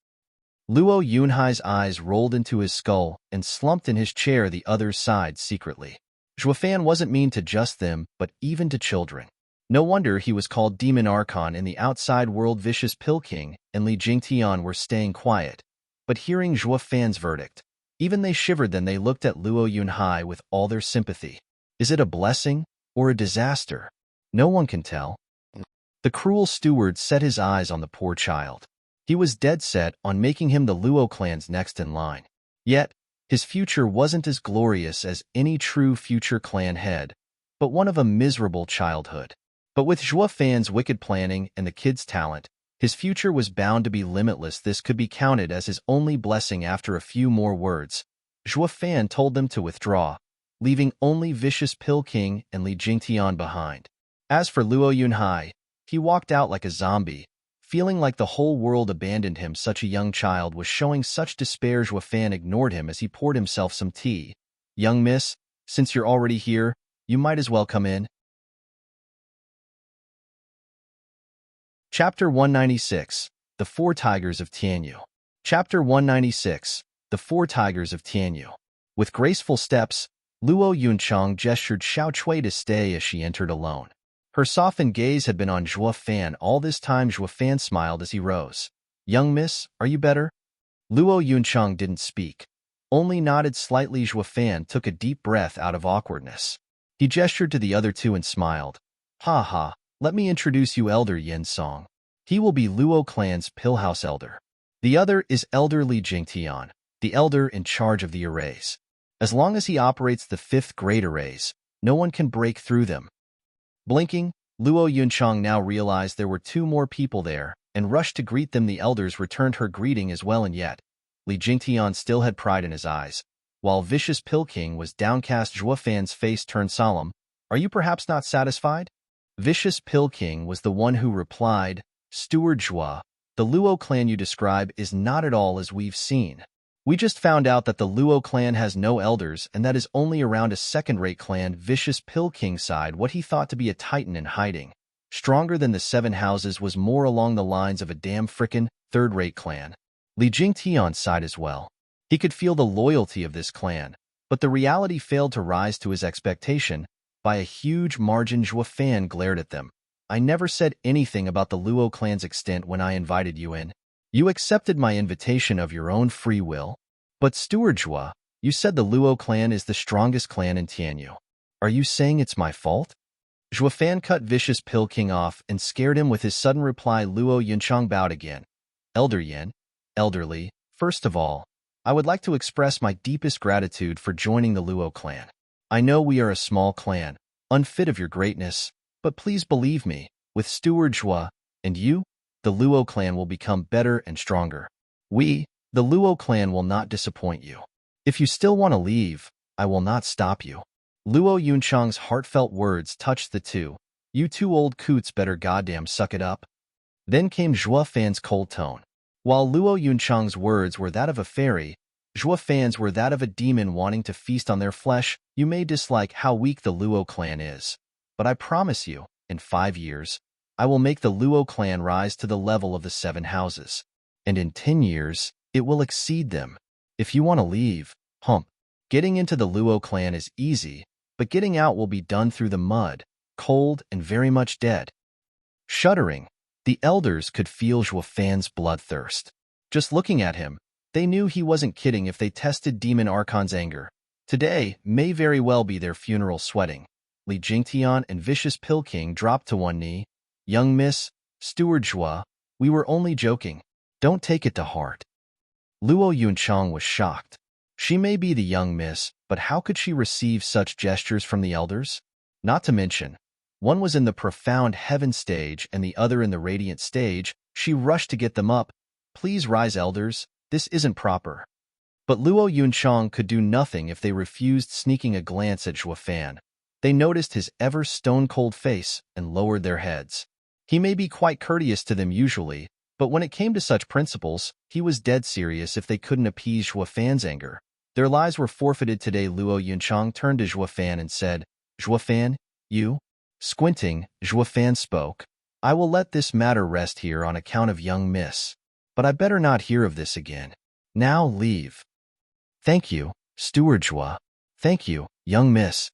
Luo Yunhai's eyes rolled into his skull and slumped in his chair. The others sighed secretly. Zhua Fan wasn't mean to just them, but even to children. No wonder he was called Demon Archon in the outside world. Vicious Pill King and Li Jingtian were staying quiet, but hearing Zhua Fan's verdict, even they shivered. Then they looked at Luo Yunhai with all their sympathy. Is it a blessing or a disaster? No one can tell. The cruel steward set his eyes on the poor child. He was dead set on making him the Luo clan's next in line. Yet, his future wasn't as glorious as any true future clan head, but one of a miserable childhood. But with Zhua Fan's wicked planning and the kid's talent, his future was bound to be limitless. This could be counted as his only blessing. After a few more words, Zhua Fan told them to withdraw. leaving only Vicious Pill King and Li Jingtian behind. As for Luo Yunhai, he walked out like a zombie, feeling like the whole world abandoned him. Such a young child was showing such despair. Zhuofan ignored him as he poured himself some tea. "Young miss, since you're already here, you might as well come in." Chapter 196, The Four Tigers of Tianyu. Chapter 196, The Four Tigers of Tianyu. With graceful steps, Luo Yunchang gestured Xiao Chui to stay as she entered alone. Her softened gaze had been on Zhuofan all this time. Zhuofan smiled as he rose. "Young miss, are you better?" Luo Yunchang didn't speak, only nodded slightly. Zhuofan took a deep breath out of awkwardness. He gestured to the other two and smiled. "Ha ha, let me introduce you Elder Yin Song. He will be Luo clan's Pillhouse Elder. The other is Elder Li Jingtian, the elder in charge of the arrays. As long as he operates the 5th grade arrays, no one can break through them." Blinking, Luo Yunchang now realized there were 2 more people there, and rushed to greet them. The elders returned her greeting as well, and yet Li Jingtian still had pride in his eyes, while Vicious Pill King was downcast. Zhuofan's face turned solemn. "Are you perhaps not satisfied?" Vicious Pill King was the one who replied, "Steward Zhua, the Luo clan you describe is not at all as we've seen. We just found out that the Luo clan has no elders and that is only around a second-rate clan." Vicious Pill King sighed. What he thought to be a titan in hiding, stronger than the 7 houses, was more along the lines of a damn frickin' third-rate clan. Li Jingtian sighed as well. He could feel the loyalty of this clan, but the reality failed to rise to his expectation. By a huge margin. Zhuofan glared at them. "I never said anything about the Luo clan's extent when I invited you in. You accepted my invitation of your own free will. But Steward Zhua, you said the Luo clan is the strongest clan in Tianyu. Are you saying it's my fault?" Zhuofan cut Vicious Pill King off and scared him with his sudden reply. Luo Yunchang bowed again. "Elder Yin, elderly, first of all, I would like to express my deepest gratitude for joining the Luo clan. I know we are a small clan, unfit of your greatness, but please believe me, with Steward Zhua and you, the Luo clan will become better and stronger. We, the Luo clan, will not disappoint you. If you still want to leave, I will not stop you." Luo Yunchang's heartfelt words touched the two. "You 2 old coots better goddamn suck it up." Then came Zhuofan's cold tone. While Luo Yunchang's words were that of a fairy, Zhuofan's were that of a demon wanting to feast on their flesh. "You may dislike how weak the Luo clan is, but I promise you, in 5 years, I will make the Luo clan rise to the level of the 7 houses. And in 10 years, it will exceed them. If you want to leave, getting into the Luo clan is easy, but getting out will be done through the mud, cold and very much dead." Shuddering, the elders could feel Zhuofan's bloodthirst. Just looking at him, they knew he wasn't kidding. If they tested Demon Archon's anger, today may very well be their funeral. Sweating, Li Jingtian and Vicious Pill King dropped to one knee. "Young miss, Steward Zhua, we were only joking. Don't take it to heart." Luo Yunchang was shocked. She may be the young miss, but how could she receive such gestures from the elders? Not to mention, one was in the profound heaven stage and the other in the radiant stage. She rushed to get them up. "Please rise, elders, this isn't proper." But Luo Yunchang could do nothing if they refused. Sneaking a glance at Zhuofan, they noticed his ever stone-cold face and lowered their heads. He may be quite courteous to them usually, but when it came to such principles, he was dead serious. If they couldn't appease Zhuofan's anger, their lives were forfeited today. Luo Yunchang turned to Zhuofan and said, "Zhuofan, you?" Squinting, Zhuofan spoke. "I will let this matter rest here on account of young miss, but I better not hear of this again. Now leave." "Thank you, Steward Zhua. Thank you, young miss."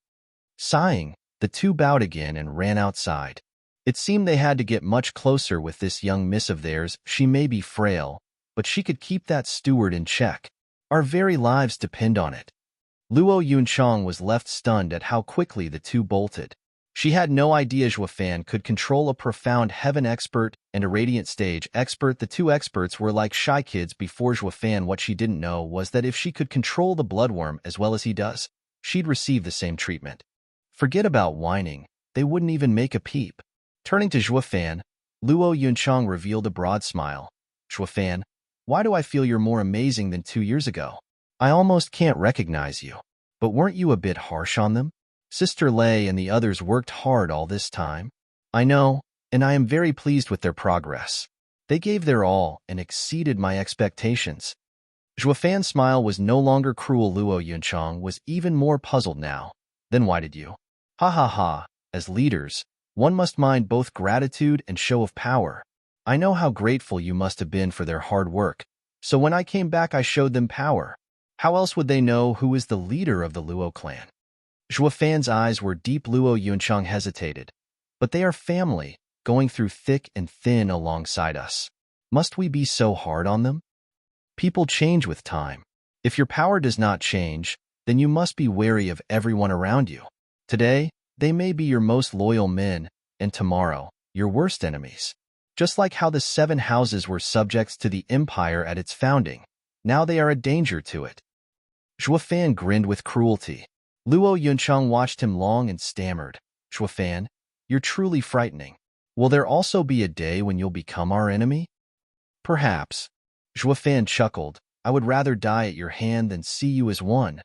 Sighing, the two bowed again and ran outside. It seemed they had to get much closer with this young miss of theirs. She may be frail, but she could keep that steward in check. Our very lives depend on it. Luo Yunchang was left stunned at how quickly the two bolted. She had no idea Zhuofan could control a profound heaven expert and a radiant stage expert. The 2 experts were like shy kids before Zhuofan. What she didn't know was that if she could control the bloodworm as well as he does, she'd receive the same treatment. Forget about whining, they wouldn't even make a peep. Turning to Zhuofan, Luo Yunchang revealed a broad smile. "Zhuofan, why do I feel you're more amazing than 2 years ago? I almost can't recognize you." But weren't you a bit harsh on them? Sister Lei and the others worked hard all this time. I know, and I am very pleased with their progress. They gave their all and exceeded my expectations. Zhuofan's smile was no longer cruel. Luo Yunchang was even more puzzled now. Then why did you? Ha ha ha, as leaders, one must mind both gratitude and show of power. I know how grateful you must have been for their hard work, so when I came back I showed them power. How else would they know who is the leader of the Luo clan? Zhuofan's eyes were deep. Luo Yunchang hesitated. But they are family, going through thick and thin alongside us. Must we be so hard on them? People change with time. If your power does not change, then you must be wary of everyone around you. Today, they may be your most loyal men, and tomorrow, your worst enemies. Just like how the 7 houses were subjects to the empire at its founding, now they are a danger to it. Zhuofan grinned with cruelty. Luo Yunchang watched him long and stammered, Zhuofan, you're truly frightening. Will there also be a day when you'll become our enemy? Perhaps. Zhuofan chuckled, I would rather die at your hand than see you as one.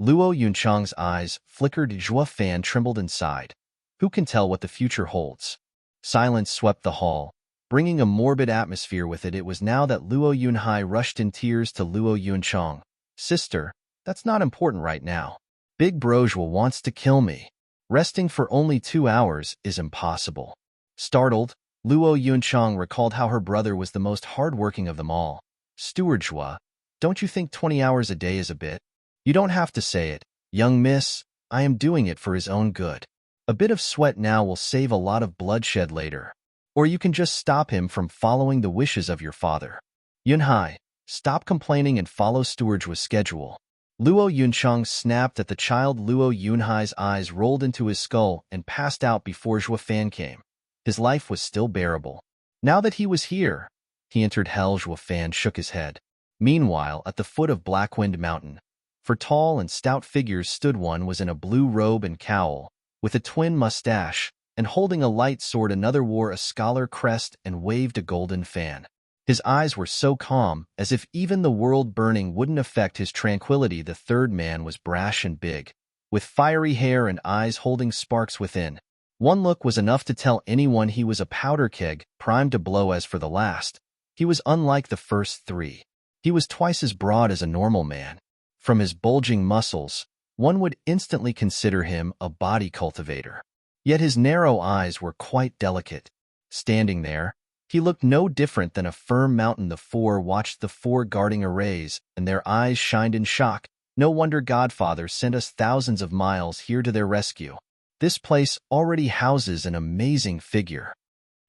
Luo Yunchang's eyes flickered. Zhuofan trembled inside. Who can tell what the future holds? Silence swept the hall, bringing a morbid atmosphere with it. It was now that Luo Yunhai rushed in tears to Luo Yunchang. Sister, that's not important right now. Big Bro Zhuo wants to kill me. Resting for only 2 hours is impossible. Startled, Luo Yunchang recalled how her brother was the most hardworking of them all. Steward Zhuo, don't you think 20 hours a day is a bit? You don't have to say it, young miss. I am doing it for his own good. A bit of sweat now will save a lot of bloodshed later. Or you can just stop him from following the wishes of your father. Yunhai, stop complaining and follow Steward Zhuo's schedule. Luo Yunchang snapped at the child. Luo Yunhai's eyes rolled into his skull and passed out before Zhuofan came. His life was still bearable. Now that he was here, he entered hell. Zhuofan shook his head. Meanwhile, at the foot of Blackwind Mountain, for tall and stout figures stood. One was in a blue robe and cowl, with a twin mustache, and holding a light sword. Another wore a scholar crest and waved a golden fan. His eyes were so calm, as if even the world burning wouldn't affect his tranquility. The third man was brash and big, with fiery hair and eyes holding sparks within. One look was enough to tell anyone he was a powder keg, primed to blow. As for the last, he was unlike the first 3. He was twice as broad as a normal man. From his bulging muscles, one would instantly consider him a body cultivator. Yet his narrow eyes were quite delicate. Standing there, he looked no different than a firm mountain. The 4 watched the 4 guarding arrays, and their eyes shined in shock. No wonder Godfather sent us thousands of miles here to their rescue. This place already houses an amazing figure.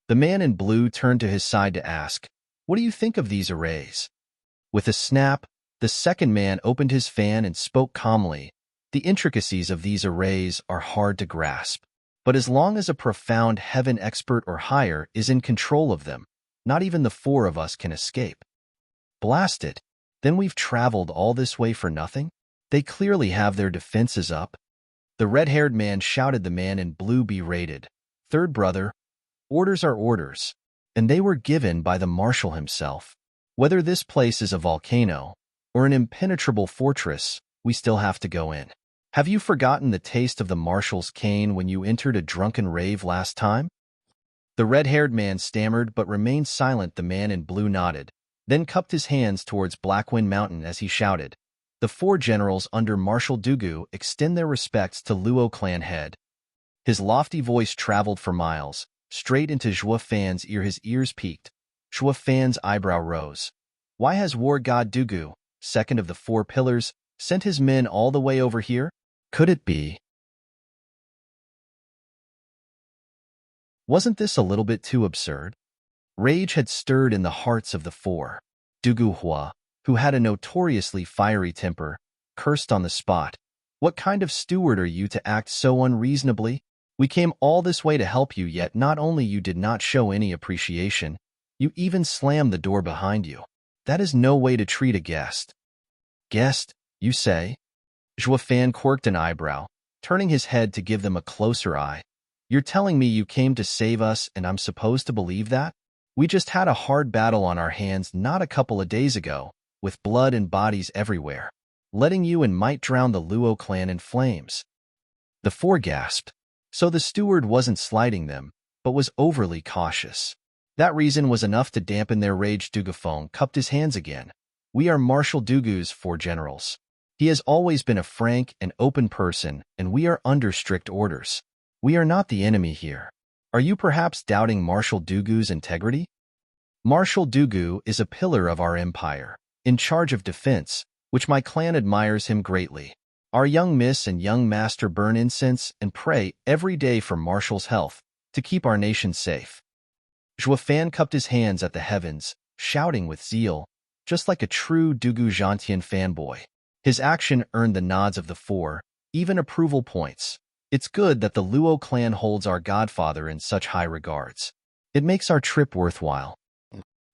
The man in blue turned to his side to ask, what do you think of these arrays? With a snap, the second man opened his fan and spoke calmly. The intricacies of these arrays are hard to grasp. But as long as a profound heaven expert or higher is in control of them, not even the 4 of us can escape. Blast it! Then we've traveled all this way for nothing? They clearly have their defenses up. The red-haired man shouted. The man in blue berated. Third brother, orders are orders, and they were given by the marshal himself. Whether this place is a volcano or an impenetrable fortress, we still have to go in. Have you forgotten the taste of the marshal's cane when you entered a drunken rave last time? The red-haired man stammered but remained silent. The man in blue nodded, then cupped his hands towards Blackwind Mountain as he shouted, the 4 generals under Marshal Dugu extend their respects to Luo clan head. His lofty voice traveled for miles, straight into Zhuofan's ear. His ears peaked. Zhuofan's eyebrow rose. Why has war god Dugu, second of the 4 pillars, sent his men all the way over here? Could it be? Wasn't this a little bit too absurd? Rage had stirred in the hearts of the 4. Dugu Hua, who had a notoriously fiery temper, cursed on the spot. What kind of steward are you to act so unreasonably? We came all this way to help you, yet not only you did not show any appreciation, you even slammed the door behind you. That is no way to treat a guest. Guest, you say? Zhuofan quirked an eyebrow, turning his head to give them a closer eye. You're telling me you came to save us and I'm supposed to believe that? We just had a hard battle on our hands not a couple of days ago, with blood and bodies everywhere. letting you and might drown the Luo clan in flames. The four gasped. So the steward wasn't slighting them, but was overly cautious. That reason was enough to dampen their rage. Dugafeng cupped his hands again. We are Marshal Dugu's four generals. He has always been a frank and open person, and we are under strict orders. We are not the enemy here. Are you perhaps doubting Marshal Dugu's integrity? Marshal Dugu is a pillar of our empire, in charge of defense, which my clan admires him greatly. Our young miss and young master burn incense and pray every day for Marshal's health, to keep our nation safe. Zhuofan cupped his hands at the heavens, shouting with zeal, just like a true Dugu Zhantian fanboy. His action earned the nods of the four, even approval points. It's good that the Luo clan holds our godfather in such high regards. It makes our trip worthwhile.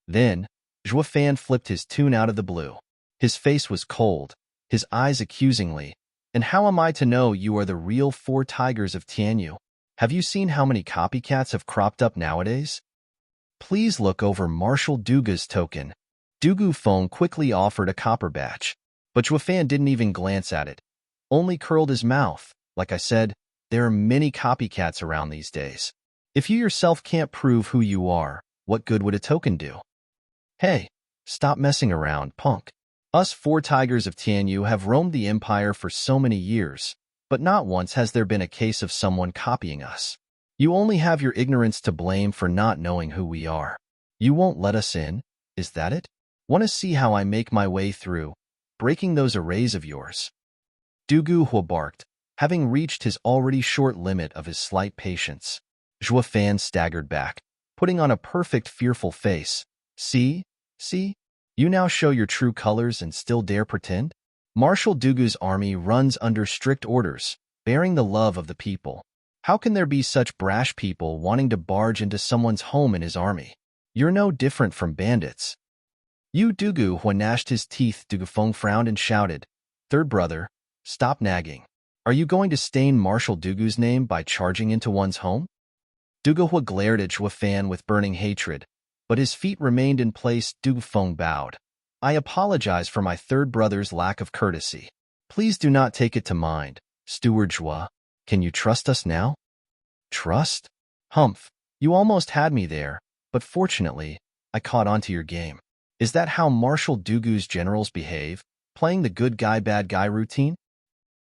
Then, Zhuofan flipped his tune out of the blue. His face was cold, his eyes accusingly. And how am I to know you are the real four tigers of Tianyu? Have you seen how many copycats have cropped up nowadays? Please look over Marshal Dugu's token. Dugafeng quickly offered a copper batch, but Zhuofan didn't even glance at it, only curled his mouth. Like I said, there are many copycats around these days. If you yourself can't prove who you are, what good would a token do? Hey, stop messing around, punk. Us four tigers of Tianyu have roamed the empire for so many years, but not once has there been a case of someone copying us. You only have your ignorance to blame for not knowing who we are. You won't let us in, is that it? Want to see how I make my way through, breaking those arrays of yours? Dugu Hua barked, having reached his already short limit of his slight patience. Zhuofan staggered back, putting on a perfect fearful face. See? You now show your true colors and still dare pretend? Marshal Dugu's army runs under strict orders, bearing the love of the people. How can there be such brash people wanting to barge into someone's home in his army? You're no different from bandits. You Dugu Hua gnashed his teeth. Dugafeng frowned and shouted, Third brother, stop nagging. Are you going to stain Marshal Dugu's name by charging into one's home? Dugahua glared at Zhuofan with burning hatred, but his feet remained in place. Dugafeng bowed. I apologize for my third brother's lack of courtesy. Please do not take it to mind, Steward Zhua. Can you trust us now? Trust? Humph, you almost had me there, but fortunately, I caught on to your game. Is that how Marshal Dugu's generals behave, playing the good guy bad guy routine?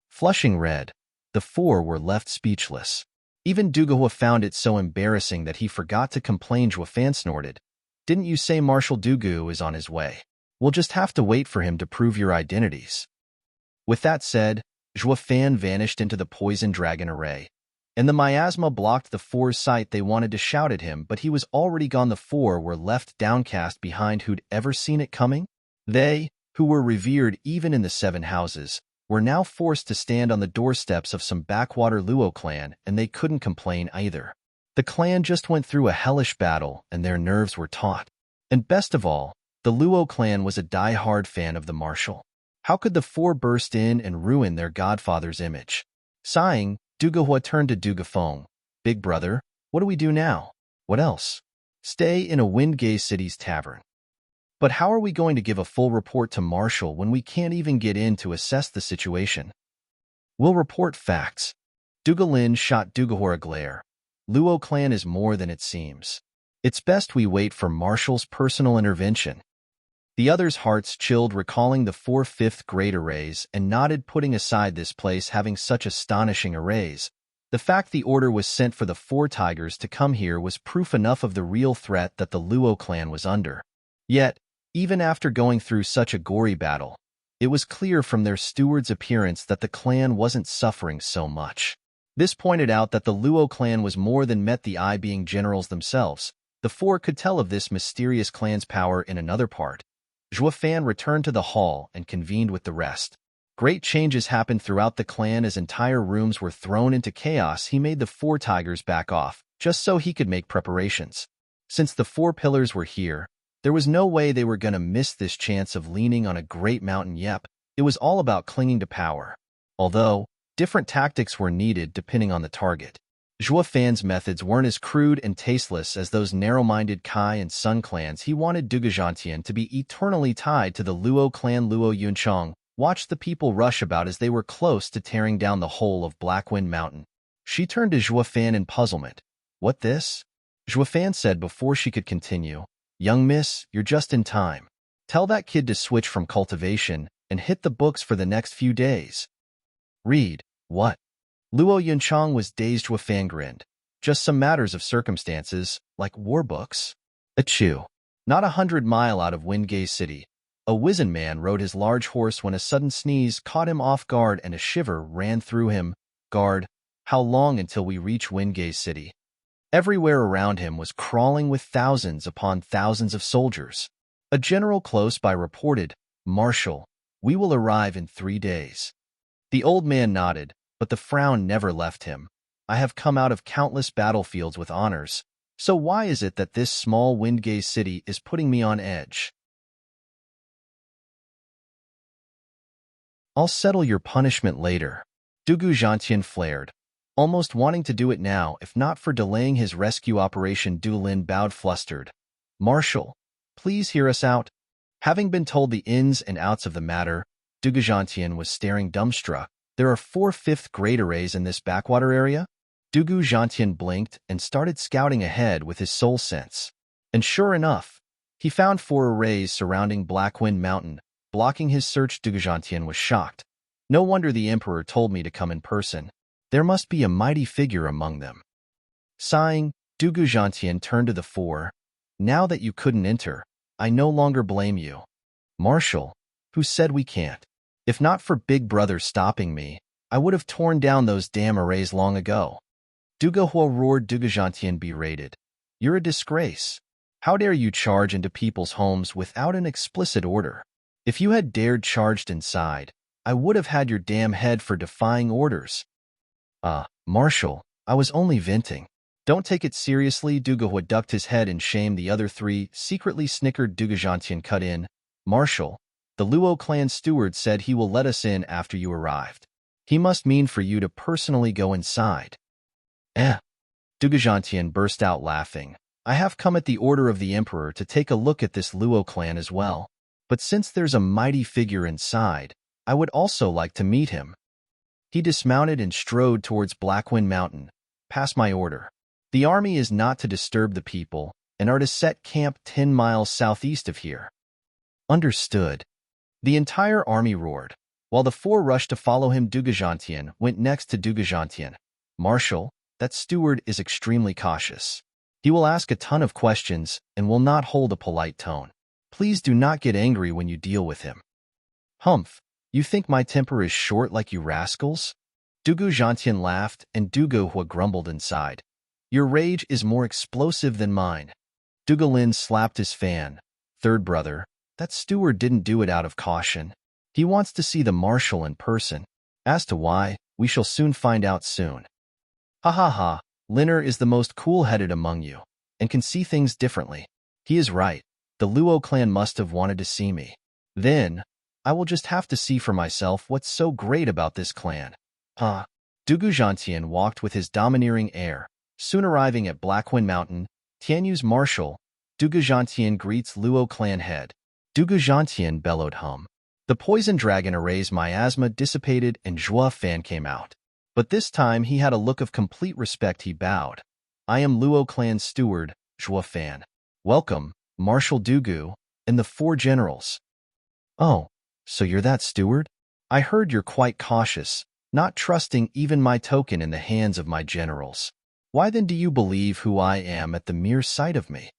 Flushing red, the four were left speechless. Even Dugahua found it so embarrassing that he forgot to complain. Zhuofan snorted. Didn't you say Marshal Dugu is on his way? We'll just have to wait for him to prove your identities. With that said, Zhuofan vanished into the poison dragon array, and the miasma blocked the four's sight. They wanted to shout at him, but he was already gone. The four were left downcast behind. Who'd ever seen it coming? They, who were revered even in the Seven Houses, were now forced to stand on the doorsteps of some backwater Luo clan, and they couldn't complain either. The clan just went through a hellish battle, and their nerves were taut. And best of all, the Luo clan was a die-hard fan of the marshal. How could the four burst in and ruin their godfather's image? Sighing, Dugahua turned to Dugafeng. Big brother, what do we do now? What else? Stay in a Windgaze city's tavern. But how are we going to give a full report to Marshal when we can't even get in to assess the situation? We'll report facts. Dugalin shot Dugahua a glare. Luo clan is more than it seems. It's best we wait for Marshal's personal intervention. The others' hearts chilled recalling the 4 5th-grade arrays and nodded, putting aside this place having such astonishing arrays. The fact the order was sent for the 4 tigers to come here was proof enough of the real threat that the Luo clan was under. Yet, even after going through such a gory battle, it was clear from their steward's appearance that the clan wasn't suffering so much. This pointed out that the Luo clan was more than met the eye. Being generals themselves, the 4 could tell of this mysterious clan's power in another part. Zhuofan returned to the hall and convened with the rest. Great changes happened throughout the clan as entire rooms were thrown into chaos. He made the 4 tigers back off, just so he could make preparations. Since the 4 pillars were here, there was no way they were going to miss this chance of leaning on a great mountain. Yep, it was all about clinging to power. Although, different tactics were needed depending on the target. Zhuofan's methods weren't as crude and tasteless as those narrow-minded Kai and Sun clans. He wanted Duguzhantian to be eternally tied to the Luo clan. Luo Yunchong, watched the people rush about as they were close to tearing down the whole of Blackwind Mountain. She turned to Zhuofan in puzzlement. What this? Zhuofan said before she could continue. Young miss, you're just in time. Tell that kid to switch from cultivation and hit the books for the next few days. Read. What? Luo Yunchang was dazed. Zhuofan grinned. Just some matters of circumstances, like war books. Achoo. Not 100 miles out of Windgaze City, a wizened man rode his large horse when a sudden sneeze caught him off guard and a shiver ran through him. Guard, how long until we reach Windgaze City? Everywhere around him was crawling with thousands upon thousands of soldiers. A general close by reported, Marshal, we will arrive in 3 days. The old man nodded, but the frown never left him. I have come out of countless battlefields with honors, so why is it that this small Windgaze city is putting me on edge? I'll settle your punishment later. Dugu Zhantian flared, almost wanting to do it now if not for delaying his rescue operation. Du Lin bowed flustered. Marshal, please hear us out. Having been told the ins and outs of the matter, Dugu Zhantian was staring dumbstruck. There are 4 fifth-grade arrays in this backwater area? Dugu Zhantian blinked and started scouting ahead with his soul sense. And sure enough, he found 4 arrays surrounding Blackwind Mountain, blocking his search. Dugu Zhantian was shocked. No wonder the Emperor told me to come in person. There must be a mighty figure among them. Sighing, Dugu Zhantian turned to the 4. Now that you couldn't enter, I no longer blame you. Marshal, who said we can't? If not for Big Brother stopping me, I would have torn down those damn arrays long ago. Dugu Huo roared. Dugu Zhantian berated. You're a disgrace. How dare you charge into people's homes without an explicit order? If you had dared charged inside, I would have had your damn head for defying orders. Marshal, I was only venting. Don't take it seriously. Dugu Huo ducked his head in shame. The other 3 secretly snickered. Dugu Zhantian cut in. Marshal, the Luo clan steward said he will let us in after you arrived. He must mean for you to personally go inside. Dugu Zhantian burst out laughing. I have come at the order of the Emperor to take a look at this Luo clan as well. But since there's a mighty figure inside, I would also like to meet him. He dismounted and strode towards Blackwind Mountain. Pass my order. The army is not to disturb the people and are to set camp 10 miles southeast of here. Understood. The entire army roared, while the 4 rushed to follow him. Dugu Zhantian went next to Dugu Zhantian. Marshal, that steward is extremely cautious. He will ask a ton of questions and will not hold a polite tone. Please do not get angry when you deal with him. Humph, you think my temper is short like you rascals? Dugu Zhantian laughed and Dugu Huo grumbled inside. Your rage is more explosive than mine. Dugu Lin slapped his fan. Third brother, that steward didn't do it out of caution. He wants to see the marshal in person. As to why, we shall soon find out soon. Ha ha ha, Linner is the most cool-headed among you, and can see things differently. He is right. The Luo clan must have wanted to see me. Then, I will just have to see for myself what's so great about this clan. Dugu Zhantian walked with his domineering air, soon arriving at Blackwind Mountain. Tianyu's marshal, Dugu Zhantian greets Luo clan head. Dugu Zhantian bellowed hum. The poison dragon array's miasma dissipated and Zhuofan came out. But this time he had a look of complete respect. He bowed. I am Luo clan steward, Zhuofan. Welcome, Marshal Dugu, and the 4 generals. Oh, so you're that steward? I heard you're quite cautious, not trusting even my token in the hands of my generals. Why then do you believe who I am at the mere sight of me?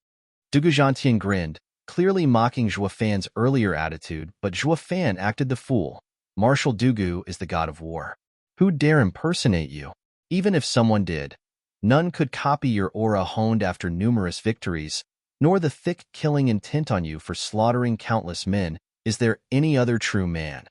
Dugu Zhantian grinned, clearly mocking Zhuofan's earlier attitude, but Zhuofan acted the fool. Marshal Dugu is the god of war. Who dare impersonate you? Even if someone did, none could copy your aura honed after numerous victories, nor the thick killing intent on you for slaughtering countless men. Is there any other true man?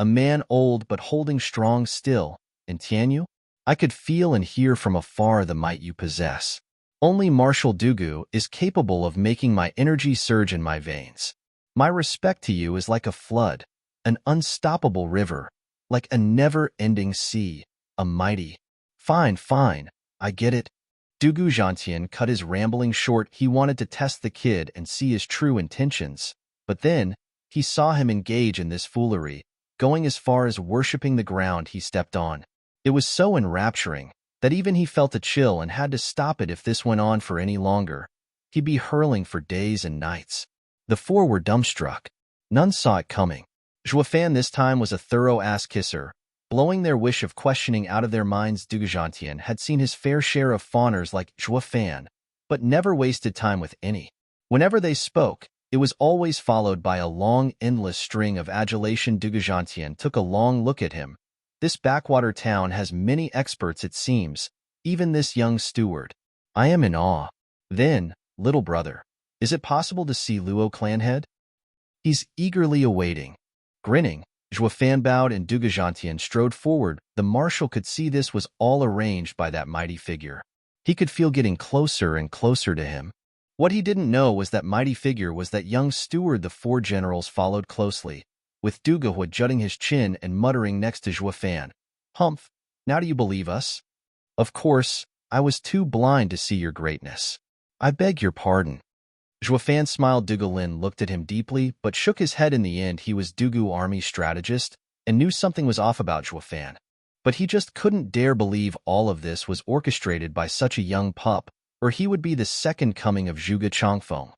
A man old but holding strong still, in Tianyu? I could feel and hear from afar the might you possess. Only Marshal Dugu is capable of making my energy surge in my veins. My respect to you is like a flood, an unstoppable river, like a never-ending sea, a mighty. Fine, I get it. Dugu Zhantian cut his rambling short. He wanted to test the kid and see his true intentions, but then he saw him engage in this foolery. going as far as worshipping the ground he stepped on. It was so enrapturing that even he felt a chill and had to stop it if this went on for any longer. He'd be hurling for days and nights. The four were dumbstruck. None saw it coming. Zhuofan this time was a thorough ass-kisser. Blowing their wish of questioning out of their minds, Dugujantian had seen his fair share of fawners like Zhuofan, but never wasted time with any. Whenever they spoke, it was always followed by a long, endless string of adulation. Dugujantian took a long look at him. This backwater town has many experts, it seems, even this young steward. I am in awe. Then, little brother, is it possible to see Luo Clanhead? He's eagerly awaiting. Grinning, Zhuofan bowed and Dugujantian strode forward. The marshal could see this was all arranged by that mighty figure. He could feel getting closer and closer to him. What he didn't know was that mighty figure was that young steward. The four generals followed closely, with Dugahua jutting his chin and muttering next to Zhuofan. Humph, now do you believe us? Of course, I was too blind to see your greatness. I beg your pardon. Zhuofan smiled. Dugalin looked at him deeply, but shook his head. In the end, he was Dugu army strategist and knew something was off about Zhuofan. But he just couldn't dare believe all of this was orchestrated by such a young pup, or he would be the second coming of Zhuge Changfeng.